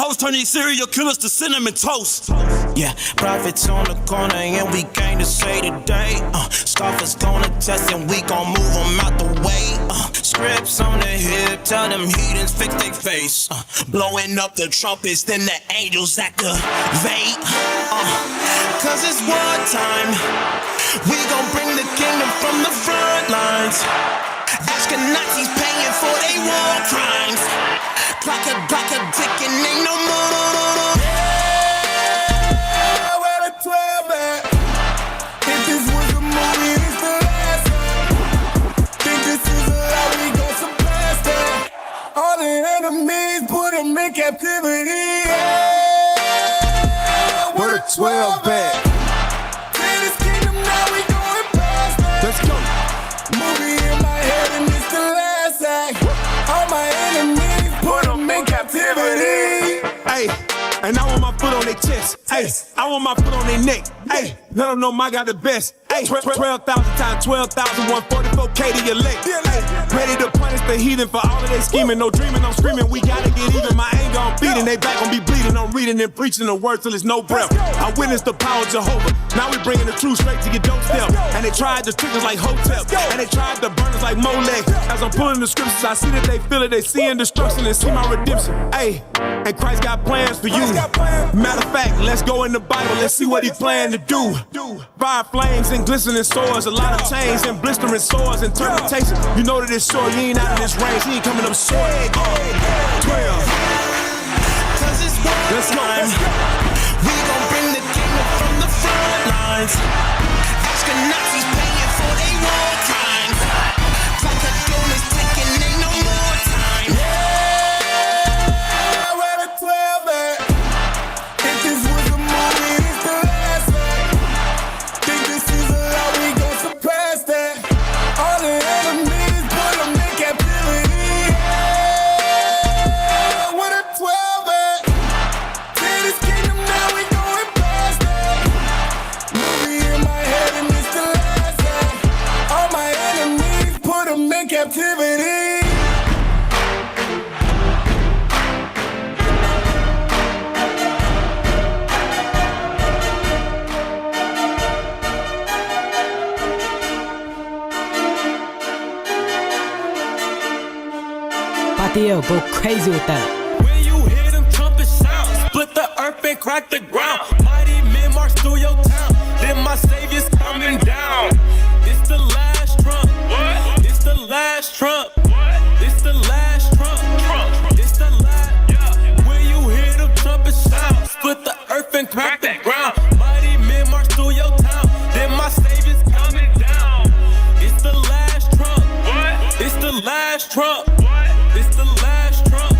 host, turn these serial killers to cinnamon toast. Yeah, prophets on the corner and we came to say today. Scoffers gonna test and we gon' move them out the way. Scripts on the hip, tell them heathens fix their face. Blowing up the trumpets, then the angels activate. Cause it's war time. We gon' bring the kingdom from the front lines. Ashkenazis paying for their war crimes. Clock a ticking, ain't no more. Yeah, where the 12 at? If this was a movie, it's the last one. Think this is a lie, we gon' surpass that. All the enemies, put them in captivity. Yeah, where the 12 at? This kingdom, now we going past that. Let's go. Movie in my head and it's the last act. All my enemies, put them in captivity. Hey, and I want my foot on their chest. Hey, I want my foot on their neck. Hey, let them know my God the best. Hey, 12,000 times 12,000, 144K to your leg. Ready to punish the heathen for all of their scheming. No dreaming, I'm screaming, we gotta get even. My anger, I'm beating, they back gon' be bleeding. I'm reading and preaching the word till there's no breath. I witnessed the power of Jehovah. Now we bringing the truth straight to your doorstep. And they tried to trick us like Hotep. And they tried to burn us like Molech. As I'm pulling the scriptures, I see that they feel it. They seeing destruction and see my redemption. Hey, and Christ got plans for you. Matter of fact, let's go in the Bible. Let's see what he planned to do. Fire flames and glistening swords. A lot of chains and blistering swords. Interpretation, you know that it's sure. You ain't out of this range. He ain't coming up short. 12. Cause it's war time. We gon' bring the kingdom from the front lines. Ashkenazis paying for their war crimes. Clock a doom is ticking, ain't no more time. Yeah, where the 12 at? If this was a movie, it's the last act. Think this is a lie, we gon' surpass that. All the enemies, put them in captivity. Yeah, where the 12 at? See this kingdom, now we going past that. Movie in my head and it's the last act. All my enemies, put them in captivity. Patio, go crazy with that. When you hear them trumpet sounds, split the earth and crack the ground. Mighty men march through your town, then my savior's coming down. It's the last trump. What? It's the last trump. What? It's the last trump. It's the last. Yeah. When you hear them trumpet sounds, split the earth and crack the ground. Mighty men march through your town, then my savior's coming down. It's the last trump. What? It's the last trump. It's the last Trump.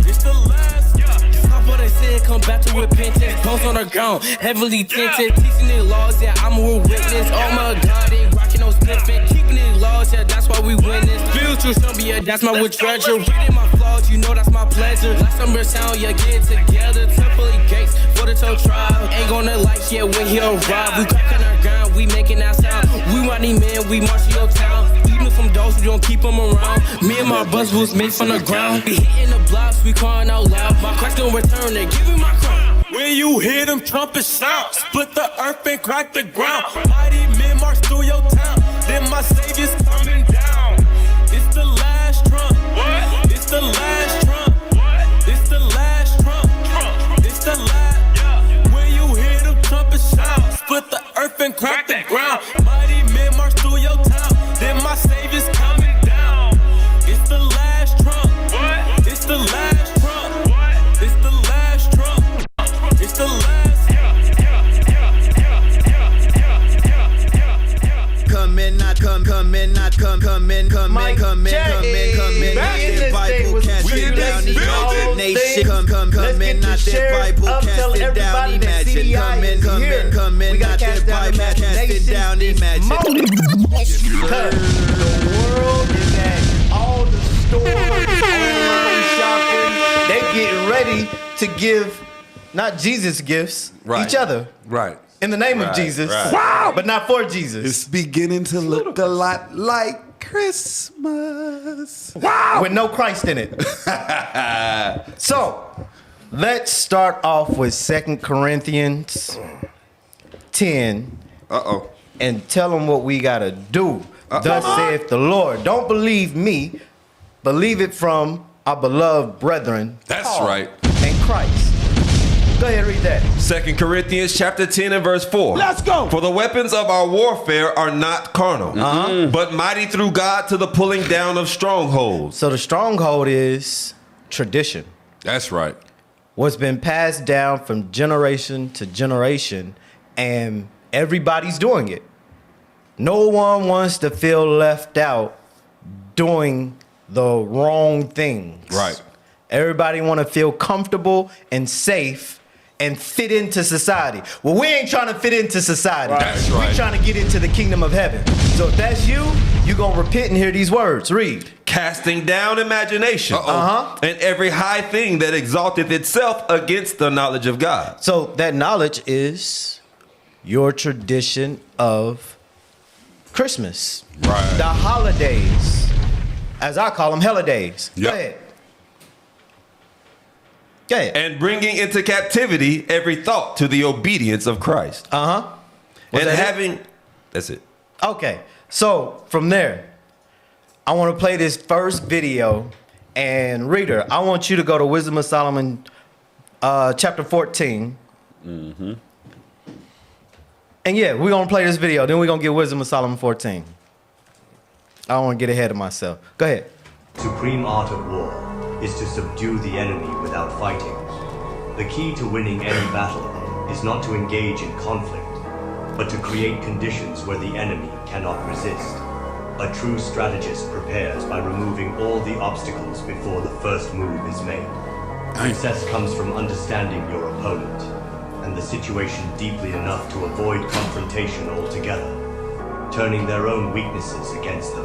It's the last. Stop what I said, come back to repentance. Bones on the ground, heavily tinted. Teaching their laws, yeah, I'm a real witness. Oh my God, they rocking those sniffing. Keeping their laws, yeah, that's why we win this. Spiritual something, yeah, that's my wood treasure. Reading my flaws, you know that's my pleasure. Last summer sound, yeah, get it together. Temple gates for the toe tribe. Ain't gonna like, yeah, when he arrive. We cracking our ground, we making that sound. We running men, we march to your town. From dogs, we don't keep them around. Me and my buzz was made from the ground. We hitting the blocks, we crying out loud. My Christ gon' return, they give me my crown. When you hear them trumpet sounds, split the earth and crack the ground. Mighty men march through your town, then my savior's coming down. It's the last trump. What? It's the last trump. What? It's the last trump. It's the last. Yeah. When you hear them trumpet sounds, split the earth and crack the ground. Mighty men march through your town, then my savior's coming down. It's the last trump. What? It's the last trump. What? It's the last trump. It's the last. Come in, not come in, not come in. Not that Bible, cast it down, imagination. Come in, not that Bible, cast it down, imagine. Come in, not that Bible, cast it down, imagine. The world is at all the stores, online shopping. They getting ready to give not Jesus gifts, each other. Right. In the name of Jesus. Right. Wow! But not for Jesus. It's beginning to look a lot like Christmas. Wow! With no Christ in it. So, Let's start off with 2 Corinthians 10. Uh-oh. And tell them what we got to do. Thus saith the Lord. Don't believe me. Believe it from our beloved brethren. That's Paul right. And Christ. Go ahead, read that. 2 Corinthians chapter 10 and verse 4. Let's go. For the weapons of our warfare are not carnal, but mighty through God to the pulling down of strongholds. So the stronghold is tradition. That's right. What's been passed down from generation to generation, and everybody's doing it. No one wants to feel left out doing the wrong things. Right. Everybody want to feel comfortable and safe and fit into society. Well, we ain't trying to fit into society. Right. That's right. We're trying to get into the kingdom of heaven. So if that's you, you're going to repent and hear these words. Read. Casting down imagination and every high thing that exalteth itself against the knowledge of God. So that knowledge is your tradition of Christmas. Right. The holidays, as I call them, holidays. Yep. Go ahead. Go ahead. And bringing into captivity every thought to the obedience of Christ. Was And that it? having, that's it. Okay, so from there, I want to play this first video. And reader, I want you to go to Wisdom of Solomon, chapter 14. And yeah, we're going to play this video. Then we're going to get Wisdom of Solomon 14. I don't want to get ahead of myself. Go ahead. Supreme art of war is to subdue the enemy without fighting. The key to winning any battle is not to engage in conflict, but to create conditions where the enemy cannot resist. A true strategist prepares by removing all the obstacles before the first move is made. Success comes from understanding your opponent and the situation deeply enough to avoid confrontation altogether, turning their own weaknesses against them.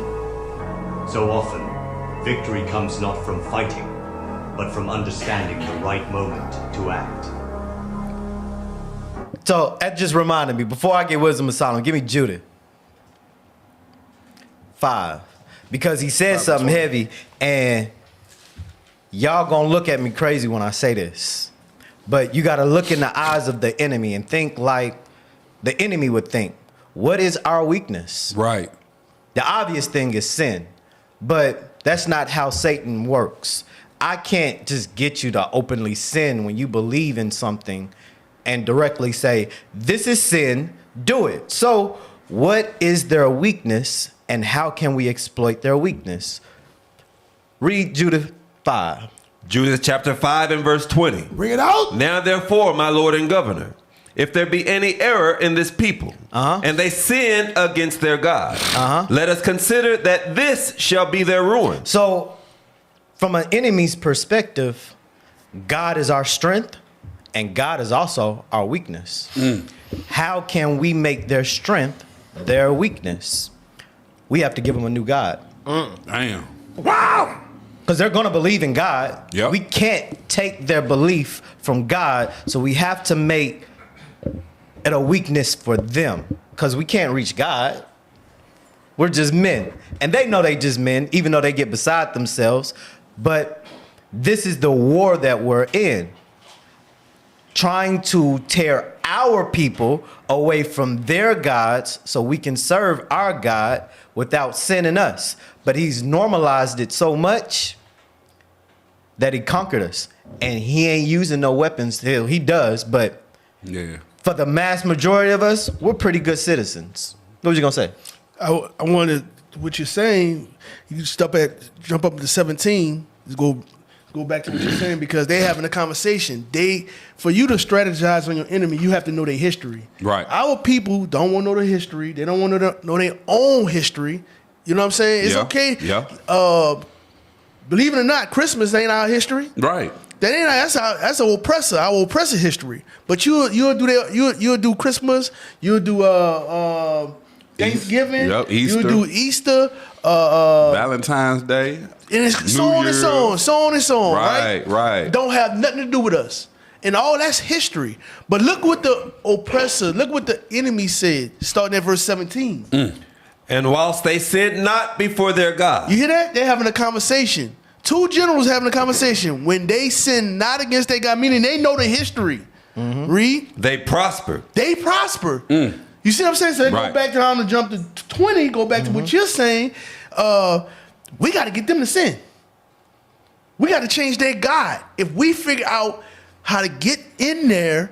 So often, victory comes not from fighting, but from understanding the right moment to act. So that just reminded me, before I get Wisdom of Solomon, give me Judah 5. Because he said something heavy, and y'all gonna look at me crazy when I say this. But you gotta look in the eyes of the enemy and think like the enemy would think. What is our weakness? Right. The obvious thing is sin, but that's not how Satan works. I can't just get you to openly sin when you believe in something and directly say, this is sin, do it. So what is their weakness and how can we exploit their weakness? Read Judah 5. Judas chapter 5 and verse 20. Bring it out. Now therefore, my Lord and Governor, if there be any error in this people, and they sin against their God, let us consider that this shall be their ruin. So from an enemy's perspective, God is our strength and God is also our weakness. How can we make their strength their weakness? We have to give them a new God. Damn. Wow. Because they're going to believe in God. Yep. We can't take their belief from God, so we have to make it a weakness for them. Because we can't reach God. We're just men. And they know they just men, even though they get beside themselves. But this is the war that we're in. Trying to tear our people away from their gods so we can serve our God without sinning us. But he's normalized it so much that he conquered us. And he ain't using no weapons. He does, but Yeah. for the mass majority of us, we're pretty good citizens. What was you gonna say? I wanted what you're saying. You jump up to 17. Just go back to what you're saying because they having a conversation. For you to strategize on your enemy, you have to know their history. Right. Our people don't want to know their history. They don't want to know their own history. You know what I'm saying? It's okay. Yeah. Believe it or not, Christmas ain't our history. Right. That ain't that's our oppressor history. But you'll do that. You'll do Christmas. You'll do Thanksgiving. Yep, Easter. You'll do Easter. Valentine's Day. And it's New so on and Year. so on, so on and so on. Right. Right. Don't have nothing to do with us. And all that's history. But look what the oppressor, look what the enemy said, starting at verse 17. And whilst they sinned not before their God. You hear that? They're having a conversation. Two generals having a conversation. When they sin not against their God, meaning they know the history. Read. They prospered. They prosper. You see what I'm saying? So they Right. go back to, I'm going to jump to 20, go back to what you're saying. We got to get them to sin. We got to change their God. If we figure out how to get in there,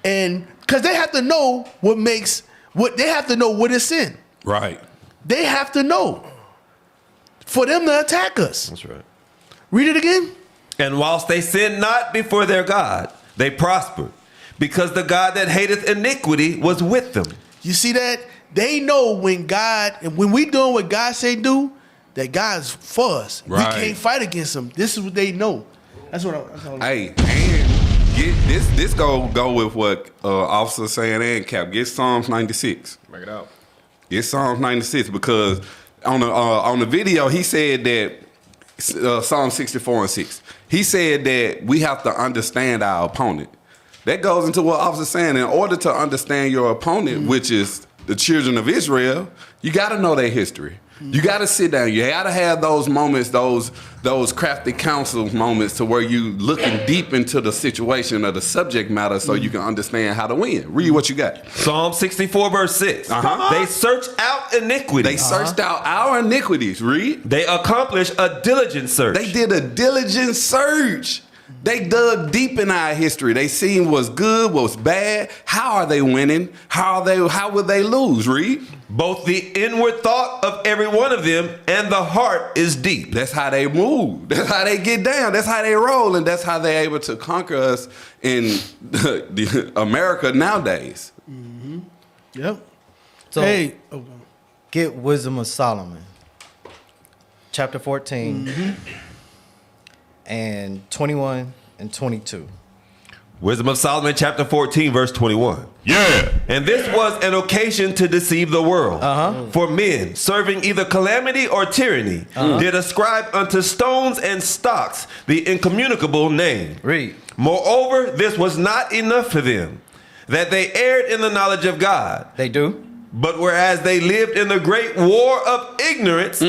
and because they have to know they have to know what is sin. Right. They have to know for them to attack us. That's right. Read it again. And whilst they sinned not before their God, they prospered, because the God that hateth iniquity was with them. You see that? They know when God, and when we doing what God say do, that God's for us. Right. We can't fight against him. This is what they know. That's what I Hey, and get this go with what Officer saying and Cap. Get Psalms 96. Bring it out. Get Psalms 96 because on the video he said that Psalm 64 and 6. He said that we have to understand our opponent. That goes into what Officer's saying. In order to understand your opponent, which is the children of Israel, you got to know their history. You got to sit down. You got to have those moments, those crafty counsel moments, to where you looking deep into the situation or the subject matter, so you can understand how to win. Read what you got. Psalm 64 verse 6. They searched out iniquity. They searched out our iniquities. Read. They accomplished a diligent search. They did a diligent search. They dug deep in our history. They seen what's good, what's bad. How are they winning? How would they lose? Read. Both the inward thought of every one of them and the heart is deep. That's how they move. That's how they get down. That's how they roll, and that's how they're able to conquer us in the America nowadays. Yep. So Hey. get Wisdom of Solomon, chapter 14, and 21 and 22. Wisdom of Solomon chapter 14 verse 21. Yeah. And this was an occasion to deceive the world. For men, serving either calamity or tyranny, did ascribe unto stones and stocks the incommunicable name. Read. Moreover, this was not enough for them, that they erred in the knowledge of God. They do. But whereas they lived in the great war of ignorance,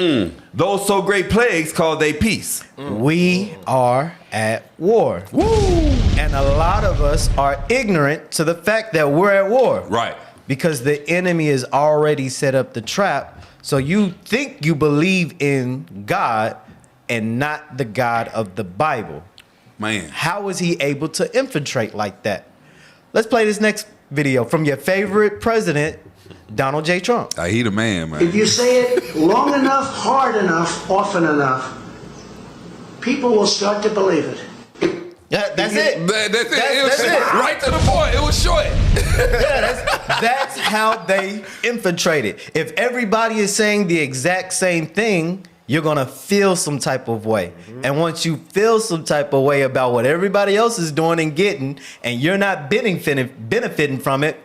those so great plagues called they peace. We are at war. Woo! And a lot of us are ignorant to the fact that we're at war. Right. Because the enemy has already set up the trap. So you think you believe in God and not the God of the Bible. Man. How is he able to infiltrate like that? Let's play this next video from your favorite president, Donald J. Trump. He the man, man. If you say it long enough, hard enough, often enough, people will start to believe it. Yeah, that's it. That's it. That's it. Right to the point. It was short. That's how they infiltrate it. If everybody is saying the exact same thing, you're going to feel some type of way. And once you feel some type of way about what everybody else is doing and getting, and you're not benefiting from it,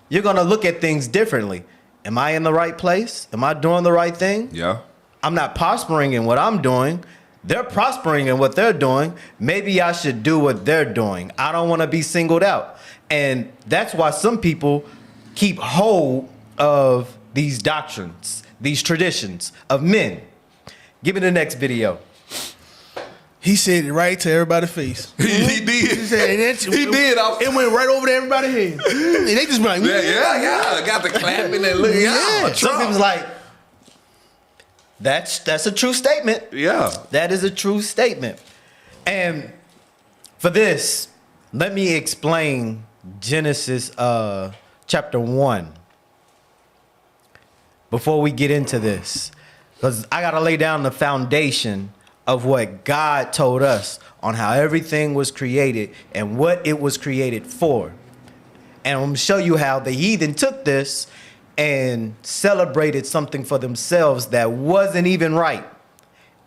you're going to look at things differently. Am I in the right place? Am I doing the right thing? Yeah. I'm not prospering in what I'm doing. They're prospering in what they're doing. Maybe I should do what they're doing. I don't want to be singled out. And that's why some people keep hold of these doctrines, these traditions of men. Give me the next video. He said it right to everybody's face. He did. He said, and He did. It went right over to everybody's head. And they just be like, Yeah. Got the clapping and look. Yeah. Some people's like, that's a true statement. Yeah. That is a true statement. And for this, let me explain Genesis chapter 1 before we get into this. Because I got to lay down the foundation of what God told us on how everything was created and what it was created for. And I'm going to show you how the heathen took this and celebrated something for themselves that wasn't even right.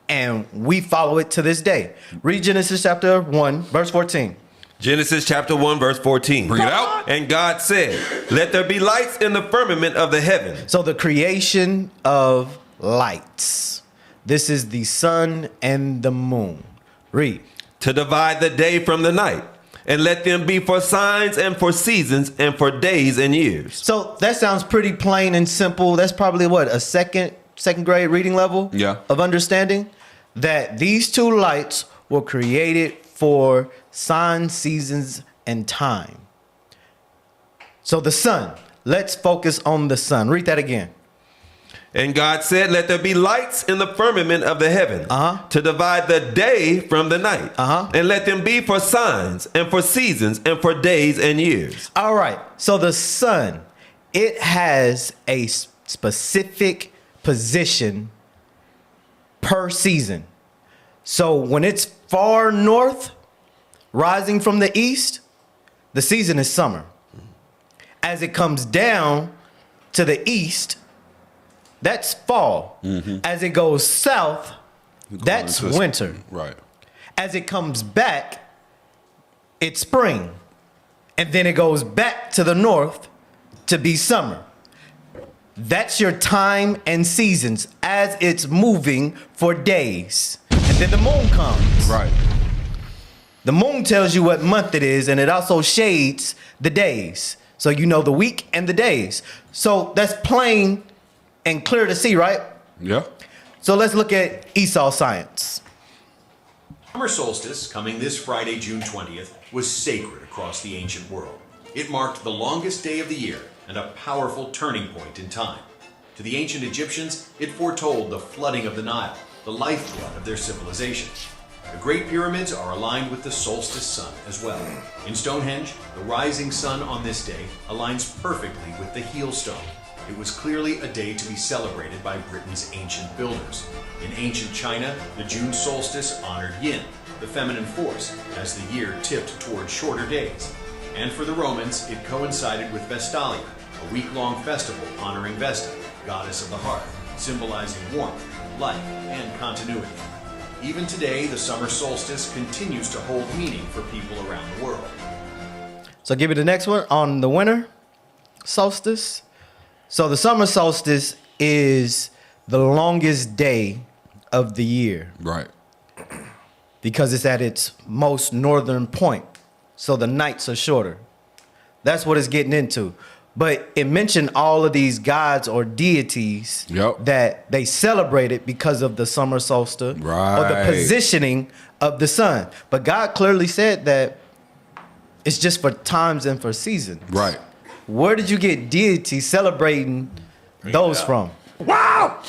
And we follow it to this day. Read Genesis chapter 1, verse 14. Genesis chapter 1, verse 14. Bring it out. And God said, let there be lights in the firmament of the heaven. So the creation of lights. This is the sun and the moon. Read. To divide the day from the night, and let them be for signs and for seasons and for days and years. So that sounds pretty plain and simple. That's probably what, a second grade reading level Yeah. of understanding. that these two lights were created for signs, seasons, and time. So the sun. Let's focus on the sun. Read that again. And God said, let there be lights in the firmament of the heaven to divide the day from the night. And let them be for signs and for seasons and for days and years. All right. So the sun, it has a specific position per season. So when it's far north, rising from the east, the season is summer. As it comes down to the east, that's fall. As it goes south, that's winter. Right. As it comes back, it's spring. And then it goes back to the north to be summer. That's your time and seasons as it's moving for days. And then the moon comes. Right. The moon tells you what month it is, and it also shades the days. So you know the week and the days. So that's plain and clear to see, right? Yeah. So let's look at Esau science. Summer solstice, coming this Friday, June 20th, was sacred across the ancient world. It marked the longest day of the year and a powerful turning point in time. To the ancient Egyptians, it foretold the flooding of the Nile, the lifeblood of their civilization. The Great Pyramids are aligned with the solstice sun as well. In Stonehenge, the rising sun on this day aligns perfectly with the heel stone. It was clearly a day to be celebrated by Britain's ancient builders. In ancient China, the June solstice honored Yin, the feminine force, as the year tipped toward shorter days. And for the Romans, it coincided with Vestalia, a week-long festival honoring Vesta, goddess of the hearth, symbolizing warmth, life, and continuity. Even today, the summer solstice continues to hold meaning for people around the world. So give me the next one on the winter solstice. So the summer solstice is the longest day of the year. Right. Because it's at its most northern point. So the nights are shorter. That's what it's getting into. But it mentioned all of these gods or deities that they celebrated because of the summer solstice or the positioning of the sun. But God clearly said that it's just for times and for seasons. Right. Where did you get deities celebrating those from? Wow!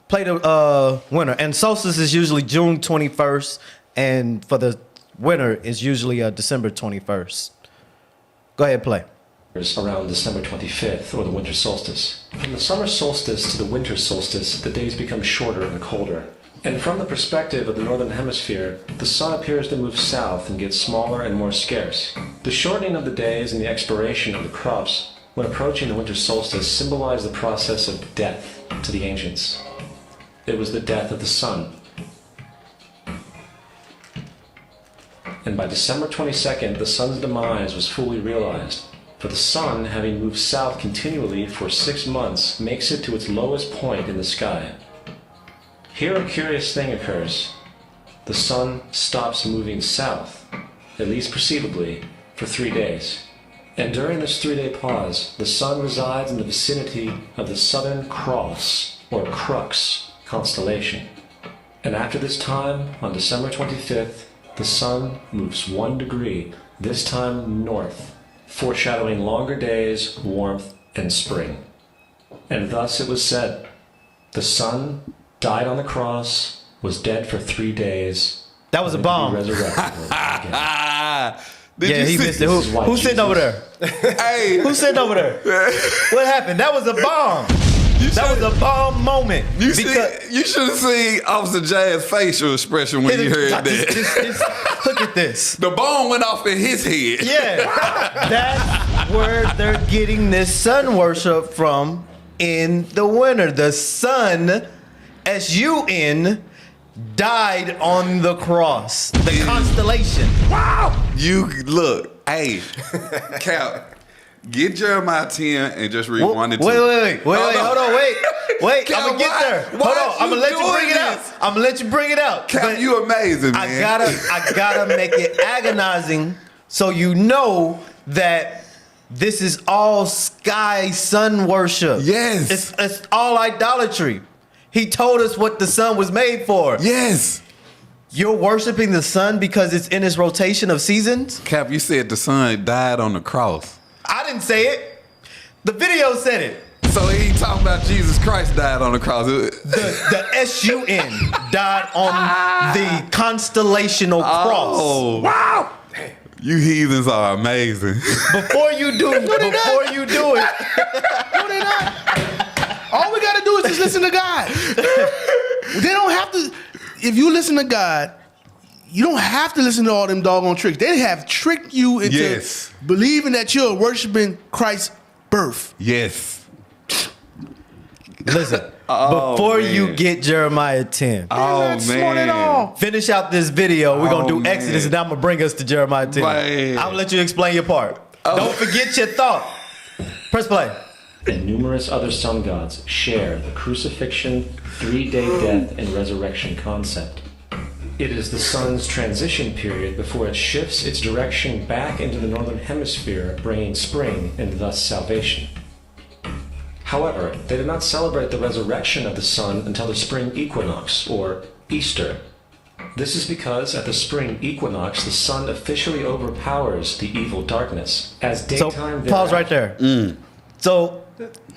Play the winter. And solstice is usually June 21st. And for the winter, it's usually December 21st. Go ahead, play. Around December 25th, or the winter solstice. From the summer solstice to the winter solstice, the days become shorter and colder. And from the perspective of the northern hemisphere, the sun appears to move south and get smaller and more scarce. The shortening of the days and the expiration of the crops when approaching the winter solstice symbolize the process of death to the ancients. It was the death of the sun. And by December 22nd, the sun's demise was fully realized. For the sun, having moved south continually for 6 months, makes it to its lowest point in the sky. Here a curious thing occurs. The sun stops moving south, at least perceivably, for 3 days. And during this 3-day pause, the sun resides in the vicinity of the Southern Cross, or Crux, constellation. And after this time, on December 25th, the sun moves 1 degree, this time north, foreshadowing longer days, warmth, and spring. And thus it was said, the sun died on the cross, was dead for 3 days. That was a bomb. Did he missed it. Who's sitting over there? Hey, who's sitting over there? What happened? That was a bomb. That was a bomb moment. You should have seen Officer Jaz's facial expression when you heard that. Look at this. The bomb went off in his head. Yeah. That's where they're getting this sun worship from in the winter. The sun, S-U-N, died on the cross. The constellation. Wow. You look, hey, Cap. Get Jeremiah 10 and just read 1 and 2. Wait, hold on, wait. I'm gonna get there. Hold on, I'm gonna let you bring it out. I'm gonna let you bring it out. Cap, you amazing, man. I gotta make it agonizing so you know that this is all sky sun worship. Yes. It's all idolatry. He told us what the sun was made for. Yes. You're worshiping the sun because it's in its rotation of seasons? Cap, you said the son died on the cross. I didn't say it. The video said it. So he ain't talking about Jesus Christ died on the cross. The S-U-N died on the constellational cross. Oh, wow. You heathens are amazing. Before you do it. No, they're not. All we gotta do is just listen to God. They don't have to. If you listen to God, you don't have to listen to all them doggone tricks. They have tricked you into believing that you're worshiping Christ's birth. Yes. Listen, before you get Jeremiah 10. Not smart at all. Finish out this video. We're going to do Exodus, and I'm going to bring us to Jeremiah 10. Man. I'm going to let you explain your part. Don't forget your thought. Press play. And numerous other sun gods share the crucifixion, 3-day death, and resurrection concept. It is the sun's transition period before it shifts its direction back into the northern hemisphere, bringing spring and thus salvation. However, they did not celebrate the resurrection of the sun until the spring equinox, or Easter. This is because at the spring equinox, the sun officially overpowers the evil darkness. As daytime... Pause right there. So,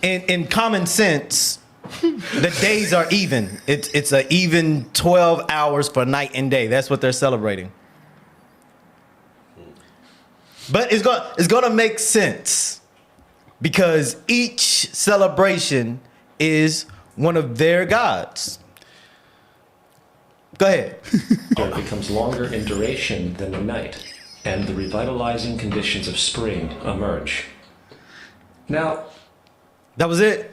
in common sense, the days are even. It's an even 12 hours for night and day. That's what they're celebrating. But it's going to make sense because each celebration is one of their gods. Go ahead. It becomes longer in duration than the night, and the revitalizing conditions of spring emerge. Now, that was it?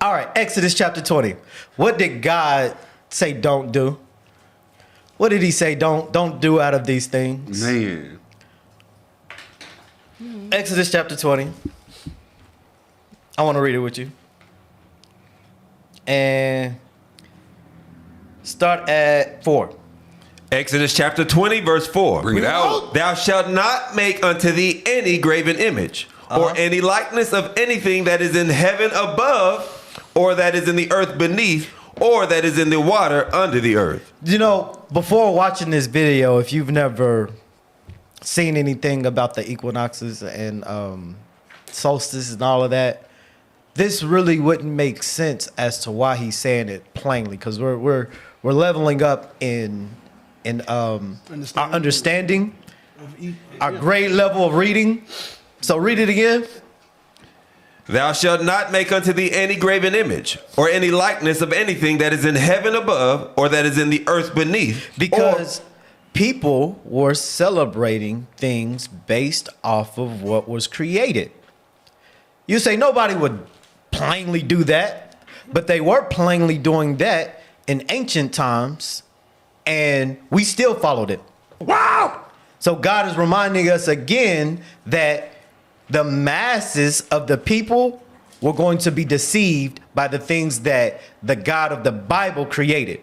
All right, Exodus chapter 20. What did God say don't do? What did he say don't do out of these things? Man. Exodus chapter 20. I want to read it with you. And start at 4. Exodus chapter 20, verse 4. Bring it out. Thou shalt not make unto thee any graven image, or any likeness of anything that is in heaven above, or that is in the earth beneath, or that is in the water under the earth. You know, before watching this video, if you've never seen anything about the equinoxes and solstices and all of that, this really wouldn't make sense as to why he's saying it plainly, because we're leveling up in our understanding, our grade level of reading. So read it again. Thou shalt not make unto thee any graven image, or any likeness of anything that is in heaven above, or that is in the earth beneath. Because people were celebrating things based off of what was created. You say nobody would plainly do that, but they were plainly doing that in ancient times, and we still followed it. Wow! So God is reminding us again that the masses of the people were going to be deceived by the things that the God of the Bible created.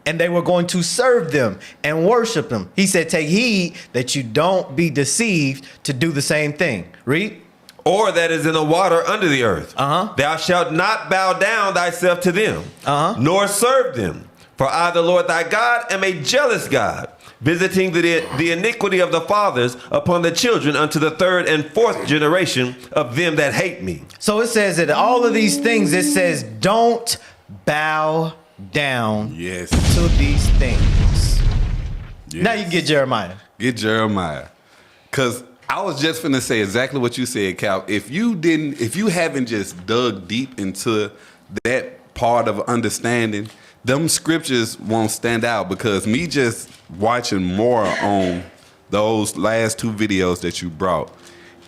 And they were going to serve them and worship them. He said, take heed that you don't be deceived to do the same thing. Read. Or that is in the water under the earth. Thou shalt not bow down thyself to them, nor serve them. For I, the Lord thy God, am a jealous God, visiting the iniquity of the fathers upon the children unto the 3rd and 4th generation of them that hate me. So it says that all of these things, it says, don't bow down to these things. Now you get Jeremiah. Get Jeremiah. Because I was just finna say exactly what you said, Cal. If you haven't just dug deep into that part of understanding, them scriptures won't stand out, because me just watching more on those last 2 videos that you brought,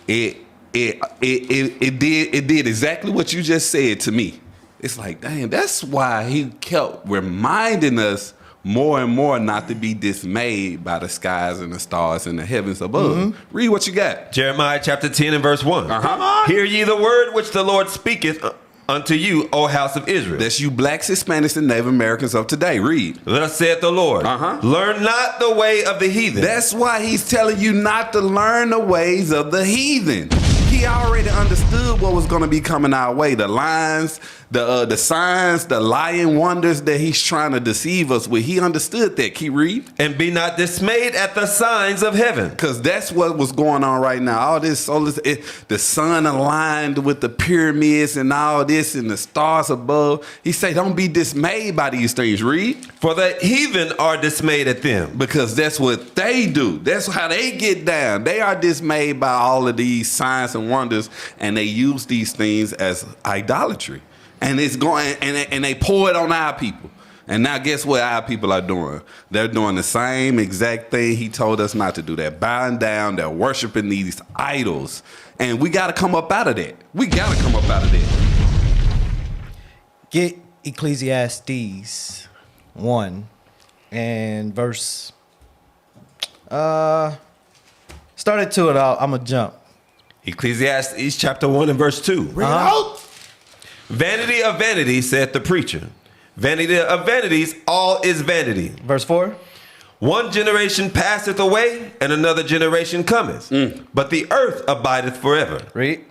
it did exactly what you just said to me. It's like, damn, that's why he kept reminding us more and more not to be dismayed by the skies and the stars and the heavens above. Read what you got. Jeremiah chapter 10 and verse 1. Hear ye the word which the Lord speaketh unto you, O house of Israel. That's you blacks, Hispanics, and Native Americans of today. Read. Thus saith the Lord. Learn not the way of the heathen. That's why he's telling you not to learn the ways of the heathen. He he already understood what was going to be coming our way. The lines, the signs, the lying wonders that he's trying to deceive us with. He understood that. Keep reading. And be not dismayed at the signs of heaven. Because that's what was going on right now. All this, the sun aligned with the pyramids and all this and the stars above. He said, don't be dismayed by these things. Read. For the heathen are dismayed at them. Because that's what they do. That's how they get down. They are dismayed by all of these signs and wonders, and they use these things as idolatry. And it's going, and they pour it on our people. And now guess what our people are doing? They're doing the same exact thing he told us not to do. They're bowing down. They're worshiping these idols. And we got to come up out of that. We got to come up out of that. Get Ecclesiastes 1 and verse. Start at 2 and I'm going to jump. Ecclesiastes chapter 1 and verse 2. Bring it out. Vanity of vanities, saith the preacher. Vanity of vanities, all is vanity. Verse 4. One generation passeth away, and another generation cometh. But the earth abideth forever. Read.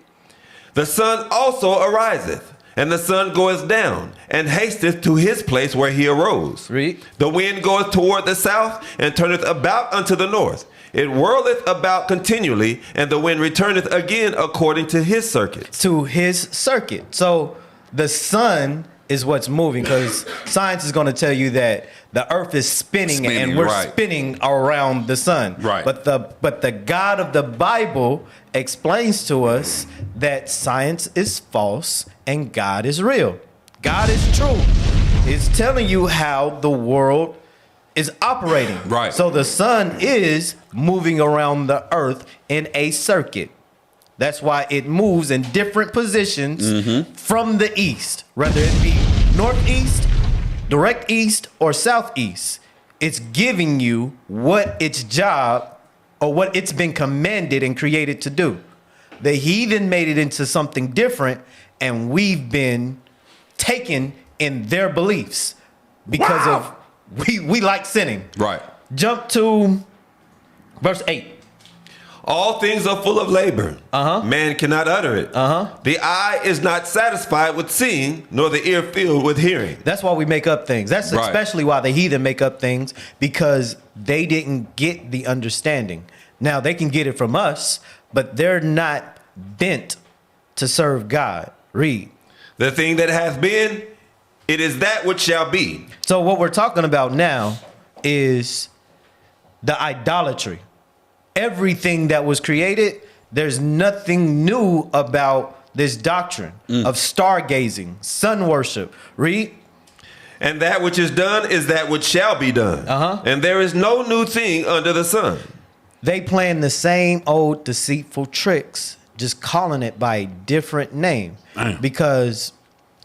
The sun also ariseth, and the sun goeth down, and hasteth to his place where he arose. Read. The wind goeth toward the south, and turneth about unto the north. It whirleth about continually, and the wind returneth again according to his circuit. To his circuit. So the sun is what's moving, because science is going to tell you that the earth is spinning and we're spinning around the sun. Right. But the God of the Bible explains to us that science is false and God is real. God is true. It's telling you how the world is operating. Right. So the sun is moving around the earth in a circuit. That's why it moves in different positions from the east, whether it be northeast, direct east, or southeast. It's giving you what its job or what it's been commanded and created to do. The heathen made it into something different, and we've been taken in their beliefs because of we like sinning. Right. Jump to verse 8. All things are full of labor. Man cannot utter it. The eye is not satisfied with seeing, nor the ear filled with hearing. That's why we make up things. That's Right. especially why the heathen make up things, because they didn't get the understanding. Now they can get it from us, but they're not bent to serve God. Read. The thing that hath been, it is that which shall be. So what we're talking about now is the idolatry. Everything that was created, there's nothing new about this doctrine of stargazing, sun worship. Read. And that which is done is that which shall be done. And there is no new thing under the sun. They playing the same old deceitful tricks, just calling it by a different name. Because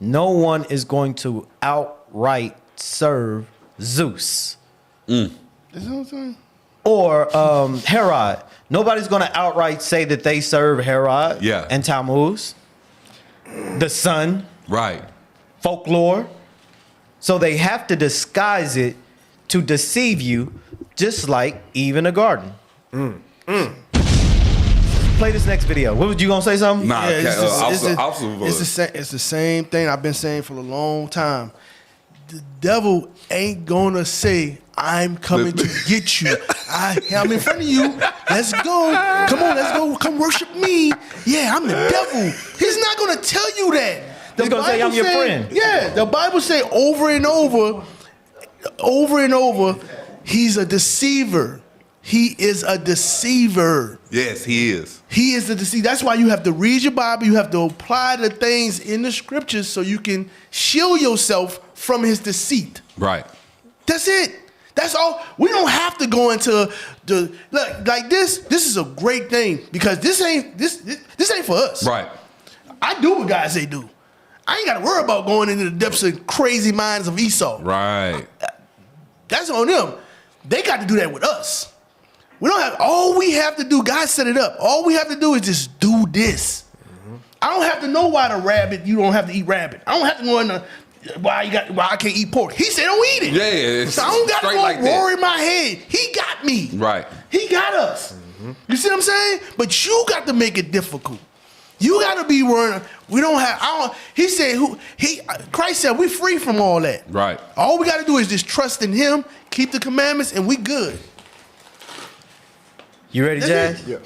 no one is going to outright serve Zeus. Is that what I'm saying? Or Herod. Nobody's going to outright say that they serve Herod and Tammuz, the sun, Right. folklore. So they have to disguise it to deceive you, just like Eve in the garden. Play this next video. What was you going to say something? Nah, it's the same thing I've been saying for a long time. The devil ain't gonna say, I'm coming to get you. I'm in front of you. Let's go. Come on, let's go. Come worship me. Yeah, I'm the devil. He's not gonna tell you that. He's gonna say, I'm your friend. Yeah, the Bible say over and over, he's a deceiver. He is a deceiver. Yes, he is. He is the deceiver. That's why you have to read your Bible. You have to apply the things in the scriptures so you can shield yourself from his deceit. Right. That's it. That's all. We don't have to go into the like this. This is a great thing because this ain't for us. Right. I do what God say do. I ain't got to worry about going into the depths of crazy minds of Esau. Right. That's on them. They got to do that with us. We don't have. All we have to do. God set it up. All we have to do is just do this. I don't have to know why the rabbit. You don't have to eat rabbit. I don't have to go in the. Why I can't eat pork? He said don't eat it. Yeah, so I don't got to go like worry my head. He got me. Right. He got us. You see what I'm saying? But you got to make it difficult. You got to be worrying. We don't have. He said, Christ said, we free from all that. Right. All we got to do is just trust in Him, keep the commandments, and we good. You ready, That's Jazz? Yeah.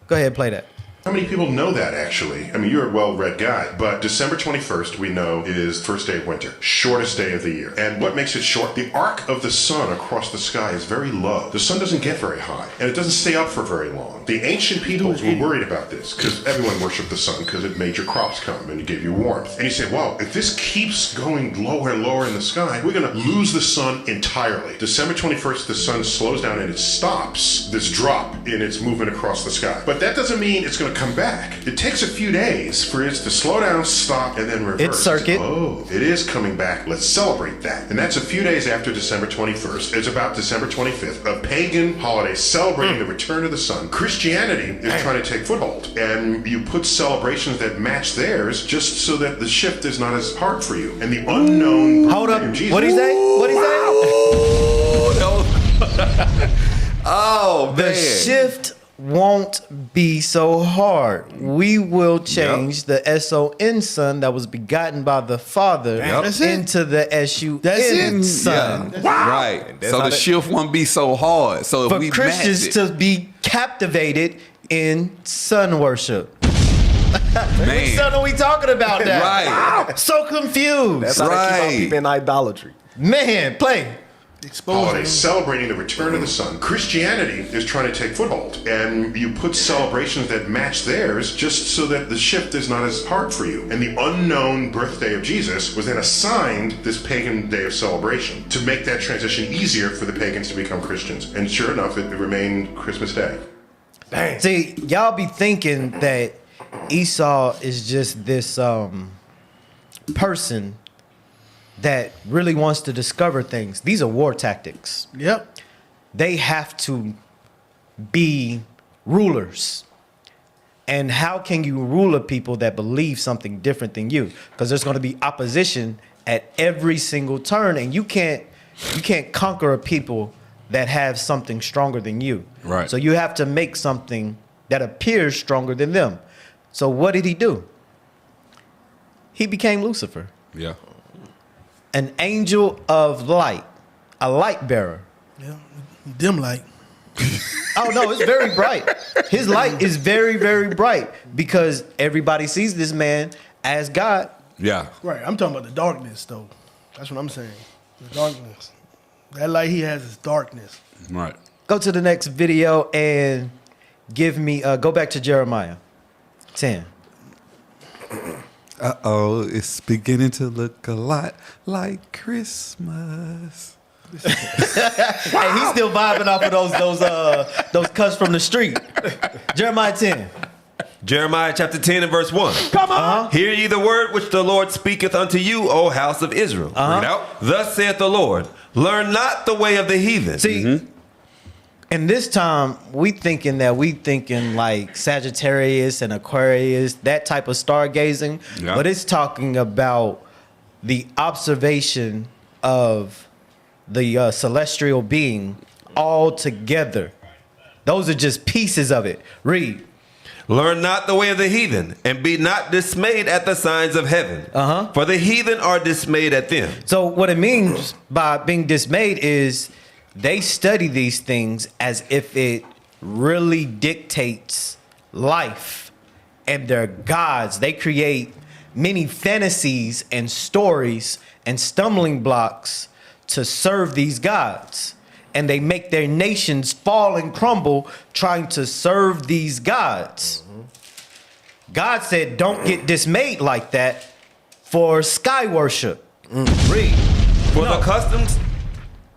Go ahead and play that. How many people know that, actually? I mean, you're a well-read guy, but December 21st, we know, is first day of winter, shortest day of the year. And what makes it short? The arc of the sun across the sky is very low. The sun doesn't get very high, and it doesn't stay up for very long. The ancient peoples were worried about this, because everyone worshipped the sun, because it made your crops come, and it gave you warmth. And you say, well, if this keeps going lower and lower in the sky, we're going to lose the sun entirely. December 21st, the sun slows down, and it stops this drop in its movement across the sky. But that doesn't mean it's going to come back. It takes a few days for it to slow down, stop, and then reverse. It's circuit. Oh, it is coming back. Let's celebrate that. And that's a few days after December 21st. It's about December 25th, a pagan holiday celebrating the return of the sun. Christianity is trying to take foothold, and you put celebrations that match theirs just so that the shift is not as hard for you. And the unknown. Hold up. Jesus. What'd he say? What'd he say? Oh, the shift won't be so hard. We will change the S-O-N son that was begotten by the Father into the S-U-N son. Yeah. Wow. Right. So the shift won't be so hard. So if for we Christians match it, to be captivated in sun worship. Which son are we talking about now? Right. So confused. That's how they keep our people in idolatry. Man, play. Holiday celebrating the return of the sun. Christianity is trying to take foothold, and you put celebrations that match theirs just so that the shift is not as hard for you. And the unknown birthday of Jesus was then assigned this pagan day of celebration to make that transition easier for the pagans to become Christians. And sure enough, it remained Christmas Day. Dang. See, y'all be thinking that Esau is just this person that really wants to discover things. These are war tactics. Yep. They have to be rulers. And how can you rule a people that believe something different than you? Because there's going to be opposition at every single turn, and you can't conquer a people that have something stronger than you. Right. So you have to make something that appears stronger than them. So what did he do? He became Lucifer. Yeah. An angel of light, a light bearer. Yeah, dim light. Oh no, it's very bright. His light is very, very bright because everybody sees this man as God. Yeah. Right. I'm talking about the darkness, though. That's what I'm saying. The darkness. That light he has is darkness. Right. Go to the next video and give me. Go back to Jeremiah 10. Uh-oh, it's beginning to look a lot like Christmas. Hey, he's still vibing off of those cuts from the street. Jeremiah 10. Jeremiah chapter 10 and verse 1. Come on. Hear ye the word which the Lord speaketh unto you, O house of Israel. Uh-huh. Read out. Thus saith the Lord, learn not the way of the heathen. See, and this time we thinking like Sagittarius and Aquarius, that type of stargazing. Yeah. But it's talking about the observation of the celestial being all together. Those are just pieces of it. Read. Learn not the way of the heathen, and be not dismayed at the signs of heaven. For the heathen are dismayed at them. So what it means by being dismayed is they study these things as if it really dictates life, and they're gods. They create many fantasies and stories and stumbling blocks to serve these gods. And they make their nations fall and crumble trying to serve these gods. God said, don't get dismayed like that for sky worship. Read. For the customs.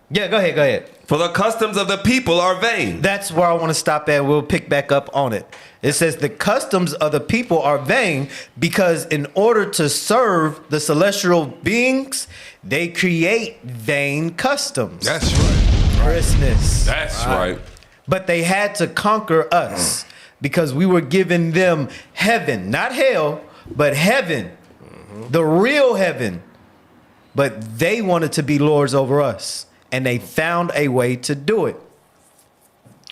Yeah, go ahead. For the customs of the people are vain. That's where I want to stop at. We'll pick back up on it. It says the customs of the people are vain because in order to serve the celestial beings, they create vain customs. That's right. Christmas. That's right. But they had to conquer us because we were giving them heaven, not hell, but heaven, the real heaven. But they wanted to be lords over us, and they found a way to do it.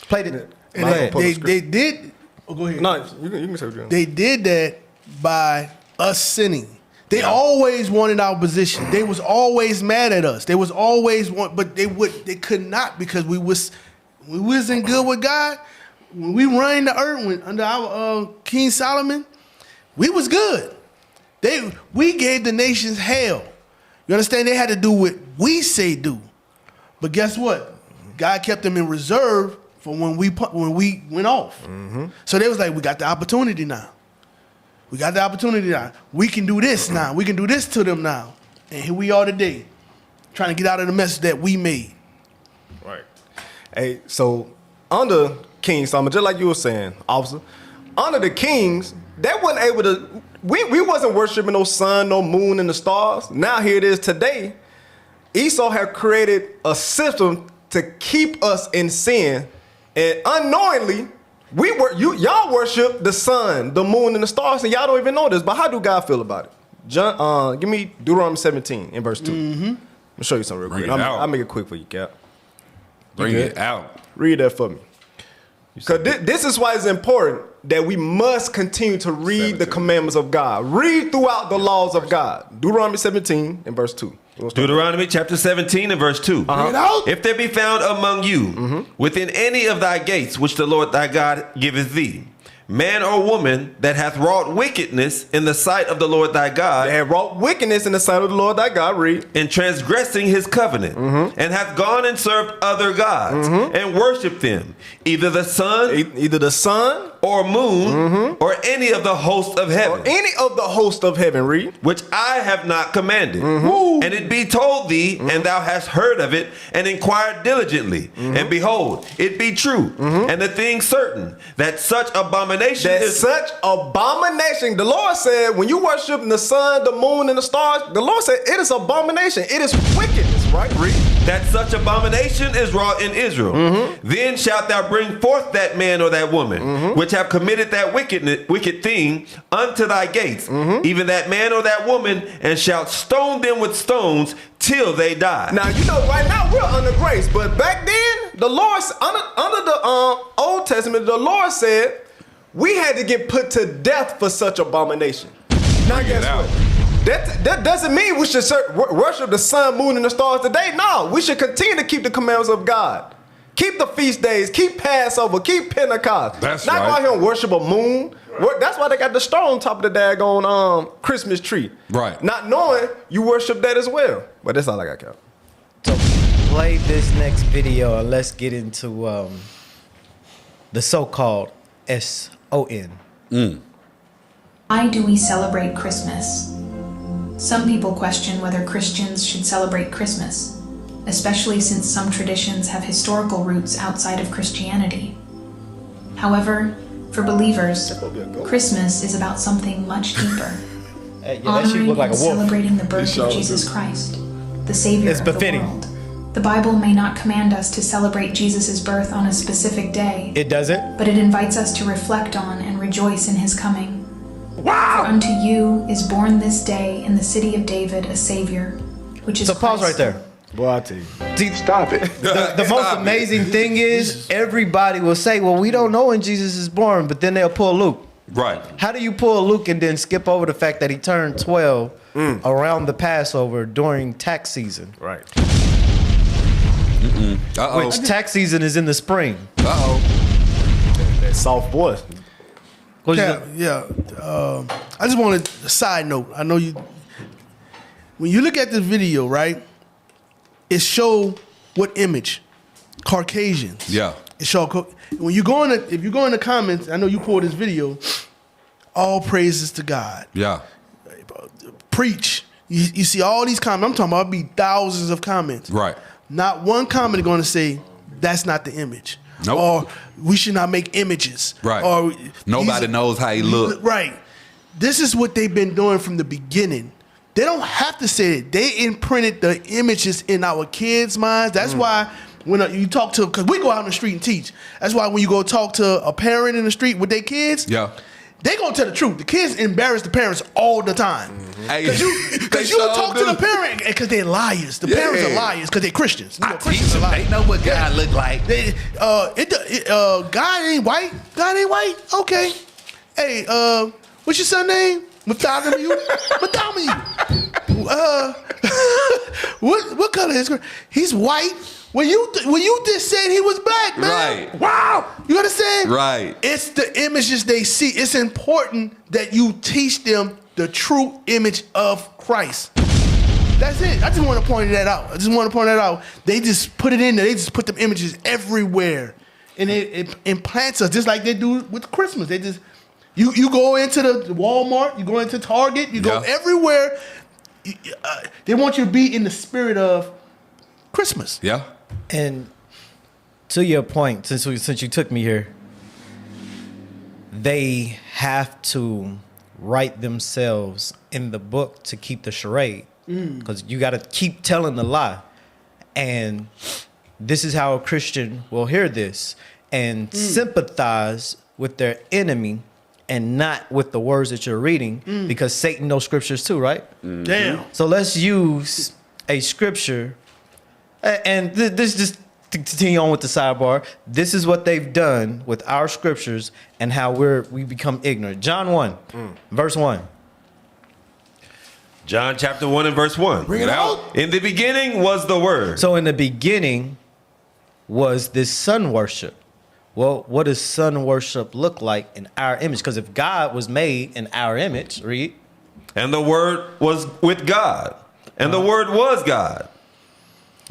Played it. And they did. Oh, go ahead. No, you can say what you're doing. They did that by us sinning. They always wanted our position. They was always mad at us. They was always but they could not, because we wasn't good with God. When we reigned the earth under our King Solomon, we was good. We gave the nations hell. You understand? They had to do what we say do. But guess what? God kept them in reserve for when we went off. Mm-hmm. So they was like, we got the opportunity now. We got the opportunity now. We can do this now. We can do this to them now. And here we are today, trying to get out of the mess that we made. Right. Hey, so under King Solomon, just like you were saying, officer, under the kings, they wasn't able to, we wasn't worshiping no sun, no moon, and the stars. Now here it is today. Esau had created a system to keep us in sin, and unknowingly, y'all worship the sun, the moon, and the stars, and y'all don't even know this. But how do God feel about it? John, give me Deuteronomy 17 in verse 2. Mm-hmm. Let me show you something real quick. I'll make it quick for you, Cap. Bring it out. Read that for me. Because this is why it's important that we must continue to read the commandments of God. Read throughout the laws of God. Deuteronomy 17 and verse 2. Deuteronomy chapter 17 and verse 2. If there be found among you within any of thy gates which the Lord thy God giveth thee, man or woman that hath wrought wickedness in the sight of the Lord thy God, they have wrought wickedness in the sight of the Lord thy God, read, in transgressing his covenant, and hath gone and served other gods, and worshipped them, either the sun, or moon, or any of the host of heaven, read, which I have not commanded, and it be told thee, and thou hast heard of it, and inquired diligently, and behold, it be true, and the thing certain, that such abomination the Lord said, when you worship the sun, the moon, and the stars, the Lord said it is abomination. It is wickedness, right? Read. That such abomination is wrought in Israel. Then shalt thou bring forth that man or that woman, which have committed that wicked thing unto thy gates, even that man or that woman, and shalt stone them with stones till they die. Now, you know, right now we're under grace, but back then, the Lord, under the Old Testament, the Lord said, we had to get put to death for such abomination. Now guess what? That doesn't mean we should worship the sun, moon, and the stars today. No, we should continue to keep the commandments of God. Keep the feast days, keep Passover, keep Pentecost. That's not right. go out here and worship a moon. That's why they got the star on top of the daggone Christmas tree. Right. Not knowing you worship that as well. But that's all I got, Cal. So play this next video and let's get into the so-called SON. Why do we celebrate Christmas? Some people question whether Christians should celebrate Christmas, especially since some traditions have historical roots outside of Christianity. However, for believers, Christmas is about something much deeper. Honoring and celebrating the birth of Jesus Christ, the Savior of the world. The Bible may not command us to celebrate Jesus' birth on a specific day. It doesn't? But it invites us to reflect on and rejoice in his coming. Wow! For unto you is born this day in the city of David a Savior, which is So pause Christ. right there. Boy, I tell you. Stop it. The most amazing thing is everybody will say, well, we don't know when Jesus is born, but then they'll pull Luke. Right. How do you pull Luke and then skip over the fact that he turned 12 around the Passover during tax season? Right. Which tax season is in the spring. That soft voice. I just wanted a side note. I know you. When you look at this video, right, it show what image? Caucasians. Yeah. It show when you go in if you go in the comments. I know you pulled this video. All praises to God. Yeah. Preach. You see all these comments. I'm talking about be thousands of comments. Right. Not one comment going to say that's not the image. Nope. Or we should not make images. Right. Or nobody knows how he look. Right. This is what they've been doing from the beginning. They don't have to say it. They imprinted the images in our kids' minds. That's why when you talk to, because we go out in the street and teach. That's why when you go talk to a parent in the street with their kids, they gonna tell the truth. The kids embarrass the parents all the time. Because you talk to the parent, because they're liars. The parents are liars because they're Christians. You know, Christians are liars. They know what God look like. God ain't white. God ain't white. Okay. Hey, What's your son name? Bartholomew. What color is? He's white. When you just said he was black, man. Right. Wow. You understand? Right. It's the images they see. It's important that you teach them the true image of Christ. That's it. I just want to point that out. They just put it in there. They just put them images everywhere. And it implants us just like they do with Christmas. They just, you go into the Walmart, you go into Target, you go everywhere. They want you to be in the spirit of Christmas. Yeah. And to your point, since you took me here, they have to write themselves in the book to keep the charade. Because you got to keep telling the lie. And this is how a Christian will hear this and sympathize with their enemy and not with the words that you're reading, because Satan knows scriptures too, right? Damn. So let's use a scripture, and this just to continue on with the sidebar. This is what they've done with our scriptures and how we become ignorant. John 1, verse 1. John chapter 1 and verse 1. Bring it out. In the beginning was the Word. So in the beginning was this sun worship. Well, what does sun worship look like in our image? Because if God was made in our image, read. And the Word was with God. And the Word was God.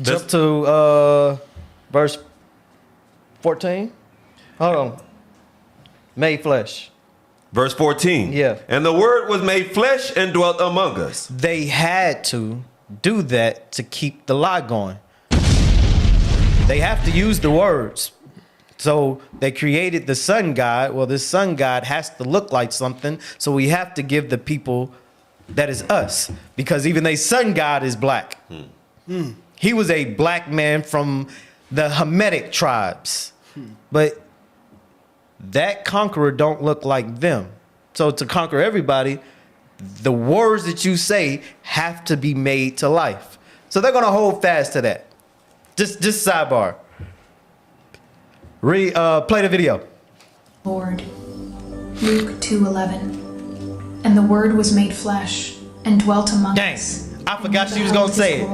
Jump to verse 14. Hold on. Made flesh. Verse 14. Yeah. And the Word was made flesh and dwelt among us. They had to do that to keep the lie going. They have to use the words. So they created the sun god. Well, this sun god has to look like something. So we have to give the people that is us. Because even their sun god is black. He was a black man from the Hamitic tribes. But that conqueror don't look like them. So to conquer everybody, the words that you say have to be made to life. So they're going to hold fast to that. Just sidebar. Play the video. Lord. Luke 2:11. And the Word was made flesh and dwelt among us. I forgot she was going to say it.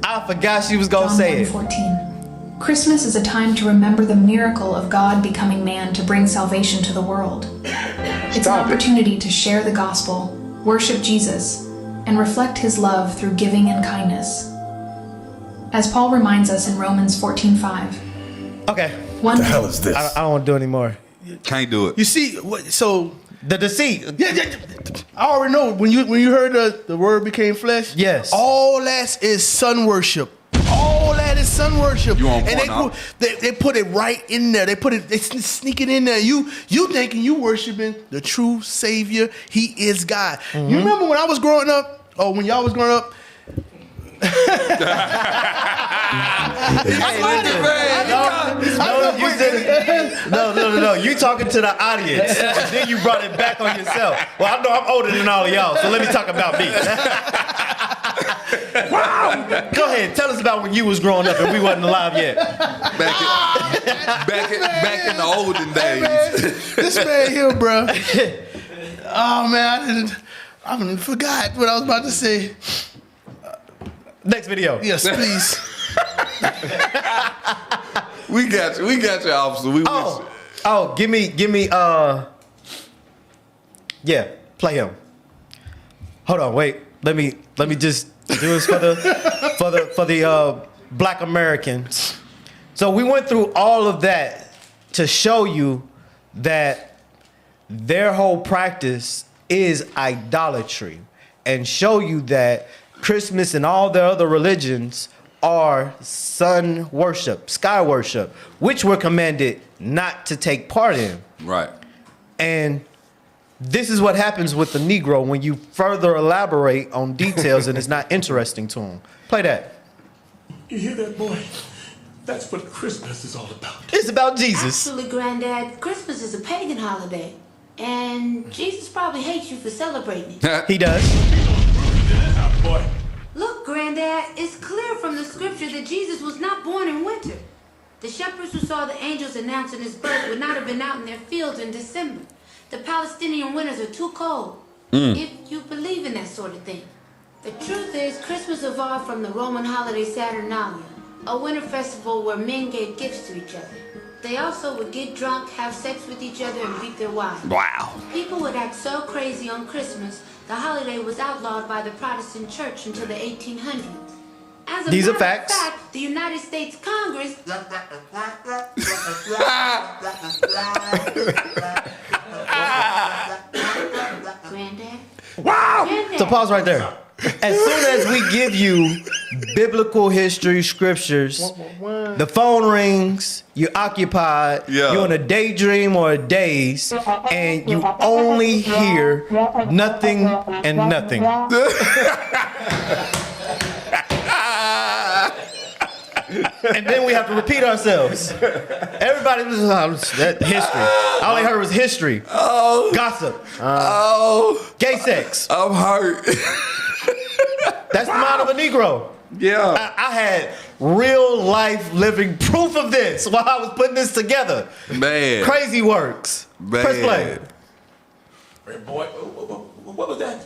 I forgot she was going to say it. 14. Christmas is a time to remember the miracle of God becoming man to bring salvation to the world. It's an opportunity to share the gospel, worship Jesus, and reflect his love through giving and kindness. As Paul reminds us in Romans 14:5. Okay. What the hell is this? I don't want to do anymore. Can't do it. You see, so the deceit. Yeah. I already know when you heard the Word became flesh. Yes. All that is sun worship. All that is sun worship. You on and point, they put it right in there. They sneak it in there. You thinking you worshiping the true Savior? He is God. You remember when I was growing up, or when y'all was growing up? No. You talking to the audience, and then you brought it back on yourself. Well, I know I'm older than all of y'all, so let me talk about me. Wow! Go ahead, tell us about when you was growing up and we wasn't alive yet. Back in the olden days. This man here, bro. Oh man, I forgot what I was about to say. Next video. Yes, please. We got you, officer. Give me. Yeah, play him. Hold on, wait. Let me just do this for the Black Americans. So we went through all of that to show you that their whole practice is idolatry, and show you that Christmas and all the other religions are sun worship, sky worship, which we're commanded not to take part in. Right. And this is what happens with the Negro when you further elaborate on details and it's not interesting to him. Play that. You hear that, boy? That's what Christmas is all about. It's about Jesus. Actually, Granddad, Christmas is a pagan holiday. And Jesus probably hates you for celebrating it. He does. Look, Granddad, it's clear from the scripture that Jesus was not born in winter. The shepherds who saw the angels announcing his birth would not have been out in their fields in December. The Palestinian winters are too cold. Mm. If you believe in that sort of thing. The truth is, Christmas evolved from the Roman holiday Saturnalia, a winter festival where men gave gifts to each other. They also would get drunk, have sex with each other, and beat their wives. Wow. People would act so crazy on Christmas, the holiday was outlawed by the Protestant Church until the 1800s. As a These are matter of facts. fact, the United States Congress Granddad? Wow! So pause right there. As soon as we give you biblical history scriptures, the phone rings, you're occupied, you're in a daydream or a daze, and you only hear nothing and nothing. And then we have to repeat ourselves. Everybody was that history. All I heard was history. Oh. Gossip. Gay sex. I'm hurt. That's the mind of a Negro. Yeah. I had real life living proof of this while I was putting this together. Man. Crazy works. Man. Press play. Hey, boy, what was that?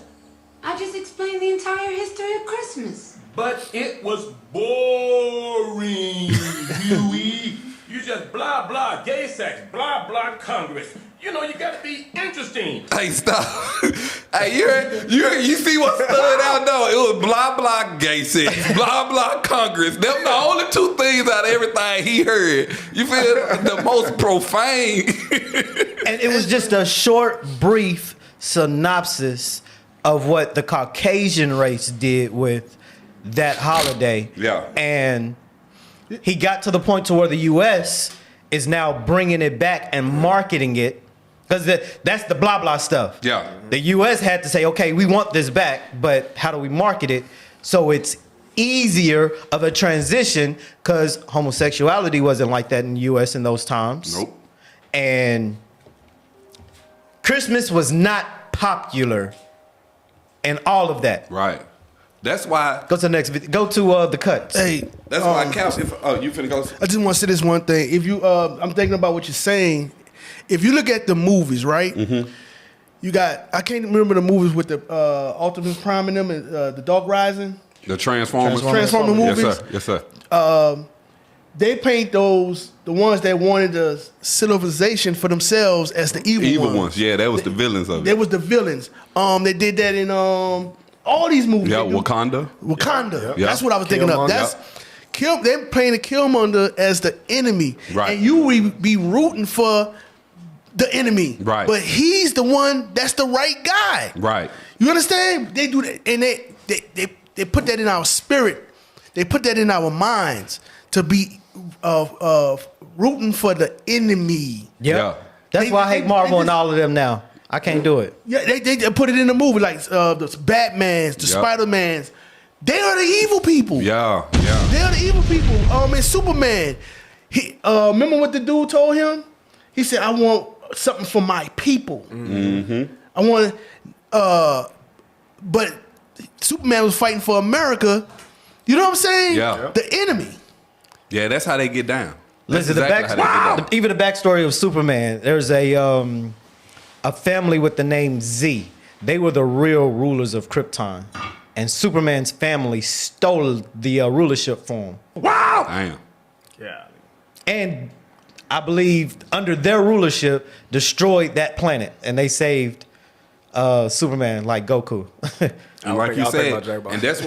I just explained the entire history of Christmas. But it was boring, Huey. You just blah, blah, gay sex, blah, blah, Congress. You know, you gotta be interesting. Hey, stop. Hey, you see what stood out though? It was blah, blah, gay sex, blah, blah, Congress. Them the only two things out of everything he heard. You feel the most profane. And it was just a short, brief synopsis of what the Caucasian race did with that holiday. Yeah. And he got to the point to where the U.S. is now bringing it back and marketing it. Because that's the blah, blah stuff. Yeah. The U.S. had to say, okay, we want this back, but how do we market it so it's easier of a transition? Because homosexuality wasn't like that in the U.S. in those times. Nope. And Christmas was not popular and all of that. Right. That's why. Go to the next video. Go to the cuts. Hey, That's why I couch. You finna go. I just want to say this one thing. If you, I'm thinking about what you're saying. If you look at the movies, right? Mm-hmm. You got. I can't remember the movies with the Optimus Prime in them and the Dark Rising. The Transformers. Transformer movies. Yes, sir. Yes, sir. They paint the ones that wanted the civilization for themselves as the evil ones. Yeah, that was the villains of They it. was the villains. They did that in all these movies. Yeah, They do- Wakanda. Wakanda. Yeah. That's what I was thinking of. Killmonger. That's they're playing Killmonger as the enemy, Right. and you would be rooting for the enemy, Right. But he's the one that's the right guy, Right. You understand? They do that, and they put that in our spirit. They put that in our minds to be rooting for the enemy. Yeah. That's why I hate Marvel and all of them now. I can't do it. Yeah, they put it in the movie like the Batmans, the Yep. Spider-Mans. They are the evil people. Yeah. They are the evil people. And Superman, he remember what the dude told him? He said, "I want something for my people. Mm-hmm. I want." But Superman was fighting for America. You know what I'm saying? Yeah. The enemy. Yeah, that's how they get down. That's Listen, exactly how they get down. even the backstory of Superman. There's a family with the name Z. They were the real rulers of Krypton, and Superman's family stole the rulership for him. Wow! Damn. Yeah. And I believe under their rulership destroyed that planet, and they saved Superman like Goku. And like you said, and that's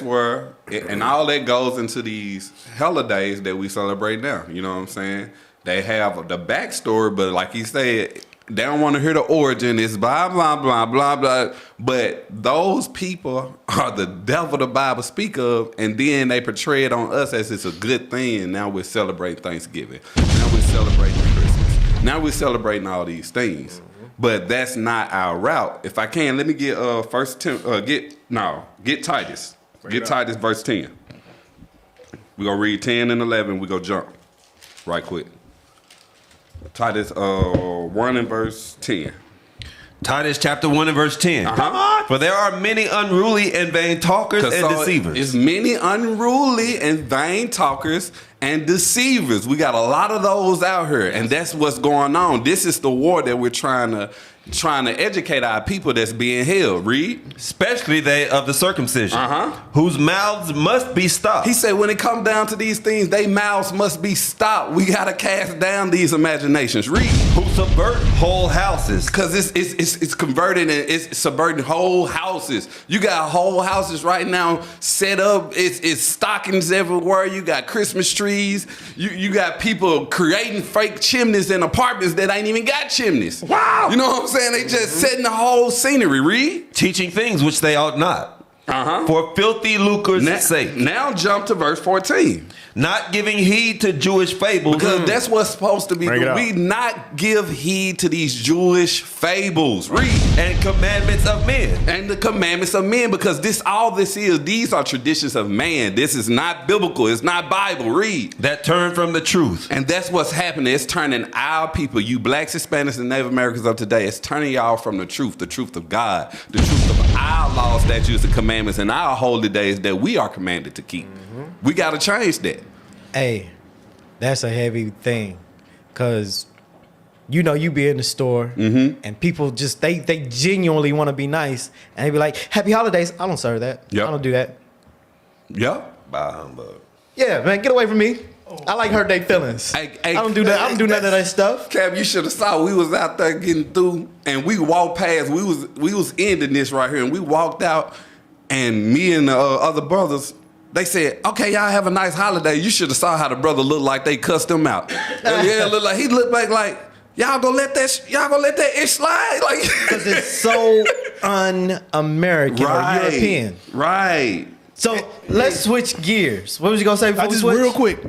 where, and all that goes into these holidays that we celebrate now. You know what I'm saying? They have the backstory, but like you said, they don't want to hear the origin. It's blah, blah, blah, blah, blah. But those people are the devil the Bible speak of, and then they portray it on us as it's a good thing. And now we're celebrating Thanksgiving. Now we're celebrating Christmas. Now we're celebrating all these things. But that's not our route. If I can, let me get get Titus. Get Titus verse 10. We're gonna read 10 and 11. We're gonna jump right quick. Titus 1 and verse 10. Titus chapter 1 and verse 10. For there are many unruly and vain talkers and deceivers. It's many unruly and vain talkers and deceivers. We got a lot of those out here, and that's what's going on. This is the war that we're trying to educate our people that's being held. Read. Especially they of the circumcision, whose mouths must be stopped. He said when it comes down to these things, they mouths must be stopped. We got to cast down these imaginations. Read. Who subvert whole houses. Because it's converting and it's subverting whole houses. You got whole houses right now set up. It's stockings everywhere. You got Christmas trees. You got people creating fake chimneys in apartments that ain't even got chimneys. Wow. You know what I'm saying? They just setting the whole scenery. Read. Teaching things which they ought not. For filthy lucre's sake. Now jump to verse 14. Not giving heed to Jewish fables. Because that's what's supposed to be. We not give heed to these Jewish fables. Read. And commandments of men. And the commandments of men. Because these are traditions of man. This is not biblical. It's not Bible. Read. That turn from the truth. And that's what's happening. It's turning our people, you blacks, Hispanics, and Native Americans of today, it's turning y'all from the truth of God, the truth of our laws, statutes, and commandments, and our holy days that we are commanded to keep. We got to change that. Hey, that's a heavy thing, cause you be in the store and people just they genuinely want to be nice and they be like, "Happy holidays." I don't serve that. I don't do that. Yep. Bah humbug. Yeah, man, get away from me. I like hurt their feelings. I don't do that. I don't do none of that stuff. Cap, you should have saw we was out there getting through and we walked past. We was ending this right here and we walked out and me and the other brothers. They said, "Okay, y'all have a nice holiday." You should have saw how the brother looked like they cussed him out. Yeah, looked like he looked back like y'all gonna let that ish slide, like because it's so un-American or European, right? So let's switch gears. What was you gonna say before we switch? Real quick,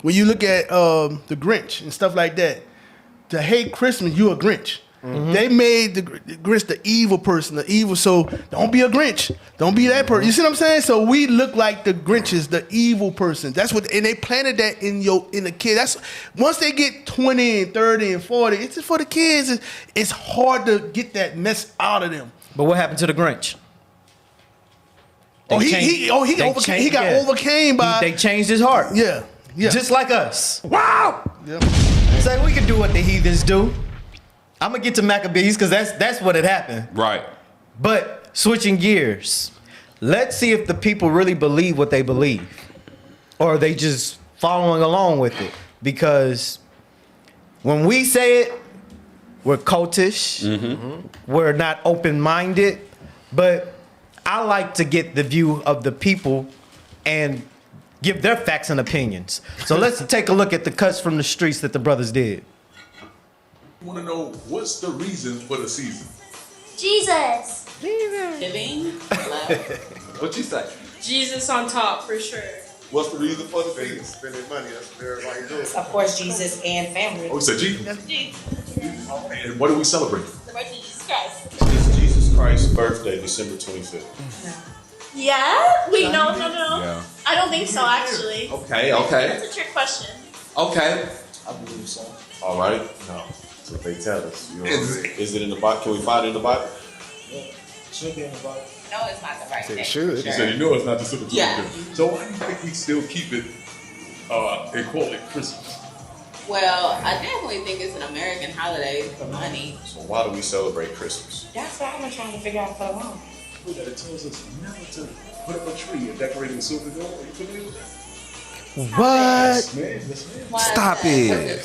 when you look at the Grinch and stuff like that, to hate Christmas, you a Grinch. They made the Grinch the evil person, so don't be a Grinch. Don't be that person. You see what I'm saying? So we look like the Grinch is the evil person. That's what, and they planted that in the kid. That's once they get 20 and 30 and 40, it's just for the kids. It's hard to get that mess out of them. But what happened to the Grinch? He got overcame by. They changed his heart. Yeah. Just like us. Wow. Yep. So we can do what the heathens do. I'm gonna get to Maccabees because that's what had happened. Right. But switching gears, let's see if the people really believe what they believe, or are they just following along with it? Because when we say it, we're cultish. We're not open-minded. But I like to get the view of the people and give their facts and opinions. So let's take a look at the cuts from the streets that the brothers did. I want to know what's the reason for the season. Jesus. Giving. What you say? Jesus on top for sure. What's the reason for the season? Spending money. That's what everybody does. Of course, Jesus and family. Oh, you said Jesus. Jesus. And what do we celebrate? Celebrate Jesus Christ. It's Jesus Christ's birthday, December 25th. Yeah? Wait, no. Yeah. I don't think so, actually. Okay. That's a trick question. Okay. I believe so. All right. No. That's what they tell us. You know, is it in the Bible? Can we find it in the Bible? Yeah. Should be in the Bible. No, it's not the right thing. It should. You said you know it's not December 25th. Yeah. So why do you think we still keep it and call it Christmas? Well, I definitely think it's an American holiday for money. So why do we celebrate Christmas? That's what I've been trying to figure out for a while. That it tells us never to put up a tree and decorate it with silver and gold. Are you familiar with that? What? Yes, man. Stop it.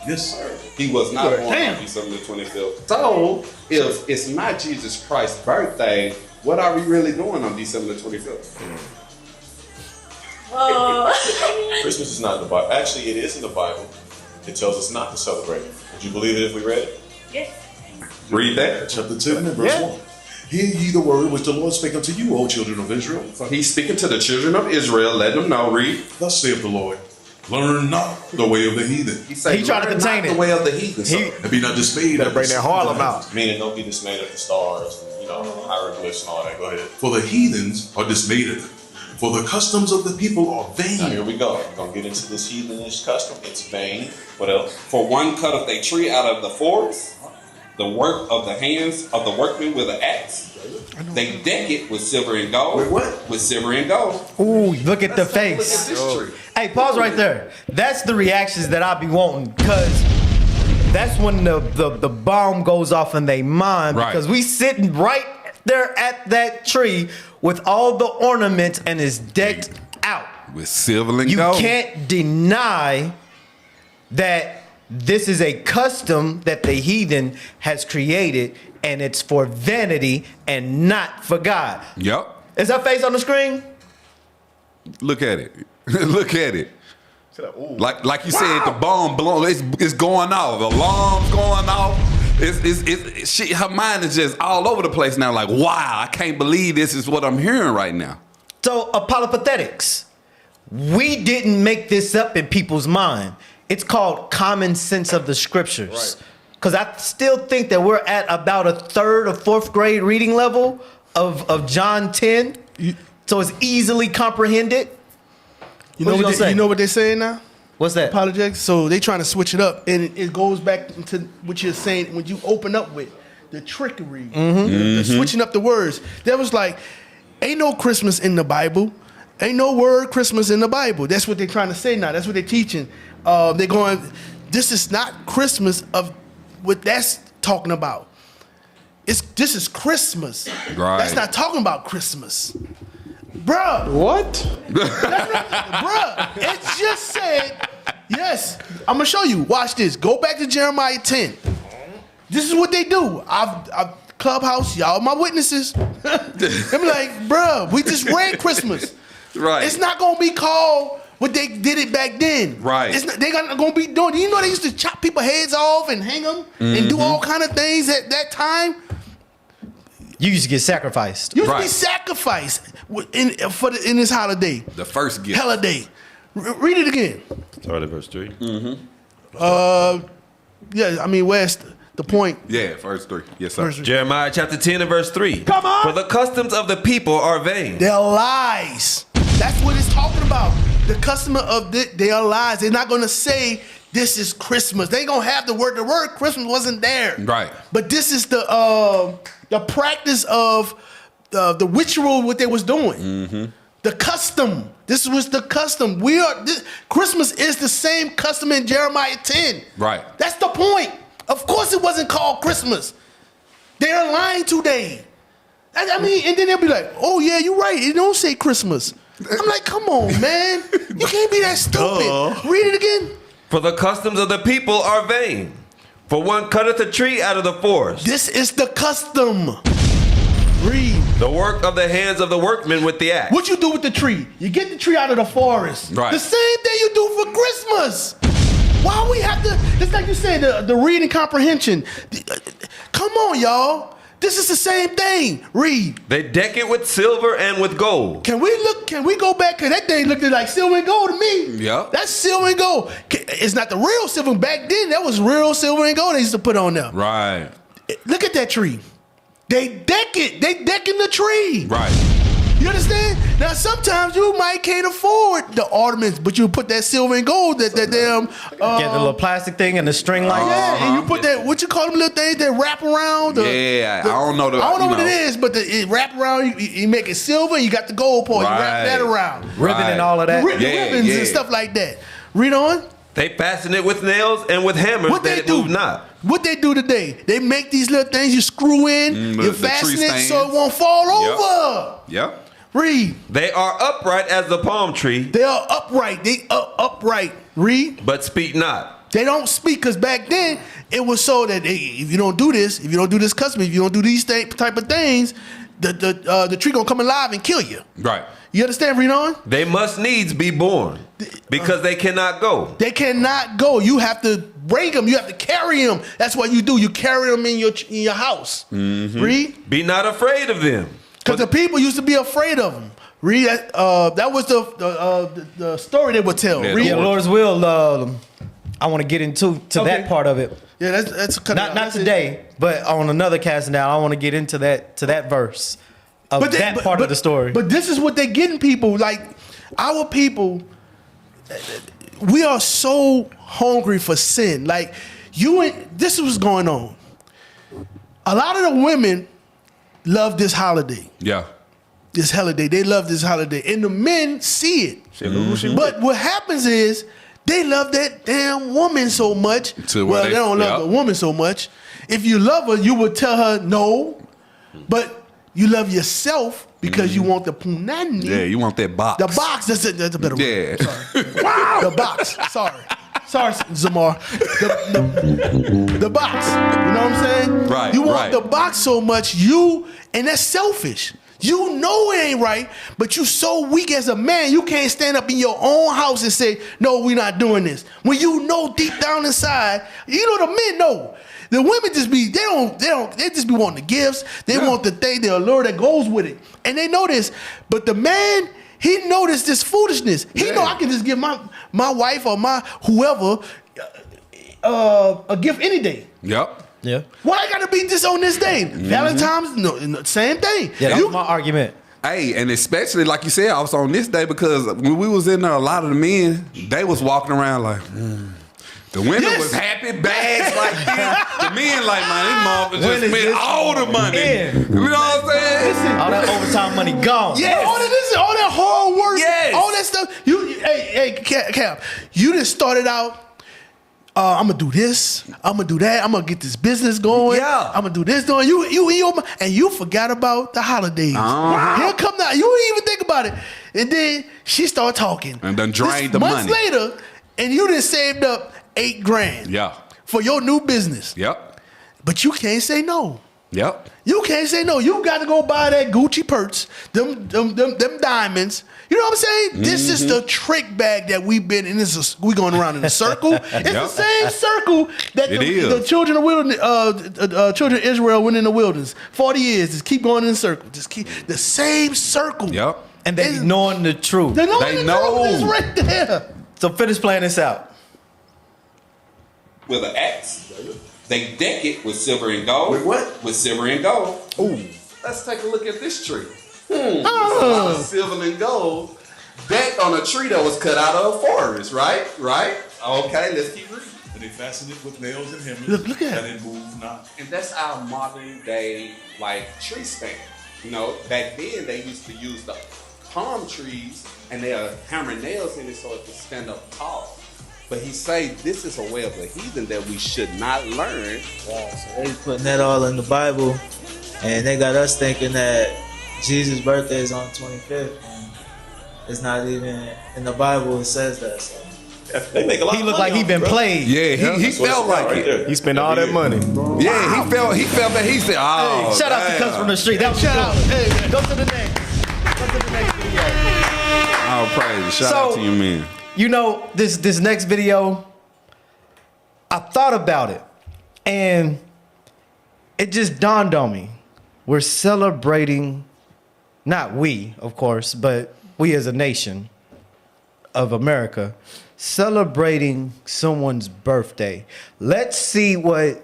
Yes, sir. He was not born on December 25th. So, if it's not Jesus Christ's birthday, what are we really doing on December 25th? Christmas is not in the Bible. Actually, it is in the Bible. It tells us not to celebrate it. Would you believe it if we read it? Yes. Read that. Chapter 10 and verse 1. Hear ye the word which the Lord spake unto you, O children of Israel. He's speaking to the children of Israel. Let them know. Read. Thus saith the Lord. Learn not the way of the heathen. He tried to contain it. The way of the heathen. And be not dismayed. Better bring that Harlem out. Meaning, don't be dismayed at the stars, and, hieroglyphs and all that. Go ahead. For the heathens are dismayed at them. For the customs of the people are vain. Now, here we go. We're going to get into this heathenish custom. It's vain. What else? For one cutteth a tree out of the forest, the work of the hands of the workmen with an axe. They deck it with silver and gold. With what? With silver and gold. Ooh, look at the face. Hey, pause right there. That's the reactions that I be wanting, because that's when the bomb goes off in their mind. Right. Because we sitting right there at that tree with all the ornaments and it's decked out. With silver and You gold. can't deny that this is a custom that the heathen has created, and it's for vanity and not for God. Yep. Is her face on the screen? Look at it. Look at it. Like you said, the bomb blown. It's going off. The alarm's going off. Her mind is just all over the place now. Like, wow, I can't believe this is what I'm hearing right now. So, apologetics. We didn't make this up in people's mind. It's called common sense of the scriptures. Because I still think that we're at about a 3rd or 4th grade reading level of John 10. So it's easily comprehended. You know what they're saying now? What's that? Apologetics. So they trying to switch it up, and it goes back to what you're saying when you open up with the trickery, the switching up the words. That was like, ain't no Christmas in the Bible. Ain't no word Christmas in the Bible. That's what they're trying to say now. That's what they're teaching. They're going, this is not Christmas of what that's talking about. This is Christmas. Right. That's not talking about Christmas. Bruh. What? Bruh. It just said, yes. I'm going to show you. Watch this. Go back to Jeremiah 10. This is what they do. I've Clubhouse, y'all my witnesses. I'm like, bruh, we just read Christmas. Right. It's not going to be called what they did it back then. Right. It's not, they're not going to be doing. You know they used to chop people's heads off and hang them and do all kind of things at that time. You used to get sacrificed. You used to be sacrificed in this holiday. The first gift. Holiday. Read it again. Start at verse 3. Yeah, I mean, where's the point? Yeah, verse 3. Yes, sir. Jeremiah chapter 10 and verse 3. Come on. For the customs of the people are vain. They're lies. That's what it's talking about. The customer of they are lies. They're not going to say this is Christmas. They ain't going to have the word. The word Christmas wasn't there. Right. But this is the practice of the ritual, what they was doing. The custom. This was the custom. Christmas is the same custom in Jeremiah 10. Right. That's the point. Of course it wasn't called Christmas. They're lying today. I mean, and then they'll be like, oh yeah, you're right. It don't say Christmas. I'm like, come on, man. You can't be that stupid. Read it again. For the customs of the people are vain. For one cutteth a tree out of the forest. This is the custom. Read. The work of the hands of the workmen with the axe. What you do with the tree? You get the tree out of the forest. Right. The same thing you do for Christmas. Why we have to, it's like you said, the reading comprehension. Come on, y'all. This is the same thing. Read. They deck it with silver and with gold. Can we go back? Cause that thing looked like silver and gold to me. Yep. That's silver and gold. It's not the real silver. Back then, that was real silver and gold they used to put on them. Right. Look at that tree. They deck it. They decking the tree. Right. You understand? Now, sometimes you might can't afford the ornaments, but you put that silver and gold, that damn... Get the little plastic thing and the string lights. Yeah, and you put that, what you call them little things that wrap around? I don't know. I don't know what it is, but it wrap around, you make it silver, and you got the gold part. You wrap that around. Ribbon and all of that. Ribbons and stuff like that. Read on. They fasten it with nails and with hammers that it move not. What they do today, they make these little things you screw in, you fasten it so it won't fall over. Yep. Read. They are upright as the palm tree. They are upright. They are upright. Read. But speak not. They don't speak because back then it was so that if you don't do this, custom, if you don't do these type of things, the tree gonna come alive and kill you. Right. You understand? Read on. They must needs be born because they cannot go. They cannot go. You have to bring them. You have to carry them. That's what you do. You carry them in your house. Read. Be not afraid of them. Because the people used to be afraid of them. Read that. That was the story they would tell. Read. Yeah, Lord's will. I want to get into that part of it. Yeah, that's not today, but on another casting down, I want to get into that verse of that part of the story. But this is what they're getting people. Like our people, we are so hungry for sin. Like this is what's going on. a lot of the women love this holiday. Yeah. This holiday. They love this holiday. And the men see it. But what happens is they love that damn woman so much. Well, they don't love the woman so much. If you love her, you would tell her no. But you love yourself because you want the punani. Yeah, you want that box. The box. That's a better word. Yeah. Sorry. Wow. The box. Sorry, Zamar. The box. You know what I'm saying? Right. You want the box so much, and that's selfish. You know it ain't right, but you so weak as a man, you can't stand up in your own house and say, no, we're not doing this. When you know deep down inside, you know the men know. The women just be, they just be wanting the gifts. They want the thing, the allure that goes with it. And they know this. But the man, he noticed this foolishness. He know I can just give my wife or my whoever a gift any day. Yep. Yeah. Why I gotta be this on this day? Valentine's, no, same thing. Yeah, that was my argument. Hey, and especially like you said, I was on this day because when we was in there, a lot of the men, they was walking around like, The women was happy bags like this. The men like, man, these motherfuckers just spent all the money. You know what I'm saying? All that overtime money gone. Yeah, all that hard work, all that stuff. Hey, Cap, you just started out. I'm gonna do this. I'm gonna do that. I'm gonna get this business going. Yeah. I'm gonna do this. Doing and you forgot about the holidays. Here come now. You didn't even think about it. And then she started talking. And then drained the money. money. Months later, and you just saved up $8,000. Yeah. For your new business. Yep. But you can't say no. Yep. You can't say no. You got to go buy that Gucci purse, them diamonds. You know what I'm saying? Mm-hmm. This is the trick bag that we've been in. We going around in a circle. It's the same circle that the children of children of Israel went in the wilderness. 40 years. Just keep going in the circle. Just keep the same circle. Yep. And they knowing the truth. They know. Truth is right there. So finish playing this out. With an axe. They deck it with silver and gold. With what? With silver and gold. Ooh. Let's take a look at this tree. There's a lot of silver and gold decked on a tree that was cut out of a forest, right? Right? Okay, let's keep reading. And they fastened it with nails and hammers. Look at that it moved not. And that's our modern day, like, tree stand. You know, back then they used to use the palm trees and they'll hammer nails in it so it can stand up tall. But he say this is a way of the heathen that we should not learn. Wow, so they putting that all in the Bible, and they got us thinking that Jesus' birthday is on the 25th, and it's not even in the Bible. It says that. So. They make a lot. He looked like he been played. Yeah, he felt like it. He spent all that money. Yeah, he felt that. He said, "Oh, hey, shout out to Cuts from the Street." That was shout out. Hey, go to the next. Go to the next video. Oh, praise! Shout out to you, man. You know, this next video, I thought about it, and it just dawned on me. We're celebrating, not we, of course, but we as a nation of America, celebrating someone's birthday. Let's see what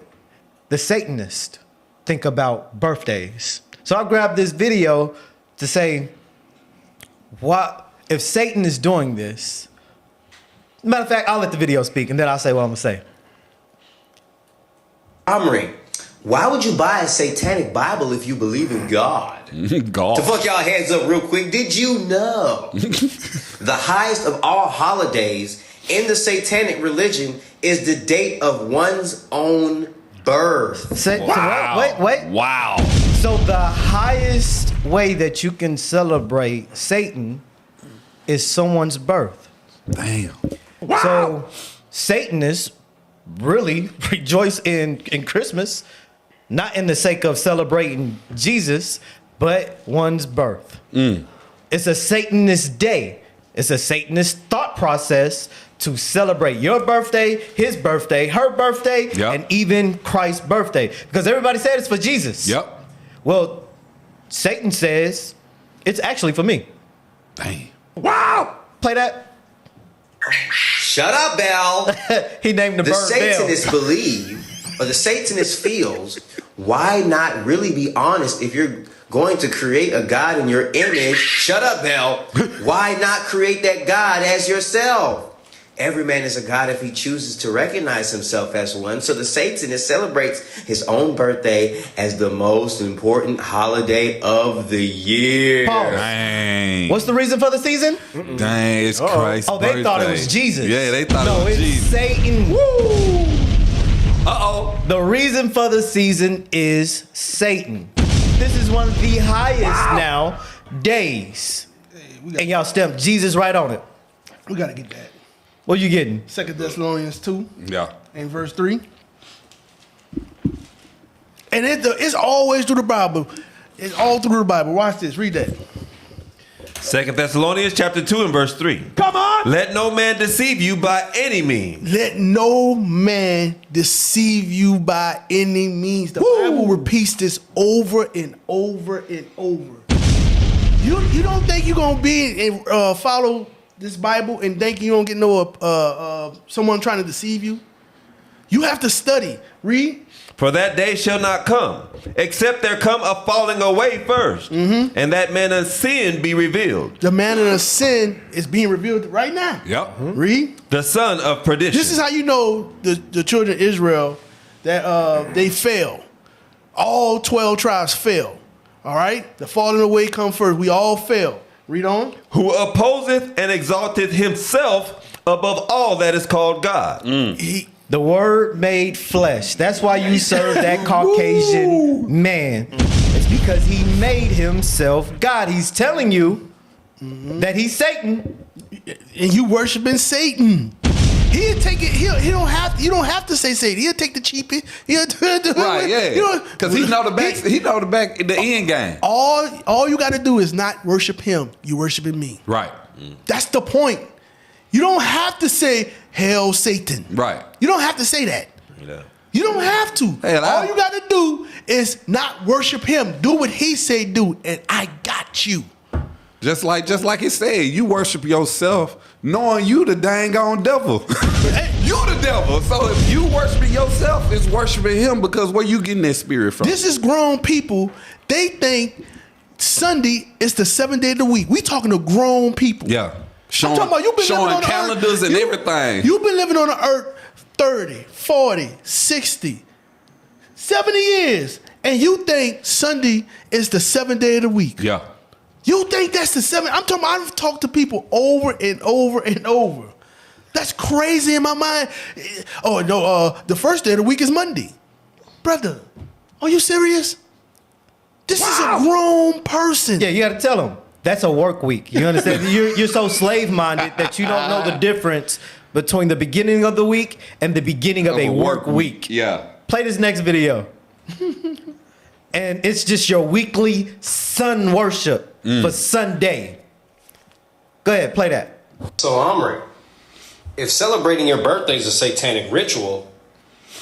the Satanists think about birthdays. So I grabbed this video to say, what if Satan is doing this? Matter of fact, I'll let the video speak, and then I'll say what I'm going to say. Omri, why would you buy a satanic Bible if you believe in God? God. To fuck y'all heads up real quick, did you know the highest of all holidays in the satanic religion is the date of one's own birth? Wow. So wait. Wow. So the highest way that you can celebrate Satan is someone's birth. Damn. Wow. So Satanists really rejoice in Christmas, not in the sake of celebrating Jesus, but one's birth. It's a Satanist day. It's a Satanist thought process to celebrate your birthday, his birthday, her birthday, and even Christ's birthday. Because everybody said it's for Jesus. Yep. Well, Satan says it's actually for me. Damn. Wow. Play that. Shut up, Bell. He named the bird Satanists believe, or the Satanist feels, why not really be honest if you're going to create a God in your image? Shut up, Bell. Why not create that God as yourself? Every man is a god if he chooses to recognize himself as one. So the Satanist celebrates his own birthday as the most important holiday of the year. Pause. Dang. What's the reason for the season? Dang, it's Christ's Oh, they thought it was birthday. Jesus. Yeah, they thought it was it's Jesus. Satan. Woo! Uh-oh. The reason for the season is Satan. This is one of the highest now days. And y'all stamped Jesus right on it. We got to get that. What you getting? 2 Thessalonians 2 Yeah. and verse 3. And it's always through the Bible. It's all through the Bible. Watch this. Read that. 2 Thessalonians chapter 2 and verse 3. Come on. Let no man deceive you by any means. Let no man deceive you by any means. The Bible repeats this over and over and over. You don't think you're gonna be and follow this Bible and think you don't get no someone trying to deceive you? You have to study. Read. For that day shall not come, except there come a falling away first, and that man of sin be revealed. The man of sin is being revealed right now. Yep. Read. The son of perdition. This is how you know the children of Israel that they fail. All 12 tribes fail. All right? The falling away come first. We all fail. Read on. Who opposeth and exalteth himself above all that is called God. The word made flesh. That's why you serve that Caucasian man. It's because he made himself God. He's telling you that he's Satan. And you worshiping Satan. He'll take it. He don't have. You don't have to say Satan. He'll take the cheapest. Right, yeah. Because he know the back. He know the end game. All you got to do is not worship him. You worshiping me. Right. That's the point. You don't have to say hail Satan. Right. You don't have to say that. Yeah. You don't have to. All you got to do is not worship him. Do what he say do, and I got you. Just like it said, you worship yourself, knowing you the dang on devil. You the devil. So if you worshiping yourself, it's worshiping him, because where you getting that spirit from? This is grown people. They think Sunday is the 7th day of the week. We talking to grown people. Yeah. I'm talking about you've been living on the calendars earth. and everything. You've been living on the earth 30, 40, 60, 70 years. And you think Sunday is the 7th day of the week. Yeah. You think that's the 7th? I'm talking about, I've talked to people over and over and over. That's crazy in my mind. Oh, no, the first day of the week is Monday. Brother, are you serious? This is a grown person. Yeah, you got to tell them. That's a work week. You understand? You're so slave-minded that you don't know the difference between the beginning of the week and the beginning of a work week. Yeah. Play this next video. And it's just your weekly sun worship for Sunday. Go ahead, play that. So, Omri, if celebrating your birthday is a satanic ritual,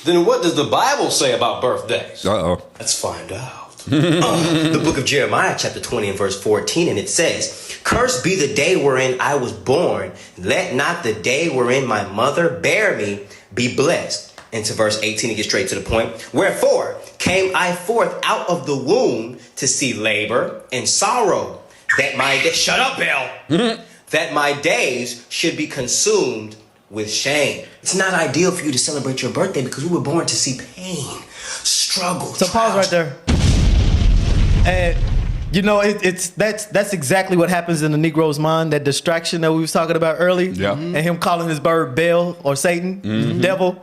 then what does the Bible say about birthdays? Uh-oh. Let's find out. The book of Jeremiah, chapter 20 and verse 14, and it says, "Cursed be the day wherein I was born. Let not the day wherein my mother bare me be blessed." Into verse 18, to get straight to the point. "Wherefore came I forth out of the womb to see labor and sorrow, that my day..." Shut up, Bill. "That my days should be consumed with shame." It's not ideal for you to celebrate your birthday because we were born to see pain, struggle. So pause right there. And you know, that's exactly what happens in the Negro's mind. That distraction that we was talking about earlier. Yeah. And him calling his bird Baal or Satan, devil.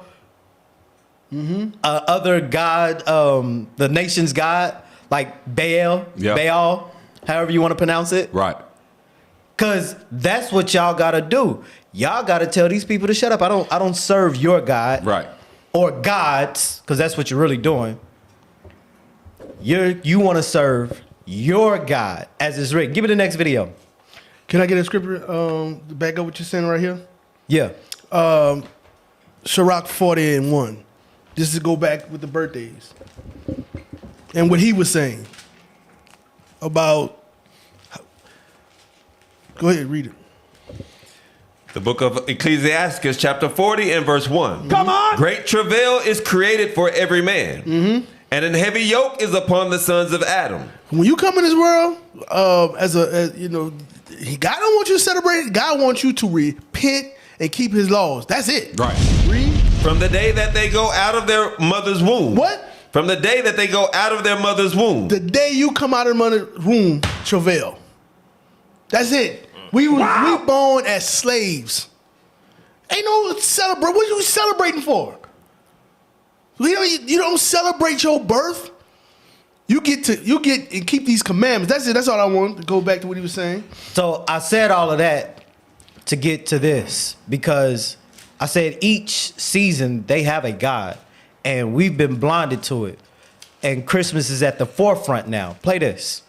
Other god, the nation's god, like Baal, Baal, however you want to pronounce it. Right. Cause that's what y'all gotta do. Y'all gotta tell these people to shut up. I don't serve your God. Right. Or gods, because that's what you're really doing. You want to serve your God, as is written. Give me the next video. Can I get a scripture to back up what you're saying right here? Yeah. Sirach 40 and 1. This is to go back with the birthdays. And what he was saying about... Go ahead, read it. The book of Ecclesiastes, chapter 40 and verse 1. Come on! Great travail is created for every man, and an heavy yoke is upon the sons of Adam. When you come in this world, God don't want you to celebrate. God wants you to repent and keep his laws. That's it. Right. Read. From the day that they go out of their mother's womb. What? From the day that they go out of their mother's womb. The day you come out of the mother's womb, travail. That's it. We born as slaves. Ain't no celebrate. What are you celebrating for? You don't celebrate your birth. You get and keep these commandments. That's it. That's all I want to go back to what he was saying. So I said all of that to get to this because I said each season they have a God and we've been blinded to it. And Christmas is at the forefront now. Play this.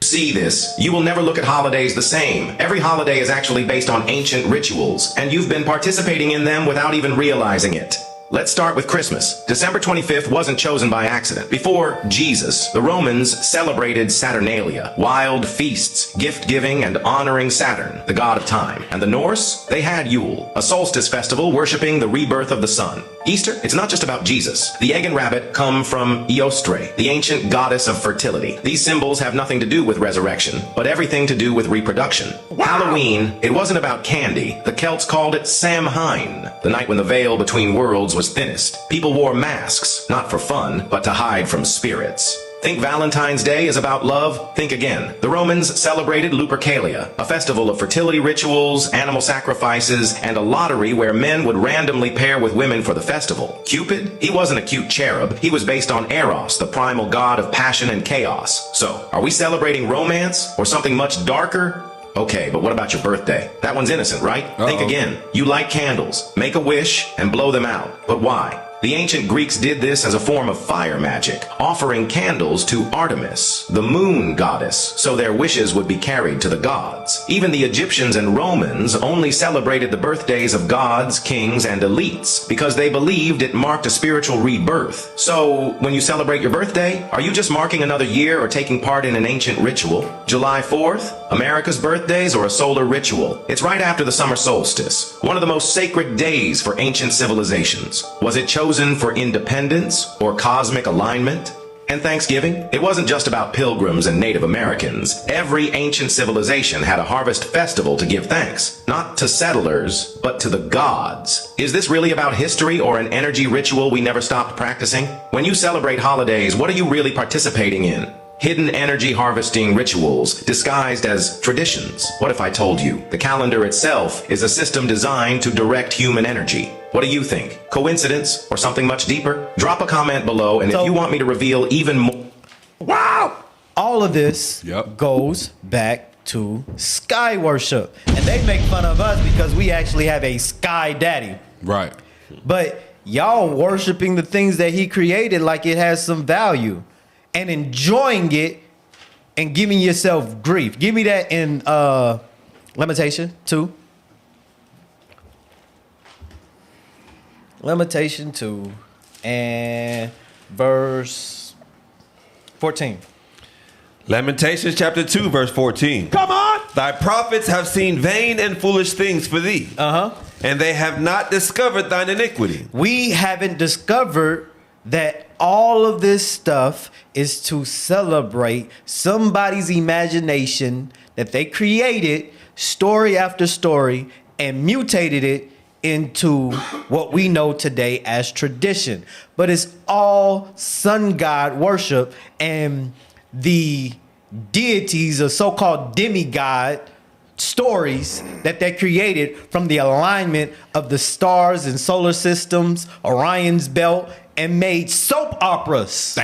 See this, you will never look at holidays the same. Every holiday is actually based on ancient rituals, and you've been participating in them without even realizing it. Let's start with Christmas. December 25th wasn't chosen by accident. Before Jesus, the Romans celebrated Saturnalia, wild feasts, gift-giving and honoring Saturn, the god of time. And the Norse, they had Yule, a solstice festival worshiping the rebirth of the sun. Easter, it's not just about Jesus. The egg and rabbit come from Eostre, the ancient goddess of fertility. These symbols have nothing to do with resurrection, but everything to do with reproduction. Wow. Halloween, it wasn't about candy. The Celts called it Samhain, the night when the veil between worlds was thinnest. People wore masks, not for fun, but to hide from spirits. Think Valentine's Day is about love? Think again. The Romans celebrated Lupercalia, a festival of fertility rituals, animal sacrifices, and a lottery where men would randomly pair with women for the festival. Cupid? He wasn't a cute cherub. He was based on Eros, the primal god of passion and chaos. So, are we celebrating romance or something much darker? Okay, but what about your birthday? That one's innocent, right? Think again. You light candles, make a wish, and blow them out. But why? The ancient Greeks did this as a form of fire magic, offering candles to Artemis, the moon goddess, so their wishes would be carried to the gods. Even the Egyptians and Romans only celebrated the birthdays of gods, kings, and elites because they believed it marked a spiritual rebirth. So, when you celebrate your birthday, are you just marking another year or taking part in an ancient ritual? July 4th? America's birthdays or a solar ritual? It's right after the summer solstice, one of the most sacred days for ancient civilizations. Was it chosen for independence or cosmic alignment? And Thanksgiving? It wasn't just about pilgrims and Native Americans. Every ancient civilization had a harvest festival to give thanks, not to settlers, but to the gods. Is this really about history or an energy ritual we never stopped practicing? When you celebrate holidays, what are you really participating in? Hidden energy harvesting rituals disguised as traditions. What if I told you the calendar itself is a system designed to direct human energy? What do you think? Coincidence or something much deeper? Drop a comment below, and if you want me to reveal even more... Wow! All of this goes back to sky worship. And they make fun of us because we actually have a sky daddy. Right. But y'all worshiping the things that he created like it has some value. And enjoying it and giving yourself grief. Give me that in Lamentation 2. Lamentation 2 and verse 14. Lamentations chapter 2, verse 14. Come on! Thy prophets have seen vain and foolish things for thee. And they have not discovered thine iniquity. We haven't discovered that all of this stuff is to celebrate somebody's imagination that they created story after story and mutated it into what we know today as tradition. But it's all sun god worship, and the deities or so-called demigod stories that they created from the alignment of the stars and solar systems, Orion's belt, and made soap operas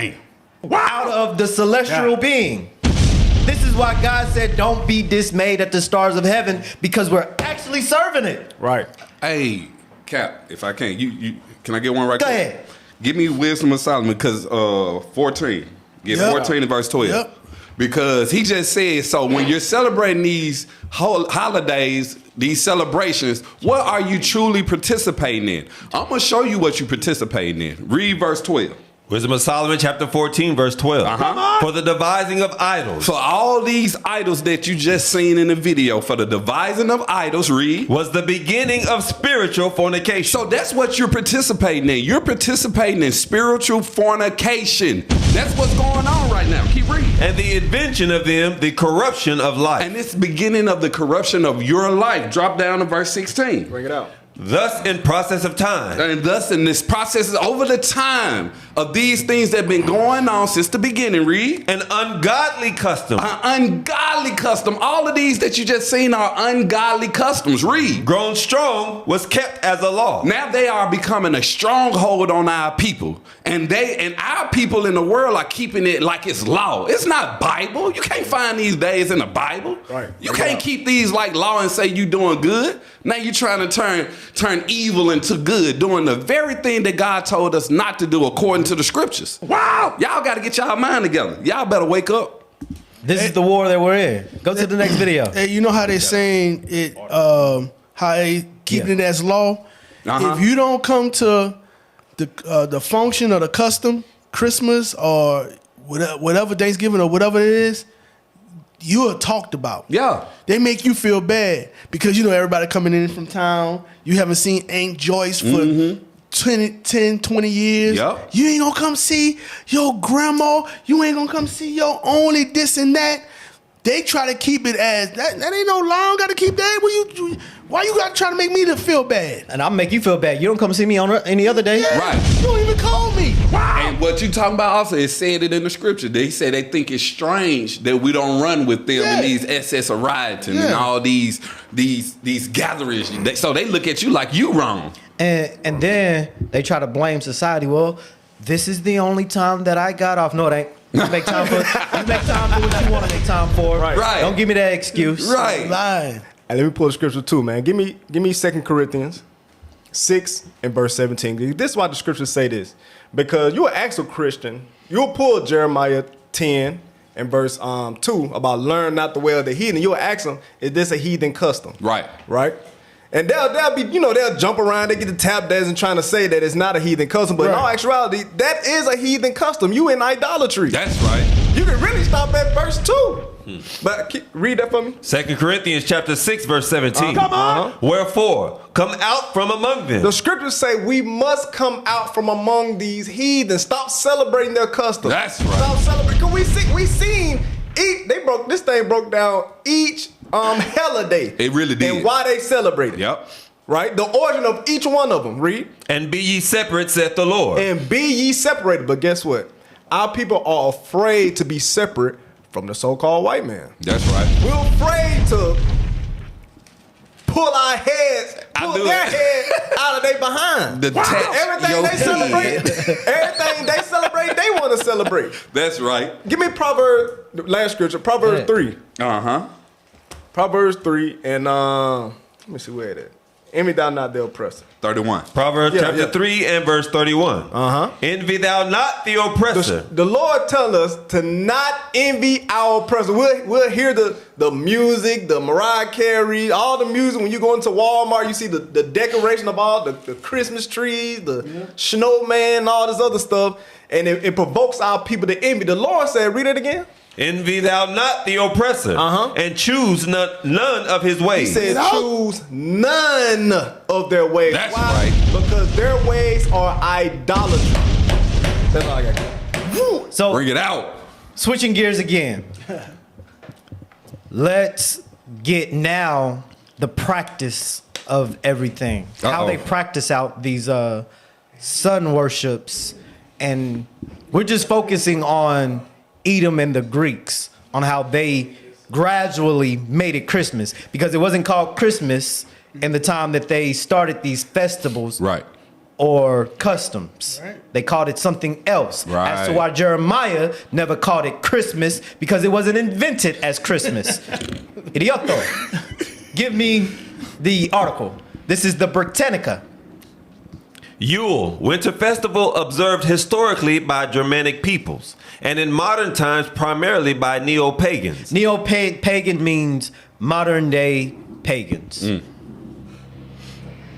out of the celestial being. This is why God said, don't be dismayed at the stars of heaven, because we're actually serving it. Right. Hey, Cap, if I can, you can I get one right Go quick? ahead. Give me Wisdom of Solomon, because 14. Get 14 and verse 12. Yep. Because he just said, so when you're celebrating these holidays, these celebrations, what are you truly participating in? I'm going to show you what you're participating in. Read verse 12. Wisdom of Solomon chapter 14, verse 12. For the devising of idols. For all these idols that you just seen in the video, for the devising of idols, read. Was the beginning of spiritual fornication. So that's what you're participating in. You're participating in spiritual fornication. That's what's going on right now. Keep reading. And the invention of them, the corruption of life. And it's beginning of the corruption of your life. Drop down to verse 16. Bring it out. Thus, in process of time, and thus in this process over the time of these things that have been going on since the beginning, read. An ungodly custom. An ungodly custom. All of these that you just seen are ungodly customs. Read. Grown strong was kept as a law. Now they are becoming a stronghold on our people. And our people in the world are keeping it like it's law. It's not Bible. You can't find these days in the Bible. Right. You can't keep these like law and say you doing good. Now you're trying to turn evil into good, doing the very thing that God told us not to do according to the scriptures. Wow. Y'all got to get y'all mind together. Y'all better wake up. This is the war that we're in. Go to the next video. Hey, you know how they saying it, how they keeping it as law? If you don't come to the function or the custom, Christmas or whatever Thanksgiving or whatever it is, you are talked about. Yeah. They make you feel bad because, you know, everybody coming in from town. You haven't seen Aunt Joyce for 10, 20 years. Yep. You ain't gonna come see your grandma. You ain't gonna come see your only this and that. They try to keep it as, that ain't no law. Got to keep that. Why you got to try to make me to feel bad? And I'll make you feel bad. You don't come see me on any other day. Yeah, Right. You don't even call me. Wow. And what you talking about also is said it in the scripture. They say they think it's strange that we don't run with them in these SS of rioting and all these gatherings. So they look at you like you wrong. And then they try to blame society. Well, this is the only time that I got off. No, it ain't. You make time for what you want to make time for. Right. Don't give me that excuse. Right. Lying. And let me pull the scripture too, man. Give me 2 Corinthians 6 and verse 17. This is why the scriptures say this. Because you're an actual Christian. You'll pull Jeremiah 10 and verse 2 about learn not the way of the heathen. You'll ask them, is this a heathen custom? Right. Right? And they'll be, they'll jump around, they get the tap dancing trying to say that it's not a heathen custom. But in all actuality, that is a heathen custom. You in idolatry. That's right. You can really stop at verse 2. But read that for me. 2 Corinthians chapter 6, verse 17. Come on. Wherefore, come out from among them. The scriptures say we must come out from among these heathens. Stop celebrating their customs. That's right. Stop celebrating. Cause we seen this thing broke down each holiday. It really did. And why they celebrate it. Yep. Right? The origin of each one of them. Read. And be ye separate, saith the Lord. And be ye separated. But guess what? Our people are afraid to be separate from the so-called white man. That's right. We're afraid to pull our heads, their head out of their behind. Everything they celebrate, they want to celebrate. That's right. Give me last scripture, Proverbs 3. Proverbs 3 and let me see where it is. Envy thou not the oppressor. 31. Proverbs chapter 3 and verse 31. Envy thou not the oppressor. The Lord tells us to not envy our oppressor. We'll hear the music, the Mariah Carey, all the music. When you go into Walmart, you see the decoration of all the Christmas trees, the snowman, all this other stuff. And it provokes our people to envy. The Lord said, read it again. Envy thou not the oppressor, and choose none of his ways. He said, choose none of their ways. That's Why? right. Because their ways are idolatry. That's all I got. So bring it out. Switching gears again. Let's get now the practice of everything. How they practice out these sun worships, and we're just focusing on Edom and the Greeks, on how they gradually made it Christmas, because it wasn't called Christmas in the time that they started these festivals or customs. They called it something else. As to why Jeremiah never called it Christmas, because it wasn't invented as Christmas. Idioto. Give me the article. This is the Britannica. Yule, winter festival observed historically by Germanic peoples, and in modern times primarily by neo-pagans. Neo-pagan means modern day pagans.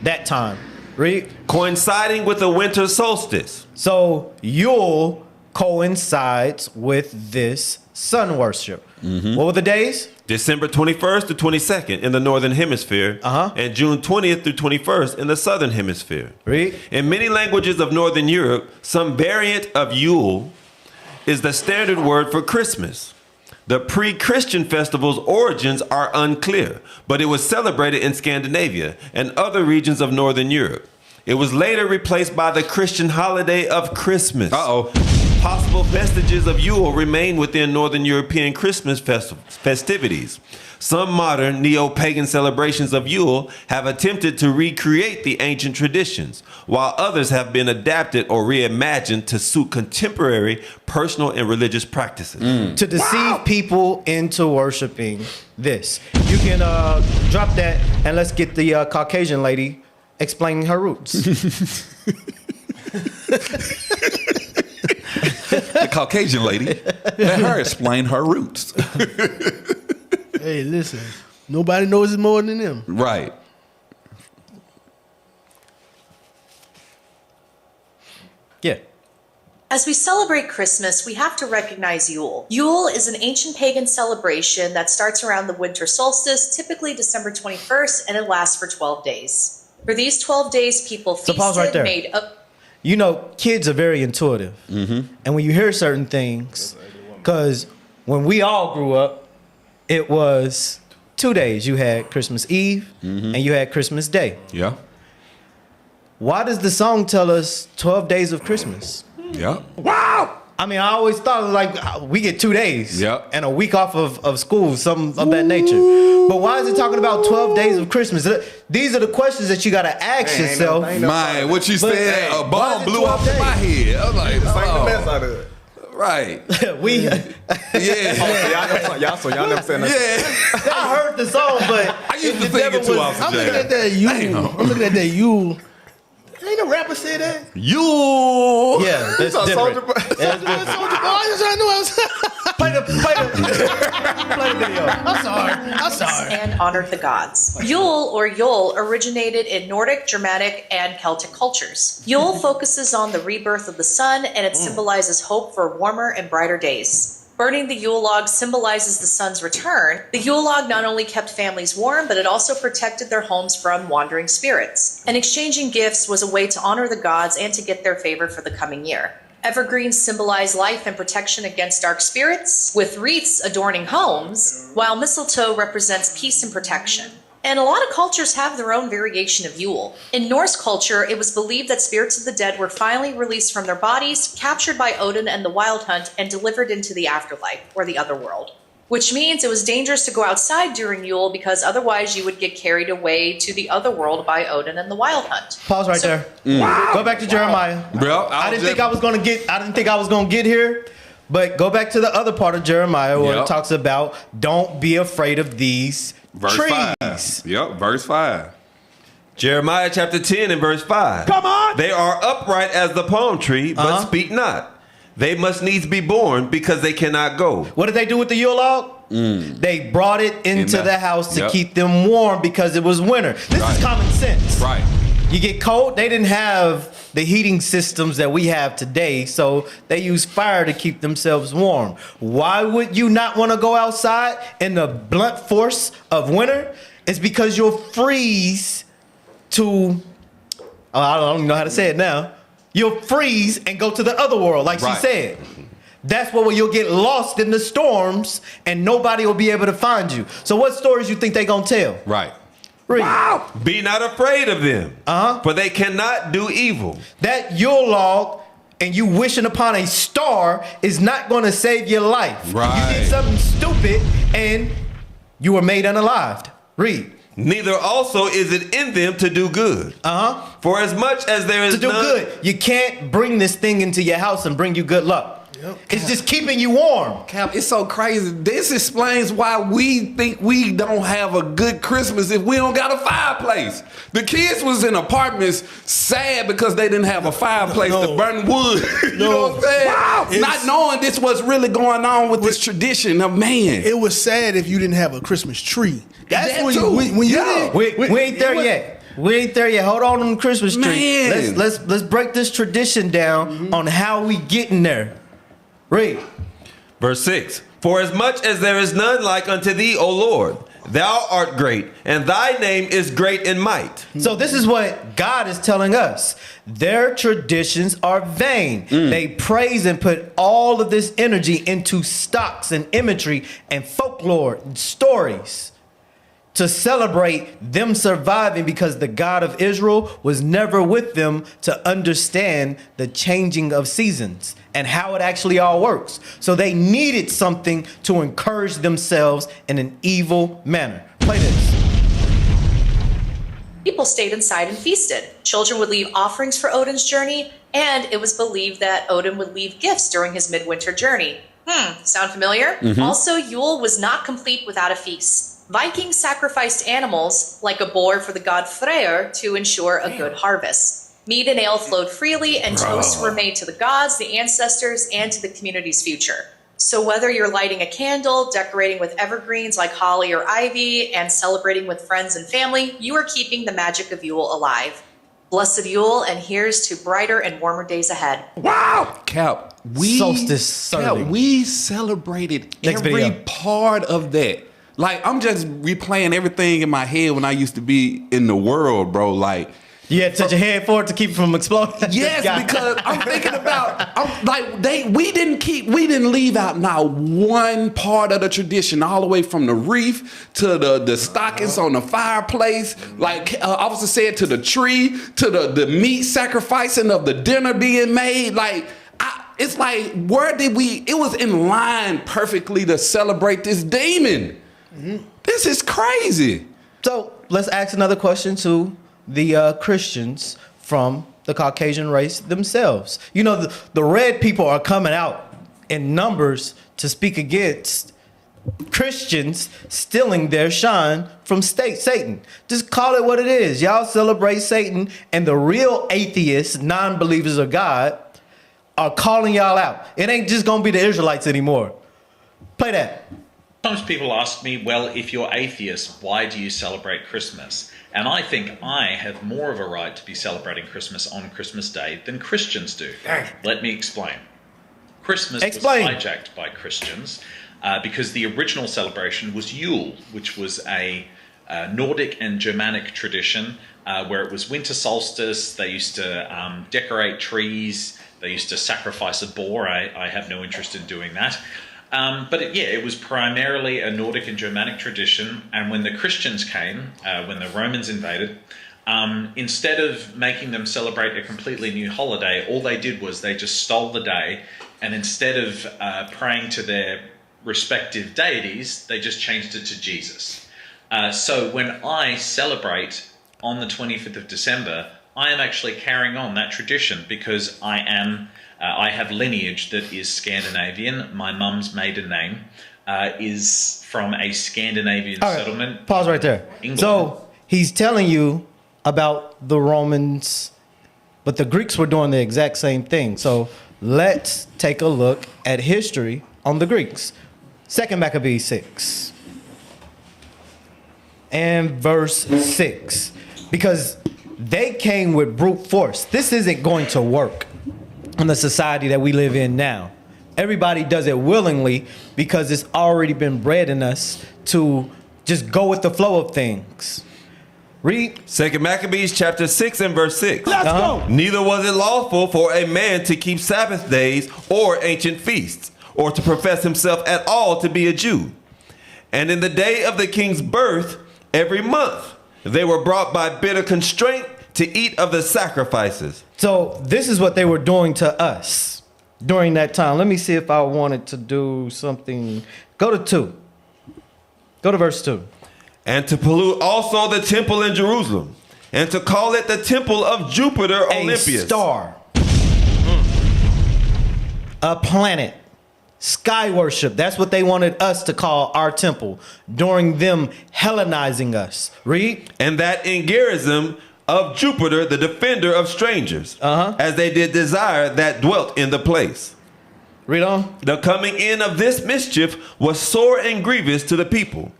That time. Read. Coinciding with the winter solstice. So Yule coincides with this sun worship. What were the days? December 21st to 22nd in the northern hemisphere, and June 20th through 21st in the southern hemisphere. Read. In many languages of northern Europe, some variant of Yule is the standard word for Christmas. The pre-Christian festival's origins are unclear, but it was celebrated in Scandinavia and other regions of Northern Europe. It was later replaced by the Christian holiday of Christmas. Possible vestiges of Yule remain within Northern European Christmas festivities. Some modern neo-pagan celebrations of Yule have attempted to recreate the ancient traditions, while others have been adapted or reimagined to suit contemporary personal and religious practices. To deceive people into worshiping this. You can drop that and let's get the Caucasian lady explaining her roots. The Caucasian lady. Let her explain her roots. Hey, listen. Nobody knows it more than them. Right. Yeah. As we celebrate Christmas, we have to recognize Yule. Yule is an ancient pagan celebration that starts around the winter solstice, typically December 21st, and it lasts for 12 days. For these 12 days, people So feasted, pause right there. made up. You know, kids are very intuitive. And when you hear certain things, because when we all grew up, it was 2 days. You had Christmas Eve and you had Christmas Day. Yeah. Why does the song tell us 12 days of Christmas? Yeah. Wow! I mean, I always thought like we get 2 days and a week off of school, something of that nature. But why is it talking about 12 days of Christmas? These are the questions that you got to ask yourself. Man, what you said, a bomb blew off in my head. I was like, It's like the mess out of it. Right. We Yeah. So y'all never said nothing. Yeah. I heard the song, but I used to sing it too, Officer I'm J. looking at that you. Ain't no rapper say that. You. Yeah, that's different. Soldier Boy. I just know I was. Play the video. I'm sorry. And honored the gods. Yule or Yule originated in Nordic, Germanic, and Celtic cultures. Yule focuses on the rebirth of the sun, and it symbolizes hope for warmer and brighter days. Burning the Yule log symbolizes the sun's return. The Yule log not only kept families warm, but it also protected their homes from wandering spirits. And exchanging gifts was a way to honor the gods and to get their favor for the coming year. Evergreens symbolize life and protection against dark spirits, with wreaths adorning homes, while mistletoe represents peace and protection. And a lot of cultures have their own variation of Yule. In Norse culture, it was believed that spirits of the dead were finally released from their bodies, captured by Odin and the Wild Hunt, and delivered into the afterlife, or the other world. Which means it was dangerous to go outside during Yule because otherwise you would get carried away to the other world by Odin and the Wild Hunt. Pause right there. Go back to Jeremiah. Bro, I didn't think I was gonna get here, but go back to the other part of Jeremiah where it talks about don't be afraid of these Verse trees. 5. Yep, verse 5. Jeremiah chapter 10 and verse 5. Come on! They are upright as the palm tree, but speak not. They must needs be born because they cannot go. What did they do with the Yule log? They brought it into the house to keep them warm because it was winter. This is common sense. Right. You get cold, they didn't have the heating systems that we have today, so they use fire to keep themselves warm. Why would you not want to go outside in the blunt force of winter? It's because you'll freeze to, I don't even know how to say it now. You'll freeze and go to the other world, like she said. That's where you'll get lost in the storms and nobody will be able to find you. So what stories you think they gonna tell? Right. Wow. Be not afraid of them, for they cannot do evil. That Yule log and you wishing upon a star is not going to save your life. Right. You did something stupid and you were made unalived. Read. Neither also is it in them to do good. For as much as there is to do good, you can't bring this thing into your house and bring you good luck. It's just keeping you warm. Cap, it's so crazy. This explains why we think we don't have a good Christmas if we don't got a fireplace. The kids was in apartments sad because they didn't have a fireplace to burn wood. You know what I'm saying? Wow. Not knowing this was really going on with this tradition of man. It was sad if you didn't have a Christmas tree. That's That when too. you didn't. We ain't there yet. We ain't there yet. Hold on to the Christmas tree. Man. Let's break this tradition down on how we getting there. Read. Verse 6. For as much as there is none like unto thee, O Lord, Thou art great, and thy name is great in might. So this is what God is telling us. Their traditions are vain. They praise and put all of this energy into stocks and imagery and folklore and stories to celebrate them surviving, because the God of Israel was never with them to understand the changing of seasons and how it actually all works. So they needed something to encourage themselves in an evil manner. Play this. People stayed inside and feasted. Children would leave offerings for Odin's journey, and it was believed that Odin would leave gifts during his midwinter journey. Sound familiar? Mhm. Also, Yule was not complete without a feast. Vikings sacrificed animals, like a boar for the god Freyr, to ensure a good harvest. Meat and ale flowed freely, and toasts were made to the gods, the ancestors, and to the community's future. So whether you're lighting a candle, decorating with evergreens like holly or ivy, and celebrating with friends and family, you are keeping the magic of Yule alive. Blessed Yule, and here's to brighter and warmer days ahead. Wow! Cap, we celebrated Next every video. part of that. Like, I'm just replaying everything in my head when I used to be in the world, bro. Like, you had to touch your head for it to keep it from exploding. Yes, because I'm thinking about, we didn't leave out not one part of the tradition, all the way from the wreath to the stockings on the fireplace. Like Officer said, to the tree, to the meat sacrificing of the dinner being made. Like, it's like, where did we? It was in line perfectly to celebrate this demon. This is crazy. So let's ask another question to the Christians from the Caucasian race themselves. You know, the red people are coming out in numbers to speak against Christians stealing their shine from Satan. Just call it what it is. Y'all celebrate Satan, and the real atheists, non-believers of God, are calling y'all out. It ain't just gonna be the Israelites anymore. Play that. Sometimes people ask me, well, if you're atheist, why do you celebrate Christmas? And I think I have more of a right to be celebrating Christmas on Christmas Day than Christians do. Let me explain. Christmas was hijacked by Christians because the original celebration was Yule, which was a Nordic and Germanic tradition where it was winter solstice. They used to decorate trees. They used to sacrifice a boar. I have no interest in doing that. But it was primarily a Nordic and Germanic tradition. And when the Christians came, when the Romans invaded, instead of making them celebrate a completely new holiday, all they did was they just stole the day. And instead of praying to their respective deities, they just changed it to Jesus. So when I celebrate on the 25th of December, I am actually carrying on that tradition because I have lineage that is Scandinavian. My mum's maiden name is from a Scandinavian settlement. Pause right there. England. So he's telling you about the Romans, but the Greeks were doing the exact same thing. So let's take a look at history on the Greeks. 2 Maccabees 6 and verse 6. Because they came with brute force. This isn't going to work in the society that we live in now. Everybody does it willingly because it's already been bred in us to just go with the flow of things. Read 2 Maccabees chapter 6 and verse 6. Let's go. Neither was it lawful for a man to keep Sabbath days or ancient feasts, or to profess himself at all to be a Jew. And in the day of the king's birth, every month, they were brought by bitter constraint to eat of the sacrifices. So this is what they were doing to us during that time. Let me see if I wanted to do something. Go to 2. Go to verse 2. And to pollute also the temple in Jerusalem, and to call it the temple of Jupiter Olympius. A star. A planet. Sky worship. That's what they wanted us to call our temple during them Hellenizing us. Read. And that in Gerizim of Jupiter, the defender of strangers, as they did desire that dwelt in the place. Read on. The coming in of this mischief was sore and grievous to the people.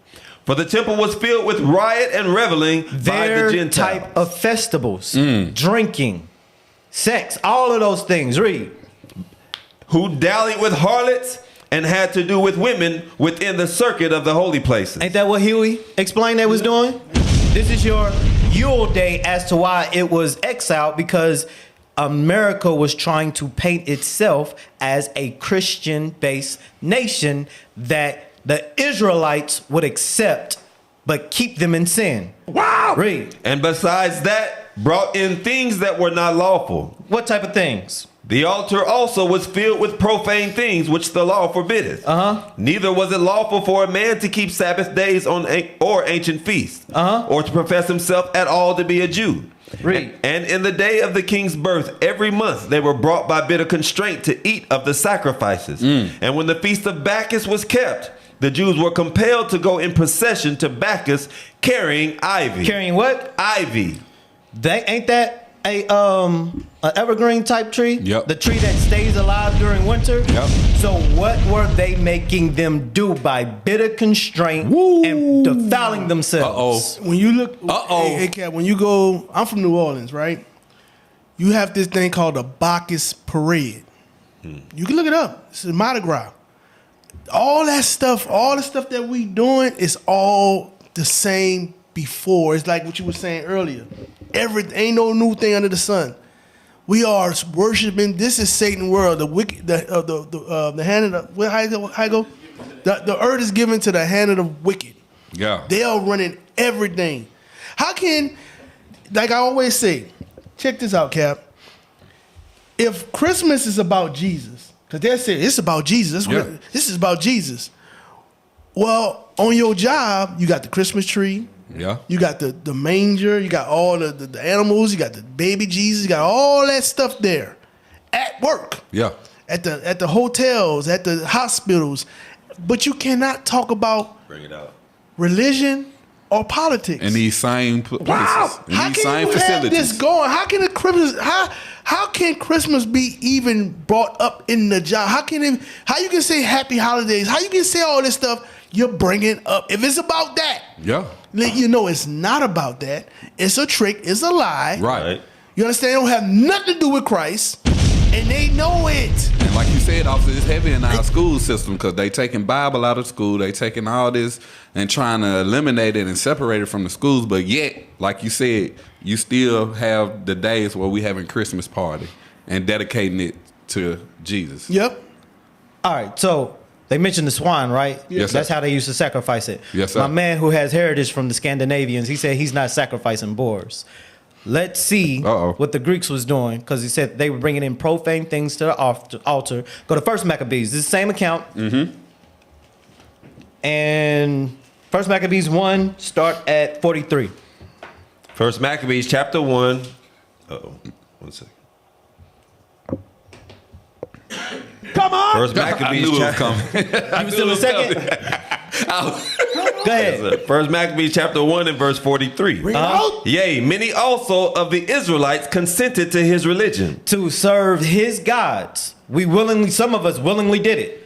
For the temple was filled with riot and reveling by the Gentiles. Type of festivals, drinking, sex, all of those things. Read. Who dallied with harlots and had to do with women within the circuit of the holy places. Ain't that what Huey explained they was doing? This is your Yule Day as to why it was exiled, because America was trying to paint itself as a Christian-based nation that the Israelites would accept but keep them in sin. Wow! Read. And besides that, brought in things that were not lawful. What type of things? The altar also was filled with profane things which the law forbiddeth. Neither was it lawful for a man to keep Sabbath days or ancient feasts, or to profess himself at all to be a Jew. Read. And in the day of the king's birth, every month they were brought by bitter constraint to eat of the sacrifices. And when the feast of Bacchus was kept, the Jews were compelled to go in procession to Bacchus carrying ivy. Carrying what? Ivy. Ain't that a evergreen type tree? Yep. The tree that stays alive during winter? Yep. So what were they making them do by bitter constraint and defiling themselves? When you look, hey, Cat, when you go, I'm from New Orleans, right? You have this thing called the Bacchus Parade. You can look it up. It's a Mardi Gras. All that stuff, all the stuff that we doing is all the same before. It's like what you were saying earlier. Ain't no new thing under the sun. We are worshiping. This is Satan's world. The wicked, the hand of the how you go? The earth is given to the hand of the wicked. Yeah. They are running everything. How can, like I always say, check this out, Cap. If Christmas is about Jesus, because they say it's about Jesus. This is about Jesus. Well, on your job, you got the Christmas tree. Yeah. You got the manger. You got all the animals. You got the baby Jesus. You got all that stuff there at work. Yeah. At the hotels, at the hospitals. But you cannot talk about Bring it out. religion or politics. In these same places. Wow. In How these can same you facilities. have this going? How can how can Christmas be even brought up in the job? How you can say happy holidays? How you can say all this stuff you're bringing up? If it's about that, Yeah. you know it's not about that. It's a trick. It's a lie. Right. You understand? It don't have nothing to do with Christ, and they know it. And like you said, officer, it's heavy in our school system because they taking Bible out of school. They taking all this and trying to eliminate it and separate it from the schools. But yet, like you said, you still have the days where we having Christmas party and dedicating it to Jesus. Yep. All right, so they mentioned the swine, right? Yes, sir. That's how they used to sacrifice it. Yes, sir. My man who has heritage from the Scandinavians, he said he's not sacrificing boars. Let's see what the Greeks was doing, because he said they were bringing in profane things to the altar. Go to First Maccabees. This is the same account. And First Maccabees 1, start at 43. First Maccabees chapter 1. Uh-oh. 1 second. Come on. First Maccabees chapter. You was still in second? Go ahead. First Maccabees chapter 1 and verse 43. Yea, many also of the Israelites consented to his religion. To serve his gods. Some of us willingly did it.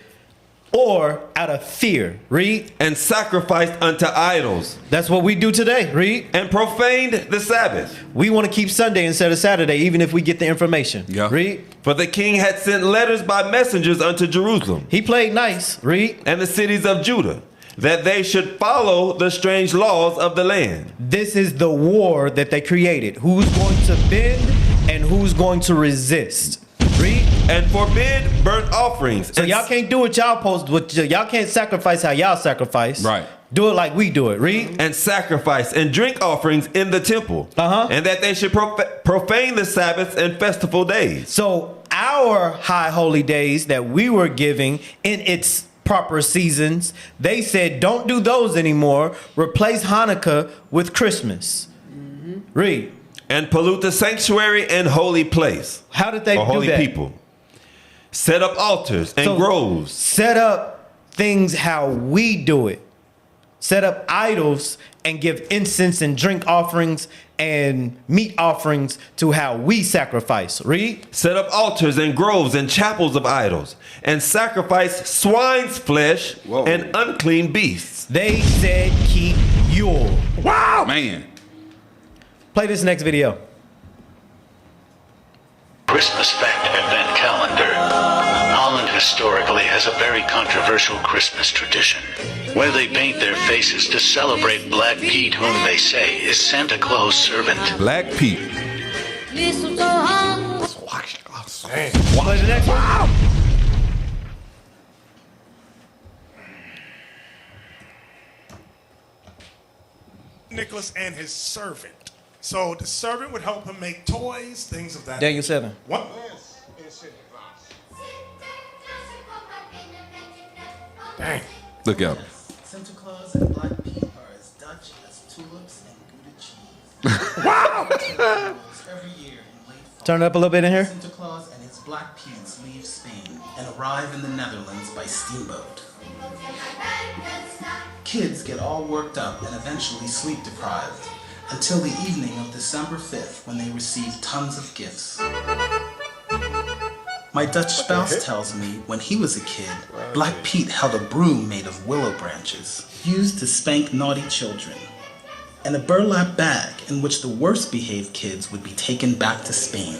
Or out of fear. Read. And sacrificed unto idols. That's what we do today. Read. And profaned the Sabbath. We want to keep Sunday instead of Saturday, even if we get the information. Yeah. Read. For the king had sent letters by messengers unto Jerusalem. He played nice. Read. And the cities of Judah, that they should follow the strange laws of the land. This is the war that they created. Who's going to bend and who's going to resist? Read. And forbid burnt offerings. So y'all can't do what y'all supposed to. Y'all can't sacrifice how y'all sacrifice. Right. Do it like we do it. Read. And sacrifice and drink offerings in the temple. And that they should profane the Sabbaths and festival days. So our high holy days that we were giving in its proper seasons, they said don't do those anymore. Replace Hanukkah with Christmas. Read. And pollute the sanctuary and holy place. How did they do holy that? people. Set up altars and groves. Set up things how we do it. Set up idols and give incense and drink offerings and meat offerings to how we sacrifice. Read. Set up altars and groves and chapels of idols, and sacrifice swine's flesh and unclean beasts. They said keep Yule. Wow, man. Play this next video. Christmas fact advent calendar. Holland historically has a very controversial Christmas tradition, where they paint their faces to celebrate Black Pete, whom they say is Santa Claus' servant. Black Pete. Play the next one. Nicholas and his servant. So the servant would help him make toys, things of that. Daniel 7. What? Dang. Look out. Santa Claus and Black Pete are as Dutch as tulips and Gouda cheese. Wow! Every year in late fall, Turn it up a little bit in here. Santa Claus and his Black Petes leave Spain and arrive in the Netherlands by steamboat. Kids get all worked up and eventually sleep deprived until the evening of December 5th when they receive tons of gifts. My Dutch spouse tells me when he was a kid, Black Pete held a broom made of willow branches, used to spank naughty children, and a burlap bag in which the worst behaved kids would be taken back to Spain.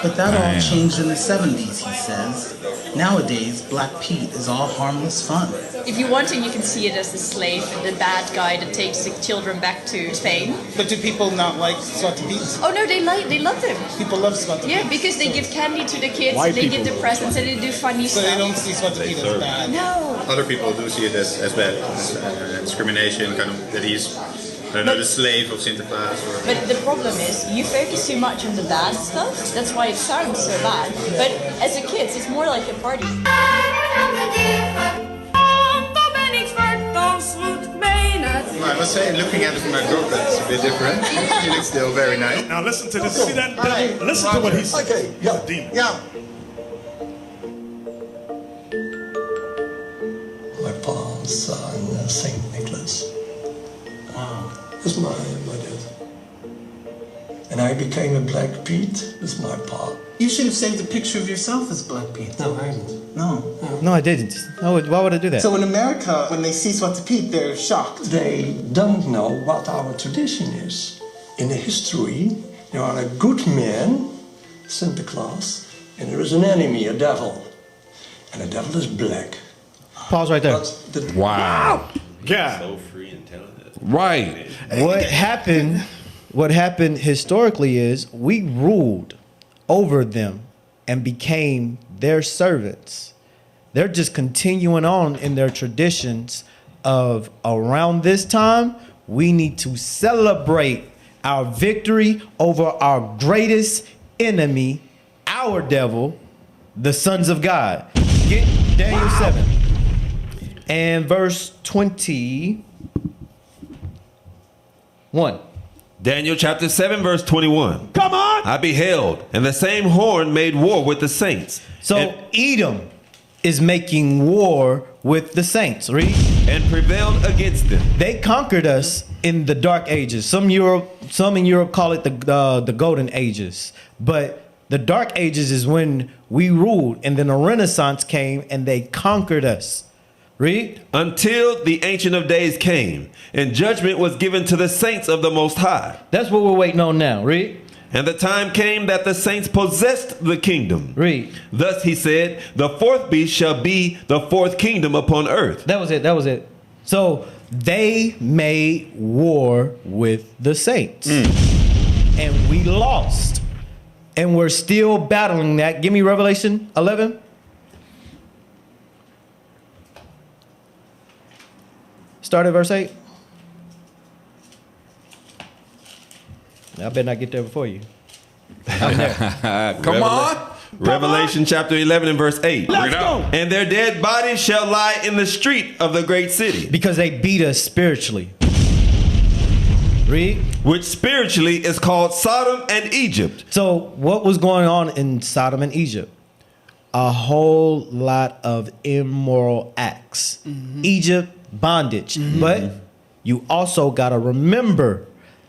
But that all changed in the 70s, he says. Nowadays, Black Pete is all harmless fun. If you want to, you can see it as the slave, the bad guy that takes the children back to Spain. But do people not like Zwarte Piet? Oh no, they love them. People love Zwarte Piet. Yeah, because they give candy to the kids, White they people give the love presents, and they do funny So stuff. they don't see Zwarte Piet as bad. No. Other people do see it as bad, as discrimination, kind of that he's, I don't know, the slave of Sinterklaas. Or... But the problem is, you focus too much on the bad stuff. That's why it sounds so bad. But as a kid, it's more like a party. I must say, looking at it from my girlfriend, it's a bit different. He looks still very nice. Now listen to this. See that? Listen to what he said. Okay, Demon. yeah. My pa's son, Saint Nicholas. Wow. That's my dad. And I became a Black Pete with my pa. You should have saved a picture of yourself as Black Pete. No, I haven't. No. No, I didn't. Why would I do that? So in America, when they see Zwarte Piet, they're shocked. They don't know what our tradition is. In the history, there are a good man, Santa Claus, and there is an enemy, a devil. And the devil is black. Pause right there. Wow. God. So free and talented. Right. What happened historically is we ruled over them and became their servants. They're just continuing on in their traditions of around this time, we need to celebrate our victory over our greatest enemy, our devil, the sons of God. Get Daniel 7 and verse 21. Daniel chapter 7, verse 21. Come on! I beheld, and the same horn made war with the saints. So Edom is making war with the saints. Read. And prevailed against them. They conquered us in the Dark Ages. Some in Europe call it the Golden Ages. But the Dark Ages is when we ruled, and then the Renaissance came and they conquered us. Read. Until the Ancient of Days came, and judgment was given to the saints of the Most High. That's what we're waiting on now. Read. And the time came that the saints possessed the kingdom. Read. Thus he said, the fourth beast shall be the fourth kingdom upon earth. That was it. So they made war with the saints. And we lost. And we're still battling that. Give me Revelation 11. Start at verse 8. I better not get there before you. Come on. Revelation chapter 11 and verse 8. Let's go. And their dead bodies shall lie in the street of the great city. Because they beat us spiritually. Read. Which spiritually is called Sodom and Egypt. So what was going on in Sodom and Egypt? A whole lot of immoral acts. Egypt, bondage. But you also got to remember,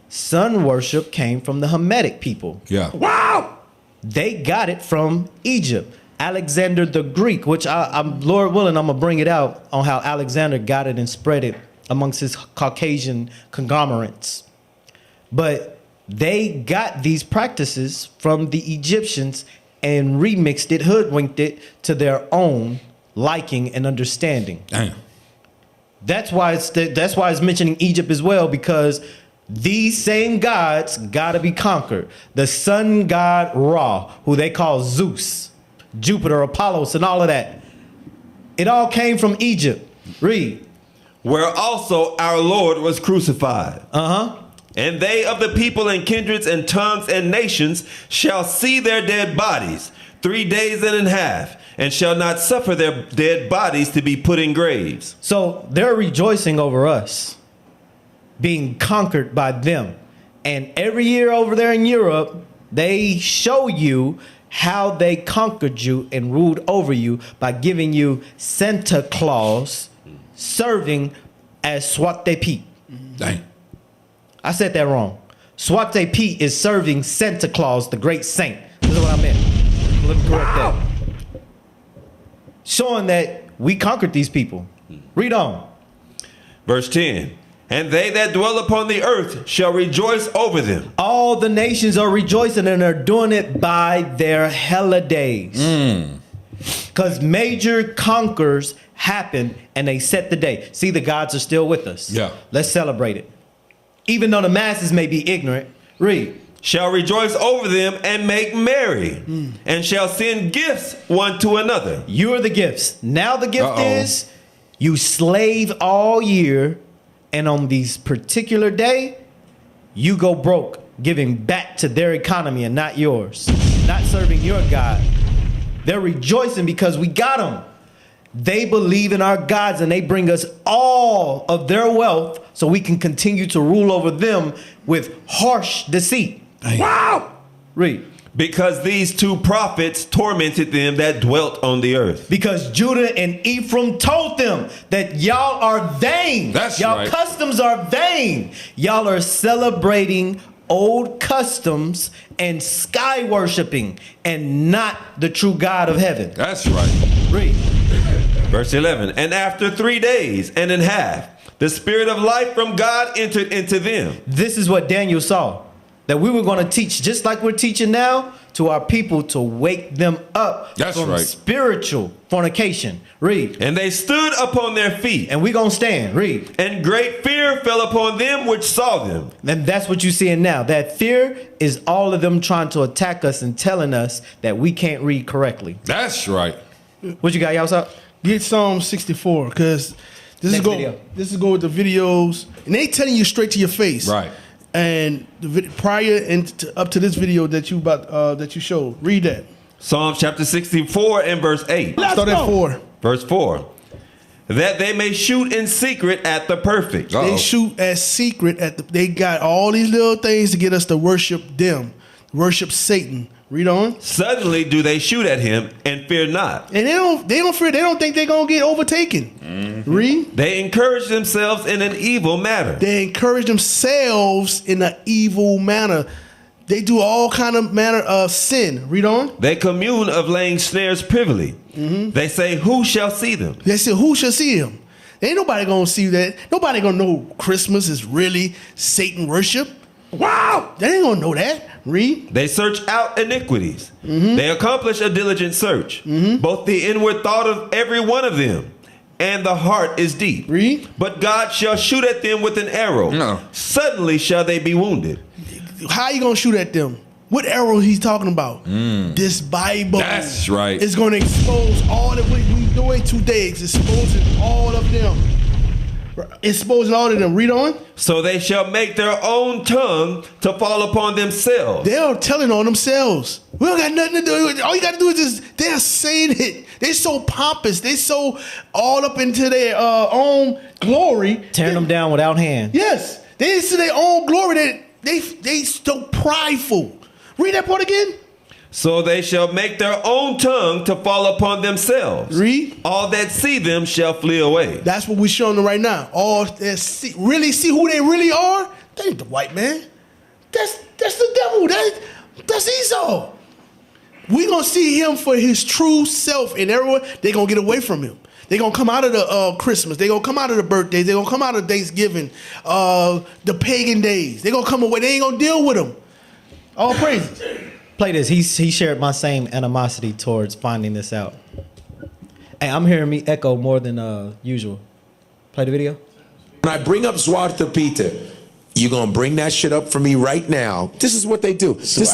sun worship came from the Hamitic people. Yeah. Wow! They got it from Egypt. Alexander the Greek, which I'm Lord willing, I'm going to bring it out on how Alexander got it and spread it amongst his Caucasian conglomerates. But they got these practices from the Egyptians and remixed it, hoodwinked it to their own liking and understanding. Damn. That's why it's mentioning Egypt as well, because these same gods gotta be conquered. The sun god Ra, who they call Zeus, Jupiter, Apollos, and all of that. It all came from Egypt. Read. Where also our Lord was crucified. And they of the people and kindreds and tongues and nations shall see their dead bodies 3 days and a half, and shall not suffer their dead bodies to be put in graves. So they're rejoicing over us being conquered by them. And every year over there in Europe, they show you how they conquered you and ruled over you by giving you Santa Claus serving as Swate Pete. Dang. I said that wrong. Swate Pete is serving Santa Claus, the great saint. This is what I meant. Let me correct that. Showing that we conquered these people. Read on. Verse 10. And they that dwell upon the earth shall rejoice over them. All the nations are rejoicing, and they're doing it by their holidays. Because major conquers happened and they set the day. See, the gods are still with us. Yeah. Let's celebrate it. Even though the masses may be ignorant. Read. Shall rejoice over them and make merry, and shall send gifts one to another. You are the gifts. Now the gift is you slave all year, and on these particular day, you go broke, giving back to their economy and not yours, not serving your God. They're rejoicing because we got them. They believe in our gods, and they bring us all of their wealth so we can continue to rule over them with harsh deceit. Wow! Read. Because these two prophets tormented them that dwelt on the earth. Because Judah and Ephraim told them that y'all are vain. Y'all right. customs are vain. Y'all are celebrating old customs and sky worshiping and not the true God of heaven. That's right. Read. Verse 11. And after 3 days and a half, the spirit of life from God entered into them. This is what Daniel saw. That we were going to teach, just like we're teaching now, to our people to wake them up from spiritual fornication. Read. And they stood upon their feet. And we're going to stand. Read. And great fear fell upon them which saw them. And that's what you're seeing now. That fear is all of them trying to attack us and telling us that we can't read correctly. That's right. What you got, y'all? Up? Get Psalm 64, because this is go with the videos, and they telling you straight to your face. Right. And prior and up to this video that you showed, read that. Psalm chapter 64 and verse 8. Start at 4. Verse 4. That they may shoot in secret at the perfect. They shoot as secret they got all these little things to get us to worship them, worship Satan. Read on. Suddenly do they shoot at him and fear not. And they don't fear. They don't think they're gonna get overtaken. Read. They encourage themselves in an evil manner. They encourage themselves in an evil manner. They do all kind of manner of sin. Read on. They commune of laying snares privily. They say, who shall see them? They say, who shall see him? Ain't nobody gonna see that. Nobody gonna know Christmas is really Satan worship. Wow, they ain't gonna know that. Read. They search out iniquities. They accomplish a diligent search. Both the inward thought of every one of them and the heart is deep. Read. But God shall shoot at them with an arrow. No. Suddenly shall they be wounded. How you gonna shoot at them? What arrow he's talking about? This Bible. That's right. It's gonna expose all that we doing today. It's exposing all of them. Exposing all of them. Read on. So they shall make their own tongue to fall upon themselves. They're telling on themselves. We don't got nothing to do with it. All you got to do is just, they're saying it. They're so pompous. They're so all up into their own glory. Tearing them down without hand. Yes. They into their own glory. That they so prideful. Read that part again. So they shall make their own tongue to fall upon themselves. Read. All that see them shall flee away. That's what we're showing them right now. All that really see who they really are. That ain't the white man. That's the devil. That's Esau. We're going to see him for his true self, and everyone, they're going to get away from him. They're going to come out of the Christmas. They're going to come out of the birthdays. They're going to come out of Thanksgiving, the pagan days. They're going to come away. They ain't going to deal with them. All praises. Play this. He shared my same animosity towards finding this out. Hey, I'm hearing me echo more than usual. Play the video. When I bring up Zwarte Pieter, you're gonna bring that shit up for me right now. This is what they do. This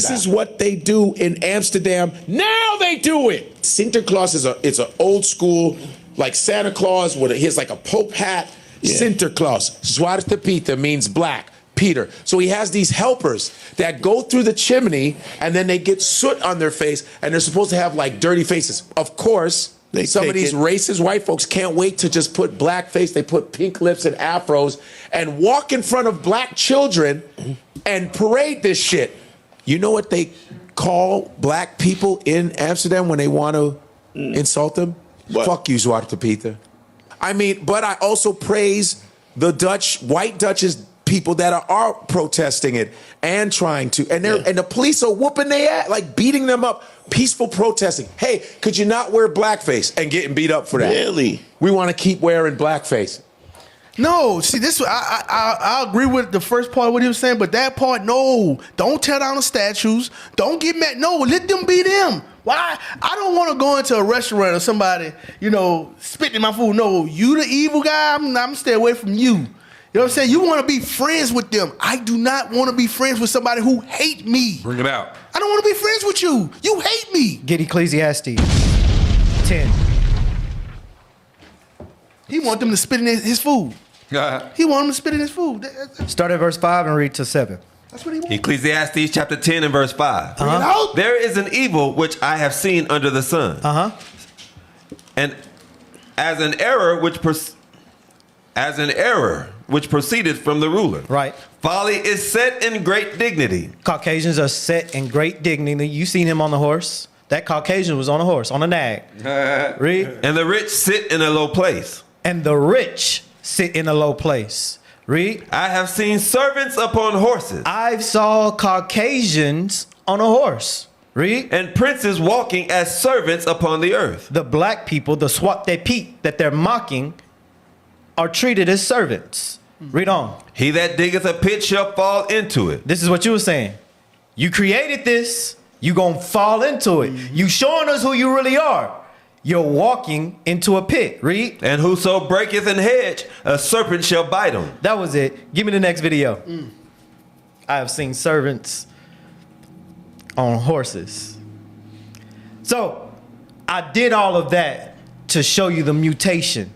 is what they do in Amsterdam. Now they do it. Sinterklaas is an old school, like Santa Claus with he has like a Pope hat. Yeah. Sinterklaas. Zwarte Pieter means black. Peter. So he has these helpers that go through the chimney and then they get soot on their face and they're supposed to have like dirty faces. Of course, some of these racist white folks can't wait to just put black face. They put pink lips and afros and walk in front of black children and parade this shit. You know what they call black people in Amsterdam when they want to insult them? What? Fuck you, Zwarte Pieter. I mean, but I also praise the white Dutch's people that are protesting it and trying to, and the police are whooping their ass, like beating them up, peaceful protesting. Hey, could you not wear blackface and getting beat up for that? Really? We want to keep wearing blackface. No, see, this I agree with the first part of what he was saying, but that part, no, don't tear down the statues, don't get mad. No, let them be them. Why? I don't want to go into a restaurant or somebody, spitting in my food. No, you the evil guy. I'm stay away from you. You know what I'm saying? You want to be friends with them. I do not want to be friends with somebody who hate me. Bring it out. I don't want to be friends with you. You hate me. Get Ecclesiastes 10. He want them to spit in his food. He want them to spit in his food. Start at verse 5 and read to 7. That's what he wants. Ecclesiastes chapter 10 and verse 5. There is an evil which I have seen under the sun. And as an error which proceeded from the ruler. Right. Folly is set in great dignity. Caucasians are set in great dignity. You seen him on the horse? That Caucasian was on a horse, on a nag. Read. And the rich sit in a low place. And the rich sit in a low place. Read. I have seen servants upon horses. I saw Caucasians on a horse. Read. And princes walking as servants upon the earth. The black people, the Zwarte Piet that they're mocking, are treated as servants. Read on. He that diggeth a pit shall fall into it. This is what you were saying. You created this. You gonna fall into it. You showing us who you really are. You're walking into a pit. Read. And whoso breaketh an hedge, a serpent shall bite him. That was it. Give me the next video. I have seen servants on horses. So I did all of that to show you the mutation.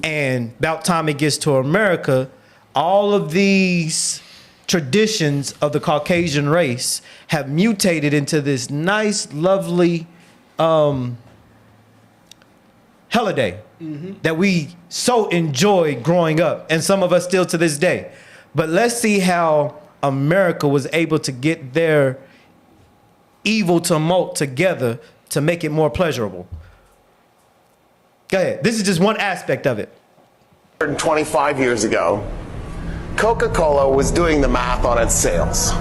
And about time it gets to America, all of these traditions of the Caucasian race have mutated into this nice, lovely holiday that we so enjoyed growing up, and some of us still to this day. But let's see how America was able to get their evil tumult together to make it more pleasurable. Go ahead. This is just one aspect of it. 125 years ago, Coca-Cola was doing the math on its sales.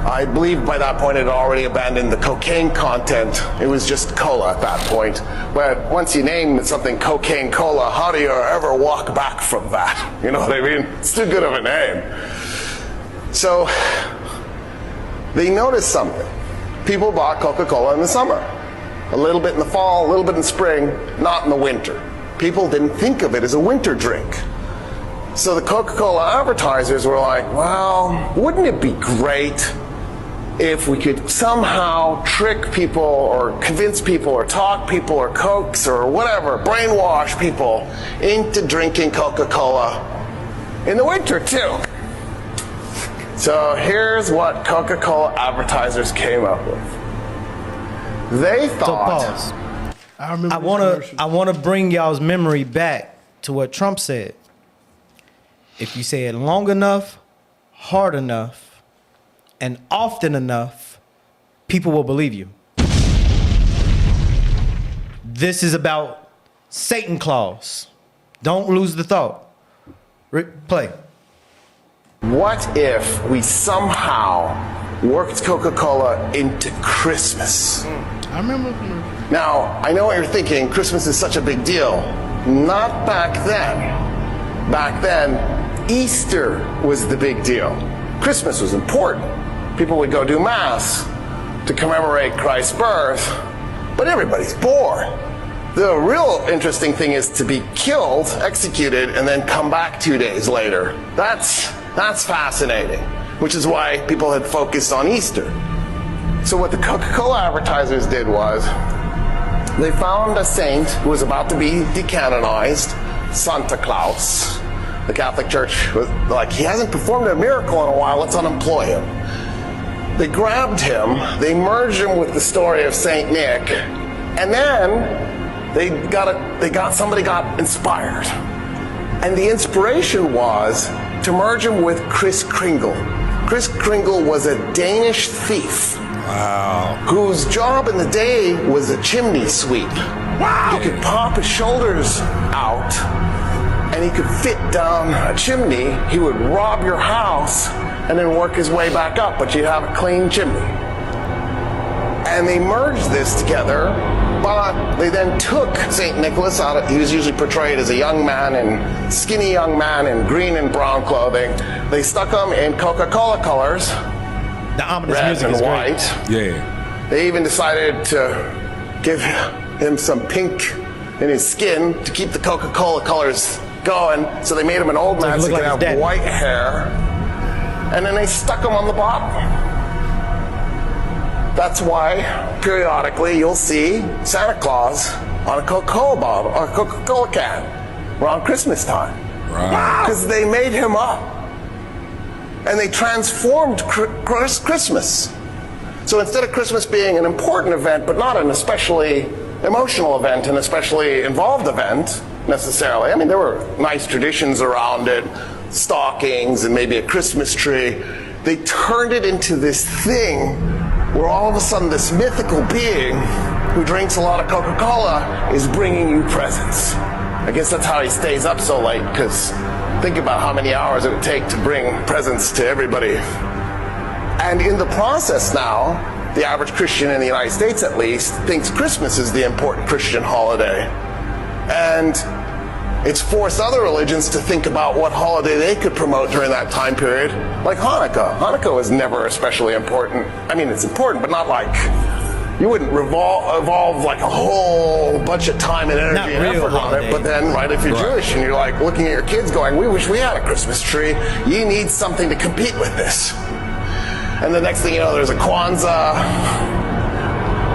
I believe by that point it had already abandoned the cocaine content. It was just cola at that point. But once you name something cocaine cola, how do you ever walk back from that? You know what I mean? It's too good of a name. So they noticed something. People bought Coca-Cola in the summer. A little bit in the fall, a little bit in spring, not in the winter. People didn't think of it as a winter drink. So the Coca-Cola advertisers were like, well, wouldn't it be great if we could somehow trick people or convince people or talk people or coax or whatever, brainwash people into drinking Coca-Cola in the winter too. So here's what Coca-Cola advertisers came up with. They thought. So pause. I want to bring y'all's memory back to what Trump said. If you say it long enough, hard enough, and often enough, people will believe you. This is about Satan Claus. Don't lose the thought. Play. What if we somehow worked Coca-Cola into Christmas? I remember. Now, I know what you're thinking. Christmas is such a big deal. Not back then. Back then, Easter was the big deal. Christmas was important. people would go do Mass to commemorate Christ's birth, but everybody's bored. The real interesting thing is to be killed, executed, and then come back 2 days later. That's fascinating, which is why people had focused on Easter. So what the Coca-Cola advertisers did was, they found a saint who was about to be decanonized, Santa Claus. The Catholic Church was like, he hasn't performed a miracle in a while, let's unemploy him. They grabbed him, they merged him with the story of Saint Nick, and then somebody got inspired. And the inspiration was to merge him with Kris Kringle. Kris Kringle was a Danish thief. Wow. Whose job in the day was a chimney sweep. Wow. He could pop his shoulders out and he could fit down a chimney. He would rob your house and then work his way back up, but you'd have a clean chimney. And they merged this together, but they then took St. Nicholas out. He was usually portrayed as a young man, and skinny young man in green and brown clothing. They stuck him in Coca-Cola colors, the ominous red music and is white. great. Yeah. They even decided to give him some pink in his skin to keep the Coca-Cola colors going. So they made him an old man so he could have white hair. And then they stuck him on the bottom. That's why periodically you'll see Santa Claus on a Coca-Cola bottle or a Coca-Cola can around Christmas time. Right. Because they made him up. And they transformed Christmas. So instead of Christmas being an important event, but not an especially emotional event, an especially involved event necessarily. I mean, there were nice traditions around it, stockings and maybe a Christmas tree. They turned it into this thing where all of a sudden this mythical being who drinks a lot of Coca-Cola is bringing you presents. I guess that's how he stays up so late, because think about how many hours it would take to bring presents to everybody. And in the process now, the average Christian in the United States at least thinks Christmas is the important Christian holiday. And it's forced other religions to think about what holiday they could promote during that time period, like Hanukkah. Hanukkah was never especially important. I mean, it's important, but not like, you wouldn't evolve like a whole bunch of time and energy and effort on it. But then, right, if you're Jewish and you're like looking at your kids going, we wish we had a Christmas tree, you need something to compete with this. And the next thing you know, there's a Kwanzaa,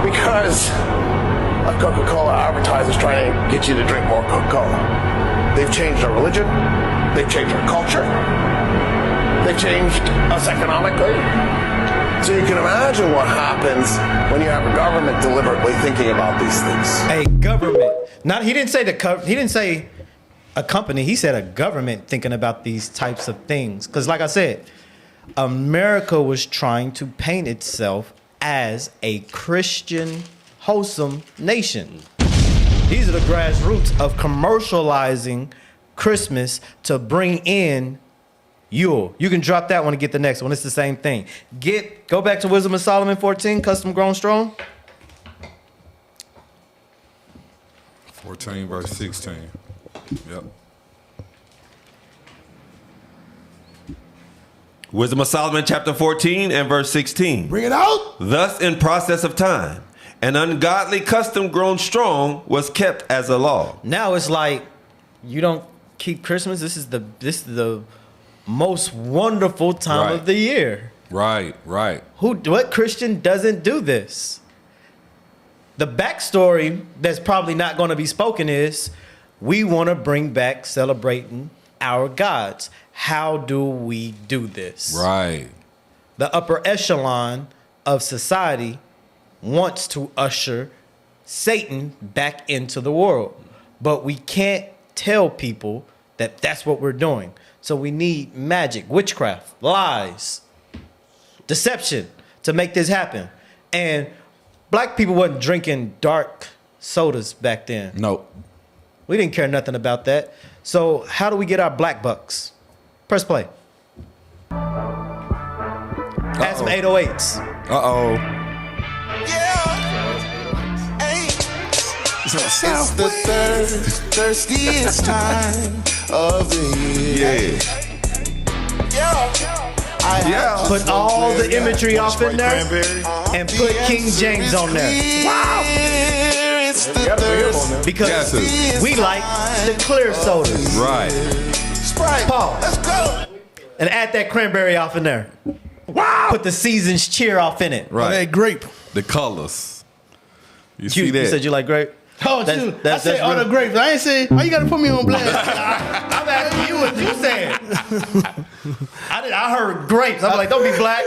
because a Coca-Cola advertiser's trying to get you to drink more Coca-Cola. They've changed our religion, they've changed our culture, they've changed us economically. So you can imagine what happens when you have a government deliberately thinking about these things. A government. He didn't say a company, he said a government thinking about these types of things. Because like I said, America was trying to paint itself as a Christian, wholesome nation. These are the grassroots of commercializing Christmas to bring in Yule. You can drop that one and get the next one. It's the same thing. Go back to Wisdom of Solomon 14, custom grown strong. 14 verse 16. Yep. Wisdom of Solomon chapter 14 and verse 16. Bring it out. Thus in process of time, an ungodly custom grown strong was kept as a law. Now it's like, you don't keep Christmas. This is the most wonderful time of the year. Right. What Christian doesn't do this? The backstory that's probably not going to be spoken is, we want to bring back celebrating our gods. How do we do this? Right. The upper echelon of society wants to usher Satan back into the world. But we can't tell people that that's what we're doing. So we need magic, witchcraft, lies, deception to make this happen. And black people wasn't drinking dark sodas back then. Nope. We didn't care nothing about that. So how do we get our black bucks? Press play. Add some 808s. It's the thirstiest time of the year. Yeah. Yeah. Put all the imagery off in there and put King James on there. Wow. Because we like the clear sodas. Right. Paul. Let's go. And add that cranberry off in there. Wow. Put the season's cheer off in it. Right. That grape. The colors. You see that? You said you like grape? Oh, dude. I said all the grapes. I ain't say, why you got to put me on blast? I'm asking you what you said. I heard grapes. I'm like, don't be black.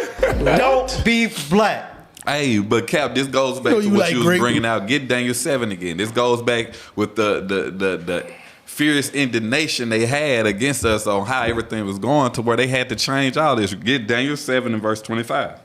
Don't be black. Hey, but Cap, this goes back to what you was bringing out. Get Daniel 7 again. This goes back with the fierce indignation they had against us on how everything was going to where they had to change all this. Get Daniel 7 and verse 25.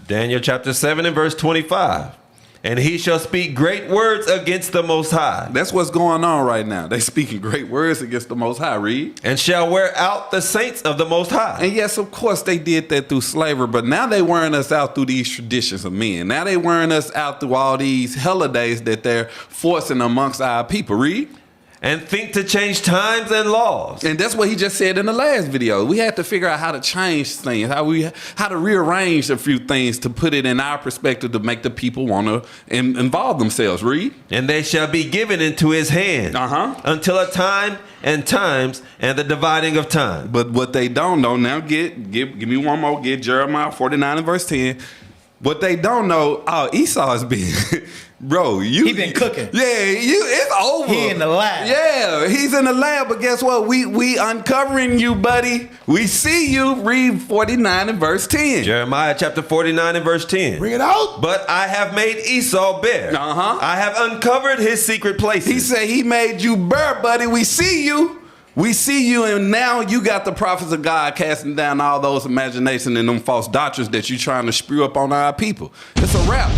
Daniel chapter 7 and verse 25. And he shall speak great words against the Most High. That's what's going on right now. They speaking great words against the Most High, read. And shall wear out the saints of the Most High. And yes, of course, they did that through slavery, but now they wearing us out through these traditions of men. Now they wearing us out through all these holidays that they're forcing amongst our people, read. And think to change times and laws. And that's what he just said in the last video. We had to figure out how to change things, how to rearrange a few things to put it in our perspective to make the people want to involve themselves. Read. And they shall be given into his hand until a time and times and the dividing of time. But what they don't know, now give me one more, get Jeremiah 49 and verse 10. What they don't know, Esau has been... Bro, he been cooking. Yeah, it's over. He in the lab. Yeah, he's in the lab. But guess what? We uncovering you, buddy. We see you. Read 49 and verse 10. Jeremiah chapter 49 and verse 10. Bring it out. But I have made Esau bare. I have uncovered his secret places. He said he made you bare, buddy. We see you. We see you, and now you got the prophets of God casting down all those imaginations and them false doctrines that you trying to spew up on our people. It's a wrap.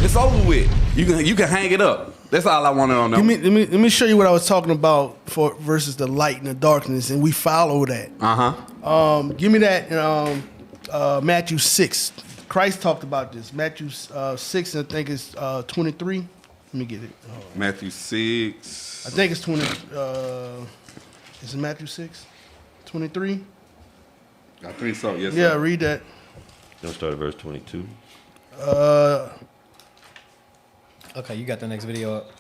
It's over with. You can hang it up. That's all I wanted on that. Let me show you what I was talking about for versus the light and the darkness, and we follow that. Give me that in Matthew 6. Christ talked about this. Matthew 6, and I think it's 23. Let me get it. Matthew 6. I think it's 20. Is it Matthew 6? 23? I think so, yes. Yeah, sir. read that. Don't start at verse 22. Okay, you got the next video up.